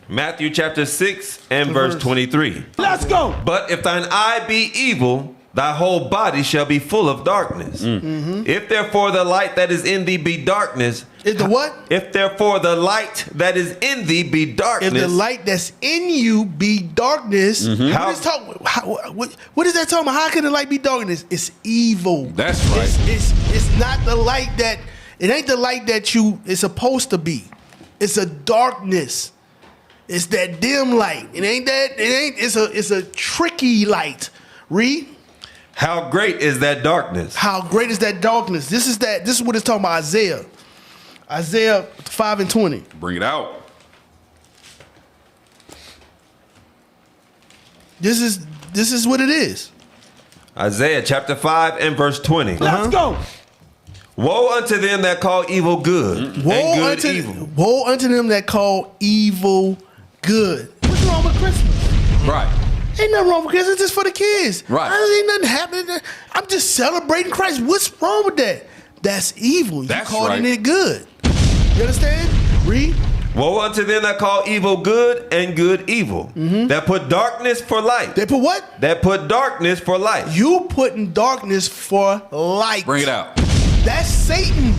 Matthew chapter 6 and verse 23. Let's go. But if thine eye be evil, thy whole body shall be full of darkness. If therefore the light that is in thee be darkness. Is the what? If therefore the light that is in thee be darkness. If the light that's in you be darkness. What is that talking about? How can the light be darkness? It's evil. That's right. It's not the light that, it ain't the light that it's supposed to be. It's a darkness. It's that dim light. It's a tricky light. Read. How great is that darkness? How great is that darkness? This is what it's talking about, Isaiah. Isaiah 5 and 20. Bring it out. This is what it is. Isaiah chapter 5 and verse 20. Let's go. Woe unto them that call evil good and good evil. Woe unto them that call evil good. What's wrong with Christmas? Right. Ain't nothing wrong with Christmas. It's just for the kids. Right. Ain't nothing happening. I'm just celebrating Christ. What's wrong with that? That's evil. You calling it good. You understand? Read. Woe unto them that call evil good and good evil. That put darkness for light. They put what? That put darkness for light. You putting darkness for light. Bring it out. That's Satan.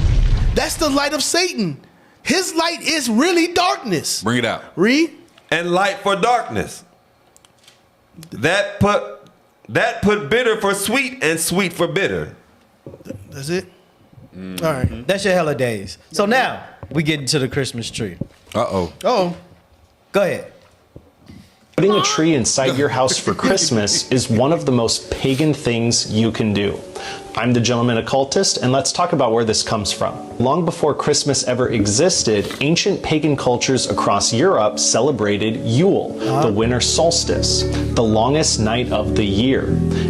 That's the light of Satan. His light is really darkness. Bring it out. Read. And light for darkness. That put bitter for sweet and sweet for bitter. That's it. All right. That's your holidays. So now we get into the Christmas tree. Uh-oh. Oh. Go ahead. Putting a tree inside your house for Christmas is one of the most pagan things you can do. I'm the Gentleman Occultist, and let's talk about where this comes from. Long before Christmas ever existed, ancient pagan cultures across Europe celebrated Yule, the winter solstice, the longest night of the year.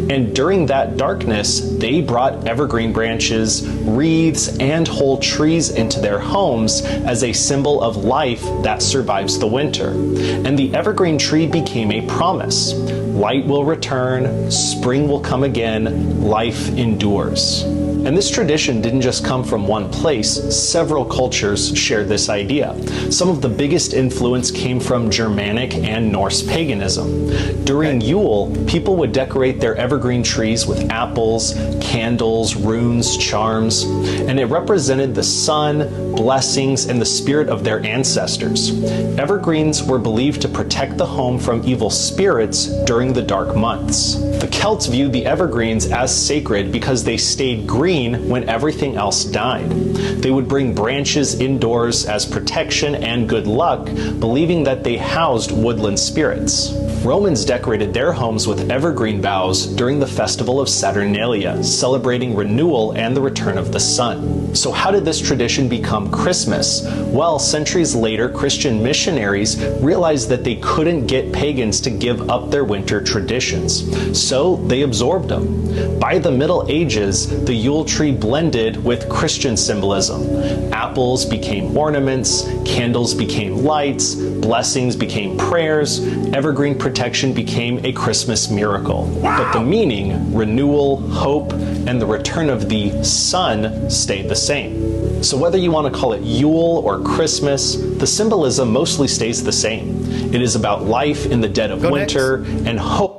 And during that darkness, they brought evergreen branches, wreaths, and whole trees into their homes as a symbol of life that survives the winter. And the evergreen tree became a promise. Light will return, spring will come again, life endures. endures. And this tradition didn't just come from one place, several cultures shared this idea. Some of the biggest influence came from Germanic and Norse paganism. During Yule, people would decorate their evergreen trees with apples, candles, runes, charms, and it represented the sun, blessings, and the spirit of their ancestors. Evergreens were believed to protect the home from evil spirits during the dark months. The Celts viewed the evergreens as sacred because they stayed green when everything else died. They would bring branches indoors as protection and good luck, believing that they housed woodland spirits. Romans decorated their homes with evergreen boughs during the festival of Saturnalia, celebrating renewal and the return of the sun. So how did this tradition become Christmas? Well, centuries later, Christian missionaries realized that they couldn't get pagans to give up their winter traditions, so they absorbed them. By the Middle Ages, the Yule tree blended with Christian symbolism. Apples became ornaments, candles became lights, blessings became prayers, evergreen protection became a Christmas miracle. But the meaning, renewal, hope, and the return of the sun stayed the same. So whether you want to call it Yule or Christmas, the symbolism mostly stays the same. It is about life in the dead of winter and hope.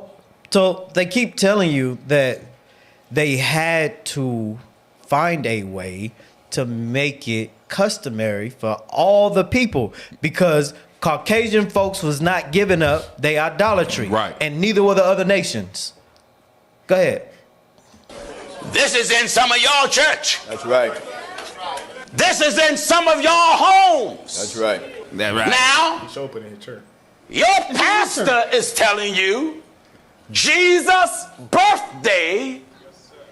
So they keep telling you that they had to find a way to make it customary for all the people because Caucasian folks was not giving up their idolatry. Right. And neither were the other nations. Go ahead. This is in some of y'all church. That's right. This is in some of y'all homes. That's right. That's right. Now, It's open in church. your pastor is telling you Jesus' birthday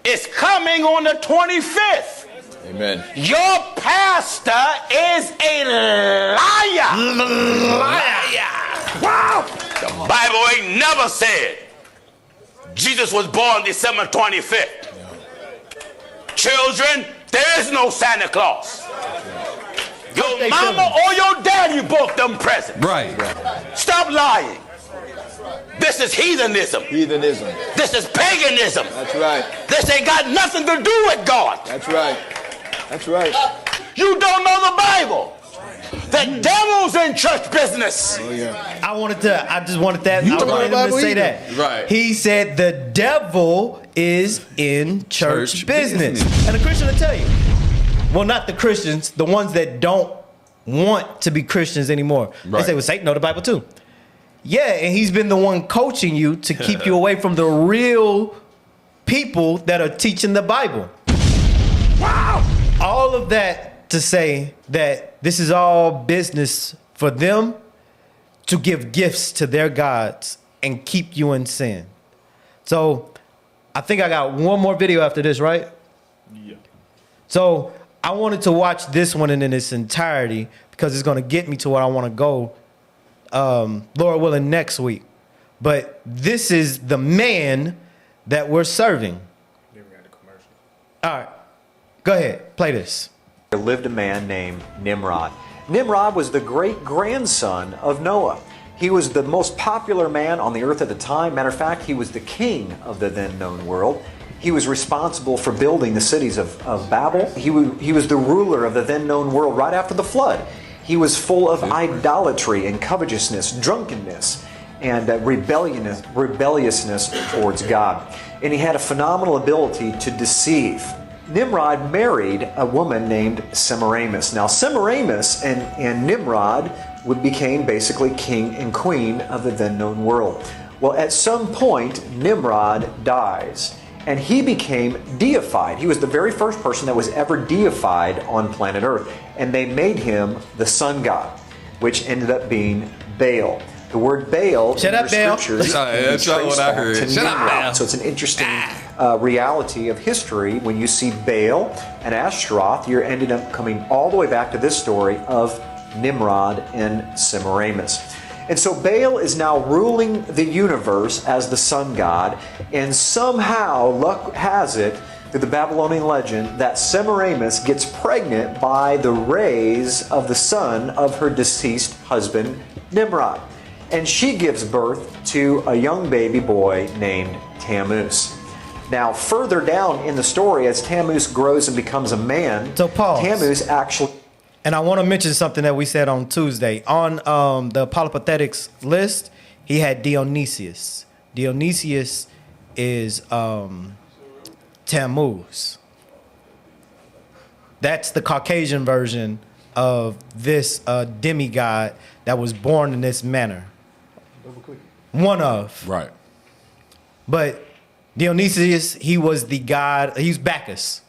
is coming on the 25th. Amen. Your pastor is a liar. Wow. The Bible ain't never said Jesus was born December 25th. Children, there is no Santa Claus. Your mama or your daddy bought them presents. Right. Stop lying. This is heathenism. Heathenism. This is paganism. That's right. This ain't got nothing to do with God. That's right. That's right. You don't know the Bible. The devil's in church business. Oh yeah. I just wanted that. I wanted him to say that. Right. He said the devil is in church business. And the Christian will tell you. Well, not the Christians, the ones that don't want to be Christians anymore. Right. They say, well, Satan know the Bible too. Yeah, and he's been the one coaching you to keep you away from the real people that are teaching the Bible. Wow! All of that to say that this is all business for them to give gifts to their gods and keep you in sin. So I think I got one more video after this, right? Yeah. So I wanted to watch this one in its entirety because it's going to get me to where I want to go, Lord willing, next week. But this is the man that we're serving. All right, go ahead, play this. There lived a man named Nimrod. Nimrod was the great-grandson of Noah. He was the most popular man on the earth at the time. Matter of fact, he was the king of the then known world. He was responsible for building the cities of Babel. He was the ruler of the then known world right after the flood. He was full of idolatry and covetousness, drunkenness, and rebelliousness towards God. And he had a phenomenal ability to deceive. Nimrod married a woman named Semiramis. Now Semiramis and Nimrod became basically king and queen of the then known world. Well, at some point, Nimrod dies. And he became deified. He was the very first person that was ever deified on planet Earth. And they made him the sun god, which ended up being Baal. The word Baal in the scriptures That's not what I heard. to Shut up, Nimrod. Baal. So it's an interesting reality of history. When you see Baal and Ashtaroth, you're ended up coming all the way back to this story of Nimrod and Semiramis. And so Baal is now ruling the universe as the sun god, and somehow luck has it through the Babylonian legend that Semiramis gets pregnant by the rays of the sun of her deceased husband Nimrod. And she gives birth to a young baby boy named Tammuz. Now, further down in the story, as Tammuz grows and becomes a man, So pause. Tammuz actually... And I want to mention something that we said on Tuesday. On the Polypathetics list, he had Dionysius. Dionysius is Tammuz. That's the Caucasian version of this demigod that was born in this manner. One of. Right. But Dionysius, he was the god, he's Bacchus.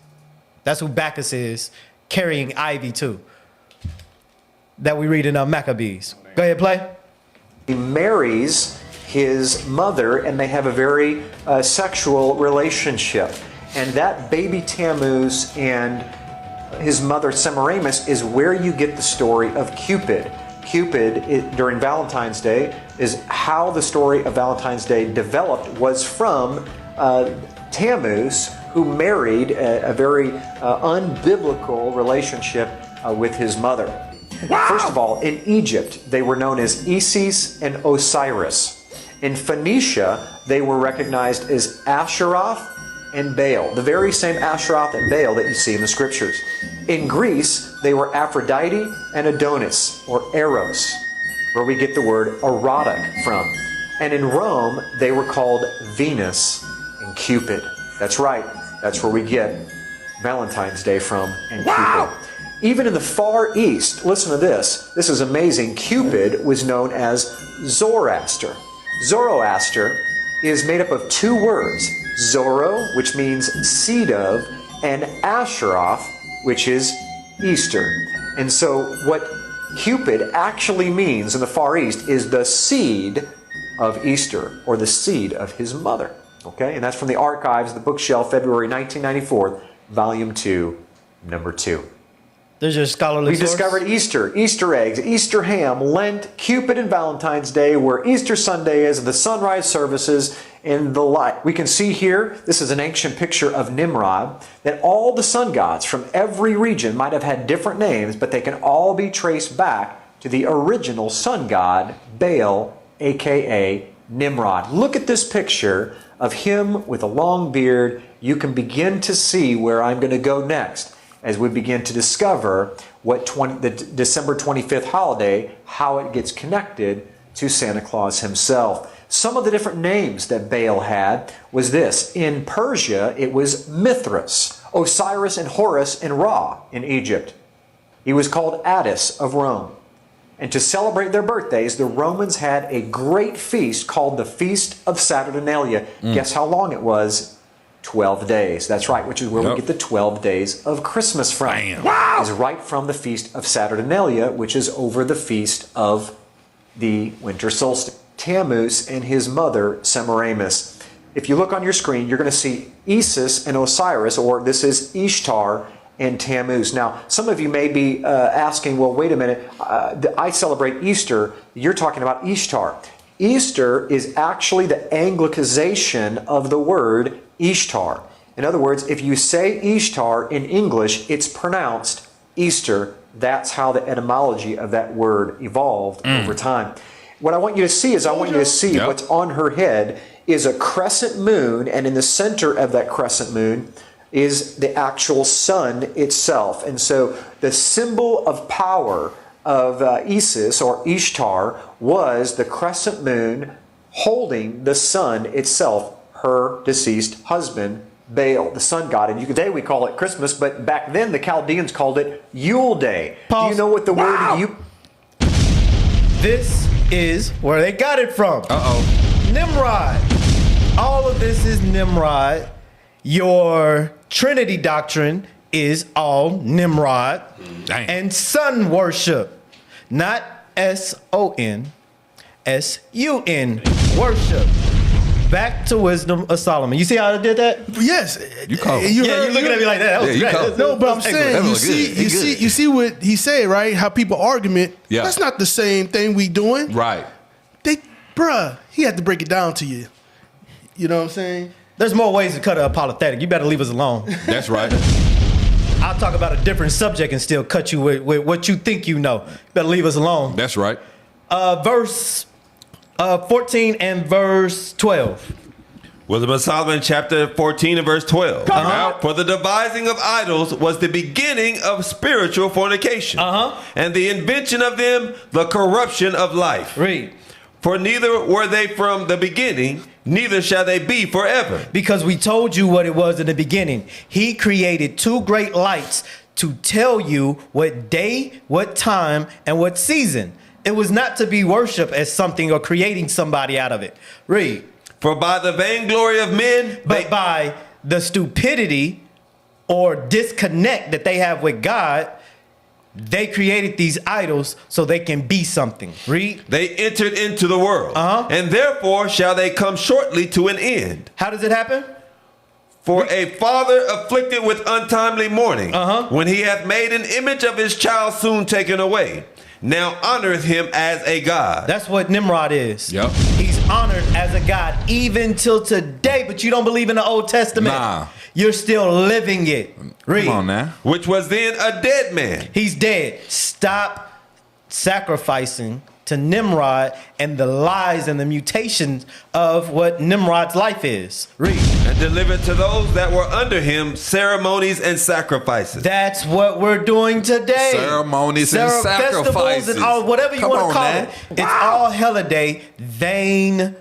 That's who Bacchus is, carrying ivy too. That we read in Maccabees. Go ahead, play. He marries his mother, and they have a very sexual relationship. And that baby Tammuz and his mother Semiramis is where you get the story of Cupid. Cupid, during Valentine's Day, is how the story of Valentine's Day developed, was from Tammuz, who married a very unbiblical relationship with his mother. First of all, in Egypt, they were known as Isis and Osiris. In Phoenicia, they were recognized as Asheroth and Baal, the very same Asheroth and Baal that you see in the scriptures. In Greece, they were Aphrodite and Adonis, or Eros, where we get the word erotic from. And in Rome, they were called Venus and Cupid. That's right, that's where we get Valentine's Day from, and Cupid. Even in the Far East, listen to this. This is amazing. Cupid was known as Zoroaster. Zoroaster is made up of two words. Zoro, which means seed of, and Asheroth, which is Easter. And so what Cupid actually means in the Far East is the seed of Easter, or the seed of his mother. Okay, and that's from the archives of the bookshelf, February 1994, Volume 2, Number 2. There's your scholarly We source. discovered Easter, Easter eggs, Easter ham, Lent, Cupid, and Valentine's Day, where Easter Sunday is, the sunrise services, and the light. We can see here, this is an ancient picture of Nimrod, that all the sun gods from every region might have had different names, but they can all be traced back to the original sun god, Baal, aka Nimrod. Look at this picture of him with a long beard. You can begin to see where I'm going to go next as we begin to discover what the December 25th holiday, how it gets connected to Santa Claus himself. Some of the different names that Baal had was this. In Persia, it was Mithras, Osiris and Horus and Ra in Egypt. He was called Attis of Rome. And to celebrate their birthdays, the Romans had a great feast called the Feast of Saturnalia. Guess how long it was? 12 days. That's right, which is where we get the 12 days of Christmas from. Wow! Is right from the Feast of Saturnalia, which is over the feast of the winter solstice. Tammuz and his mother Semiramis. If you look on your screen, you're going to see Isis and Osiris, or this is Ishtar and Tammuz. Now, some of you may be asking, well, wait a minute, I celebrate Easter. You're talking about Ishtar. Easter is actually the Anglicization of the word Ishtar. In other words, if you say Ishtar in English, it's pronounced Easter. That's how the etymology of that word evolved over time. What I want you to see is what's on her head is a crescent moon, and in the center of that crescent moon is the actual sun itself. And so the symbol of power of Isis or Ishtar was the crescent moon holding the sun itself, her deceased husband, Baal, the sun god. And today we call it Christmas, but back then the Chaldeans called it Yule Day. Pause. Do you know what the word Yule... This is where they got it from. Nimrod. All of this is Nimrod. Your Trinity doctrine is all Nimrod. And sun worship. Not S-O-N, S-U-N, worship. Back to Wisdom of Solomon. You see how I did that? Yes. You looking at me like that. That was great. No, but I'm saying, you see what he said, right? How people argument. Yeah. That's not the same thing we doing. Right. He had to break it down to you. You know what I'm saying? There's more ways to cut a apologetic. You better leave us alone. That's right. I'll talk about a different subject and still cut you with what you think you know. You better leave us alone. That's right. Verse 14 and verse 12. Wisdom of Solomon, chapter 14 and verse 12. Come on. For the devising of idols was the beginning of spiritual fornication. And the invention of them, the corruption of life. Read. For neither were they from the beginning, neither shall they be forever. Because we told you what it was in the beginning. He created two great lights to tell you what day, what time, and what season. It was not to be worshipped as something or creating somebody out of it. Read. For by the vainglory of men, but by the stupidity or disconnect that they have with God, they created these idols so they can be something. Read. They entered into the world, and therefore shall they come shortly to an end. How does it happen? For a father afflicted with untimely mourning, when he hath made an image of his child soon taken away, now honoreth him as a god. That's what Nimrod is. Yep. He's honored as a god even till today, but you don't believe in the Old Testament. Nah. You're still living it. Read. Come on now. Which was then a dead man. He's dead. Stop sacrificing to Nimrod and the lies and the mutations of what Nimrod's life is. Read. And delivered to those that were under him ceremonies and sacrifices. That's what we're doing today. Ceremonies and sacrifices. Festivals and all, whatever you Come want on to call now. it. It's all holiday, vain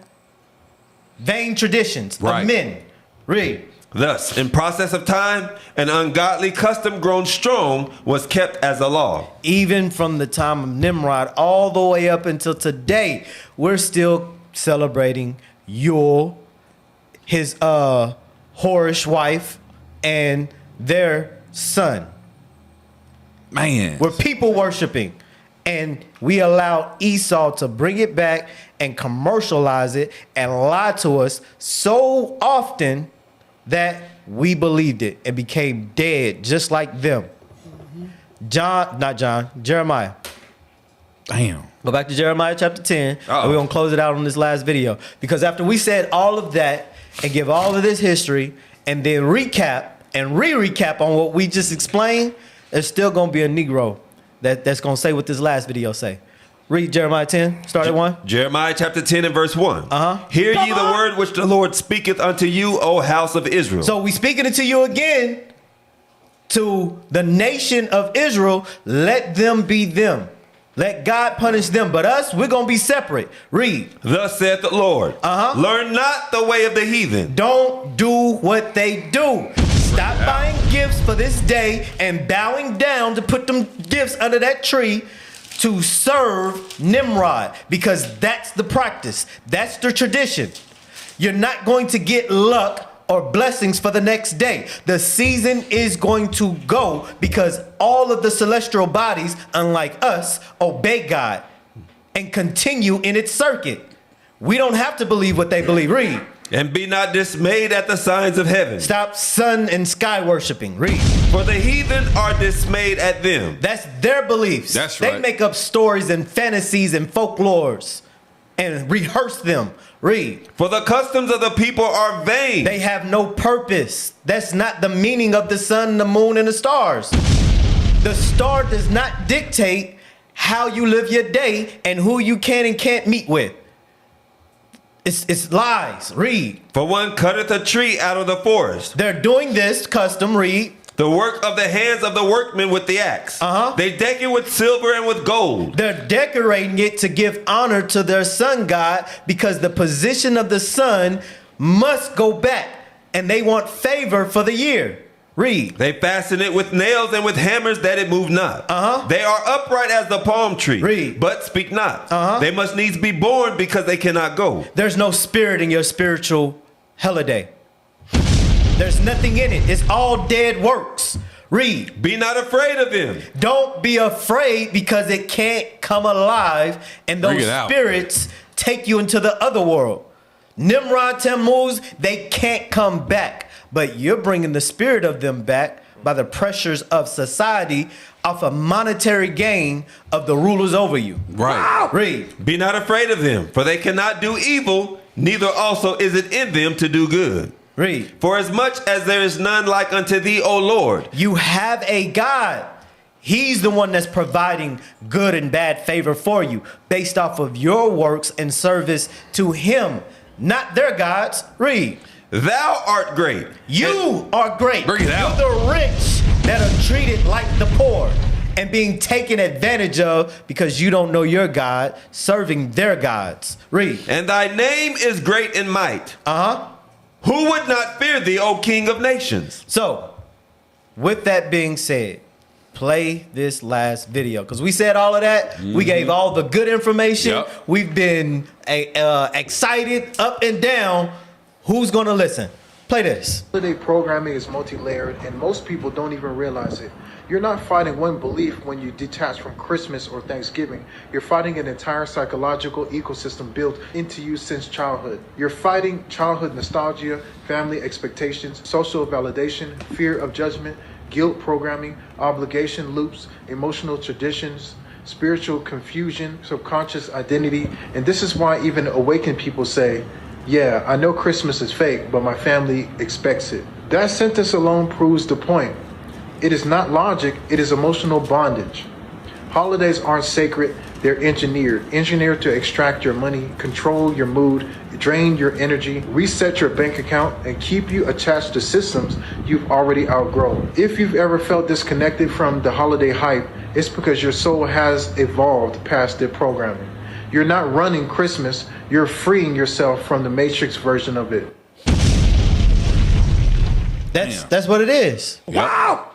traditions Right. of men. Read. Thus, in process of time, an ungodly custom grown strong was kept as a law. Even from the time of Nimrod all the way up until today, we're still celebrating Yule, his whorish wife, and their son. Man. We're people worshiping. And we allowed Esau to bring it back and commercialize it and lie to us so often that we believed it and became dead just like them. Jeremiah. Damn. Go back to Jeremiah chapter 10. And we're going to close it out on this last video. Because after we said all of that and give all of this history and then recap and re-recap on what we just explained, there's still going to be a Negro that's going to say what this last video say. Read Jeremiah 10, start at 1. Jeremiah chapter 10 and verse 1. Hear ye the word which the Lord speaketh unto you, O house of Israel. So we speaking it to you again, to the nation of Israel. Let them be them. Let God punish them. But us, we're going to be separate. Read. Thus saith the Lord. Learn not the way of the heathen. Don't do what they do. Stop buying gifts for this day and bowing down to put them gifts under that tree to serve Nimrod, because that's the practice. That's the tradition. You're not going to get luck or blessings for the next day. The season is going to go because all of the celestial bodies, unlike us, obey God and continue in its circuit. We don't have to believe what they believe. Read. And be not dismayed at the signs of heaven. Stop sun and sky worshiping. Read. For the heathen are dismayed at them. That's their beliefs. That's They right. make up stories and fantasies and folklores and rehearse them. Read. For the customs of the people are vain. They have no purpose. That's not the meaning of the sun, the moon, and the stars. The star does not dictate how you live your day and who you can and can't meet with. It's lies. Read. For one cutteth a tree out of the forest. They're doing this custom. Read. The work of the hands of the workmen with the axe. They deck it with silver and with gold. They're decorating it to give honor to their sun god because the position of the sun must go back and they want favor for the year. Read. They fasten it with nails and with hammers that it move not. They are upright as the palm tree. Read. But speak not. They must needs be born because they cannot go. There's no spirit in your spiritual holiday. There's nothing in it. It's all dead works. Read. Be not afraid of him. Don't be afraid because it can't come alive and Bring those it out. spirits take you into the other world. Nimrod, Tammuz, they can't come back. But you're bringing the spirit of them back by the pressures of society off a monetary gain of the rulers over you. Right. Read. Be not afraid of them, for they cannot do evil, neither also is it in them to do good. Read. For as much as there is none like unto thee, O Lord. You have a God. He's the one that's providing good and bad favor for you based off of your works and service to him, not their gods. Read. Thou art great. You are great. Bring it out. You're the rich that are treated like the poor and being taken advantage of because you don't know your God, serving their gods. Read. And thy name is great in might. Who would not fear thee, O King of nations? So, with that being said, play this last video because we said all of that. We gave all the good information. Yep. We've been excited up and down. Who's gonna listen? Play this. Holiday programming is multi-layered and most people don't even realize it. You're not fighting one belief when you detach from Christmas or Thanksgiving. You're fighting an entire psychological ecosystem built into you since childhood. You're fighting childhood nostalgia, family expectations, social validation, fear of judgment, guilt programming, obligation loops, emotional traditions, spiritual confusion, subconscious identity. And this is why even awakened people say, yeah, I know Christmas is fake, but my family expects it. That sentence alone proves the point. It is not logic, it is emotional bondage. Holidays aren't sacred, they're engineered to extract your money, control your mood, drain your energy, reset your bank account, and keep you attached to systems you've already outgrown. If you've ever felt disconnected from the holiday hype, it's because your soul has evolved past their programming. You're not running Christmas, you're freeing yourself from the Matrix version of it. That's what it is. Wow!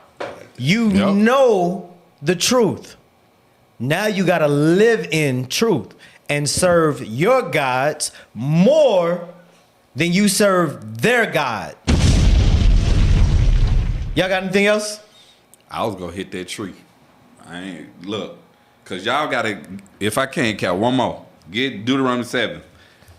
You know the truth. Now you got to live in truth and serve your gods more than you serve their God. Y'all got anything else? I was gonna hit that tree. Cause y'all gotta, if I can't count one more, get Deuteronomy 7.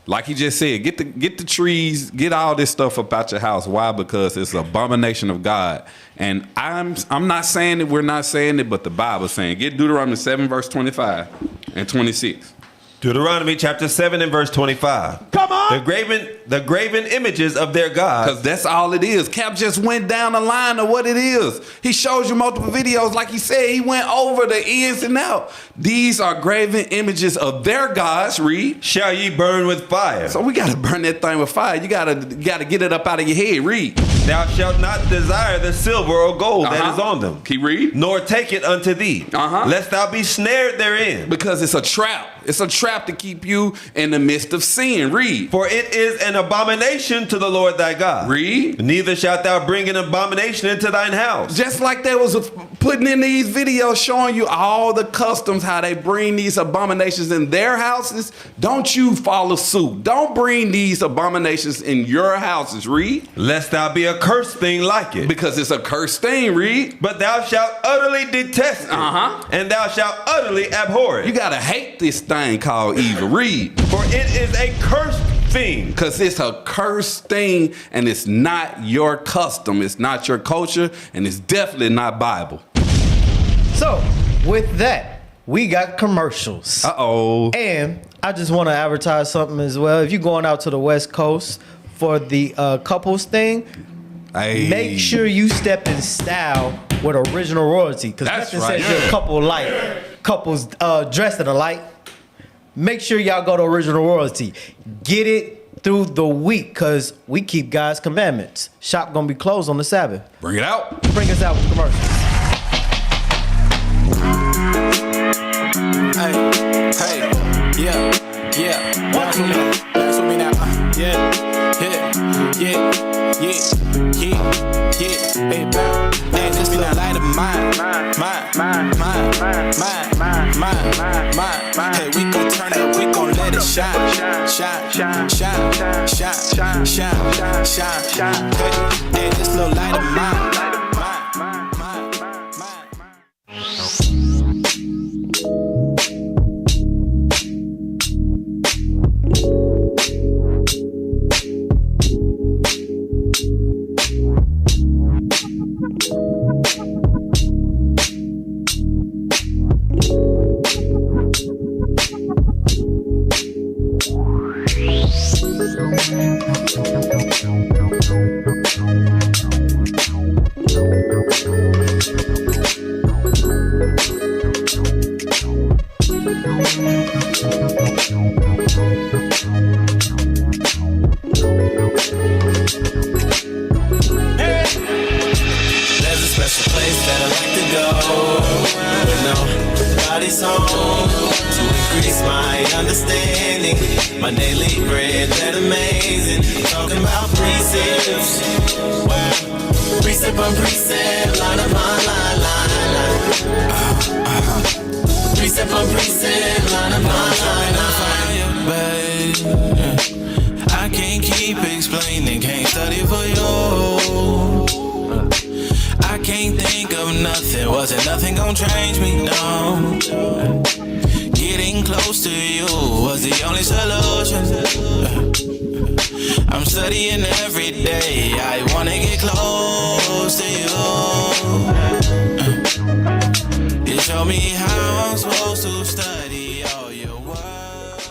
Like he just said, get the trees, get all this stuff up out your house. Why? Because it's an abomination of God. And I'm not saying it, we're not saying it, but the Bible's saying. Get Deuteronomy 7, verse 25 and 26. Deuteronomy chapter 7 and verse 25. Come on! The graven images of their gods. Because that's all it is. Cap just went down the line of what it is. He shows you multiple videos. Like he said, he went over the ins and out. These are graven images of their gods. Read. Shall ye burn with fire? So we got to burn that thing with fire. You gotta get it up out of your head. Read. Thou shalt not desire the silver or gold that is on them. Keep reading. Nor take it unto thee, lest thou be snared therein. Because it's a trap. It's a trap to keep you in the midst of sin. Read. For it is an abomination to the Lord thy God. Read. Neither shalt thou bring an abomination into thine house. Just like they was putting in these videos showing you all the customs, how they bring these abominations in their houses. Don't you follow suit. Don't bring these abominations in your houses. Read. Lest thou be a cursed thing like it. Because it's a cursed thing. Read. But thou shalt utterly detest it. And thou shalt utterly abhor it. You gotta hate this thing called evil. Read. For it is a cursed thing. Because it's a cursed thing and it's not your custom. It's not your culture and it's definitely not Bible. So, with that, we got commercials. Uh-oh. And I just want to advertise something as well. If you're going out to the West Coast for the couples thing, make sure you step in style with original royalty. Because nothing says you're a couple like couples dressed alike. Make sure y'all go to original royalty. Get it through the week because we keep God's commandments. Shop gonna be closed on the Sabbath. Bring it out. Bring us out with commercials. Hey, yeah. Dance with me now. Hey, bow. And this little light of mine. Hey, we gon' turn up, we gon' let it shine. Hey, and this little light of mine. understanding. My daily bread, that amazing. Talking about precepts. Wow. Precept on precept, line upon line. Precept on precept, line upon line. I can't keep explaining, can't study for you. I can't think of nothing, wasn't nothing gonna change me, no. Getting close to you was the only solution. I'm studying every day, I wanna get close to you. You show me how I'm supposed to study all your work.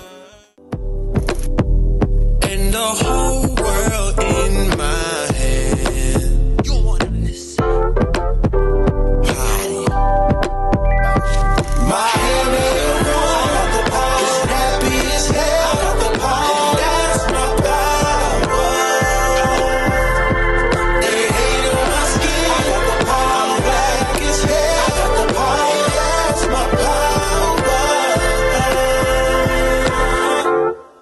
And the whole world in my head. You wanna listen? My head is wrong, happy as hell, and that's my power. They hate on my skin, I'm black as hell, that's my power.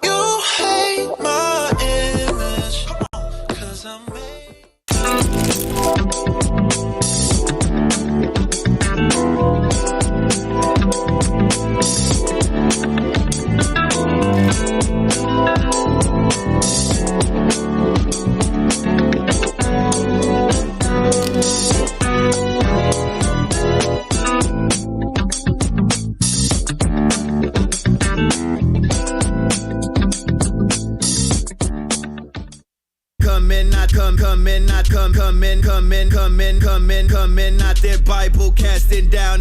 You hate my image, 'cause I'm come in, not their Bible casting down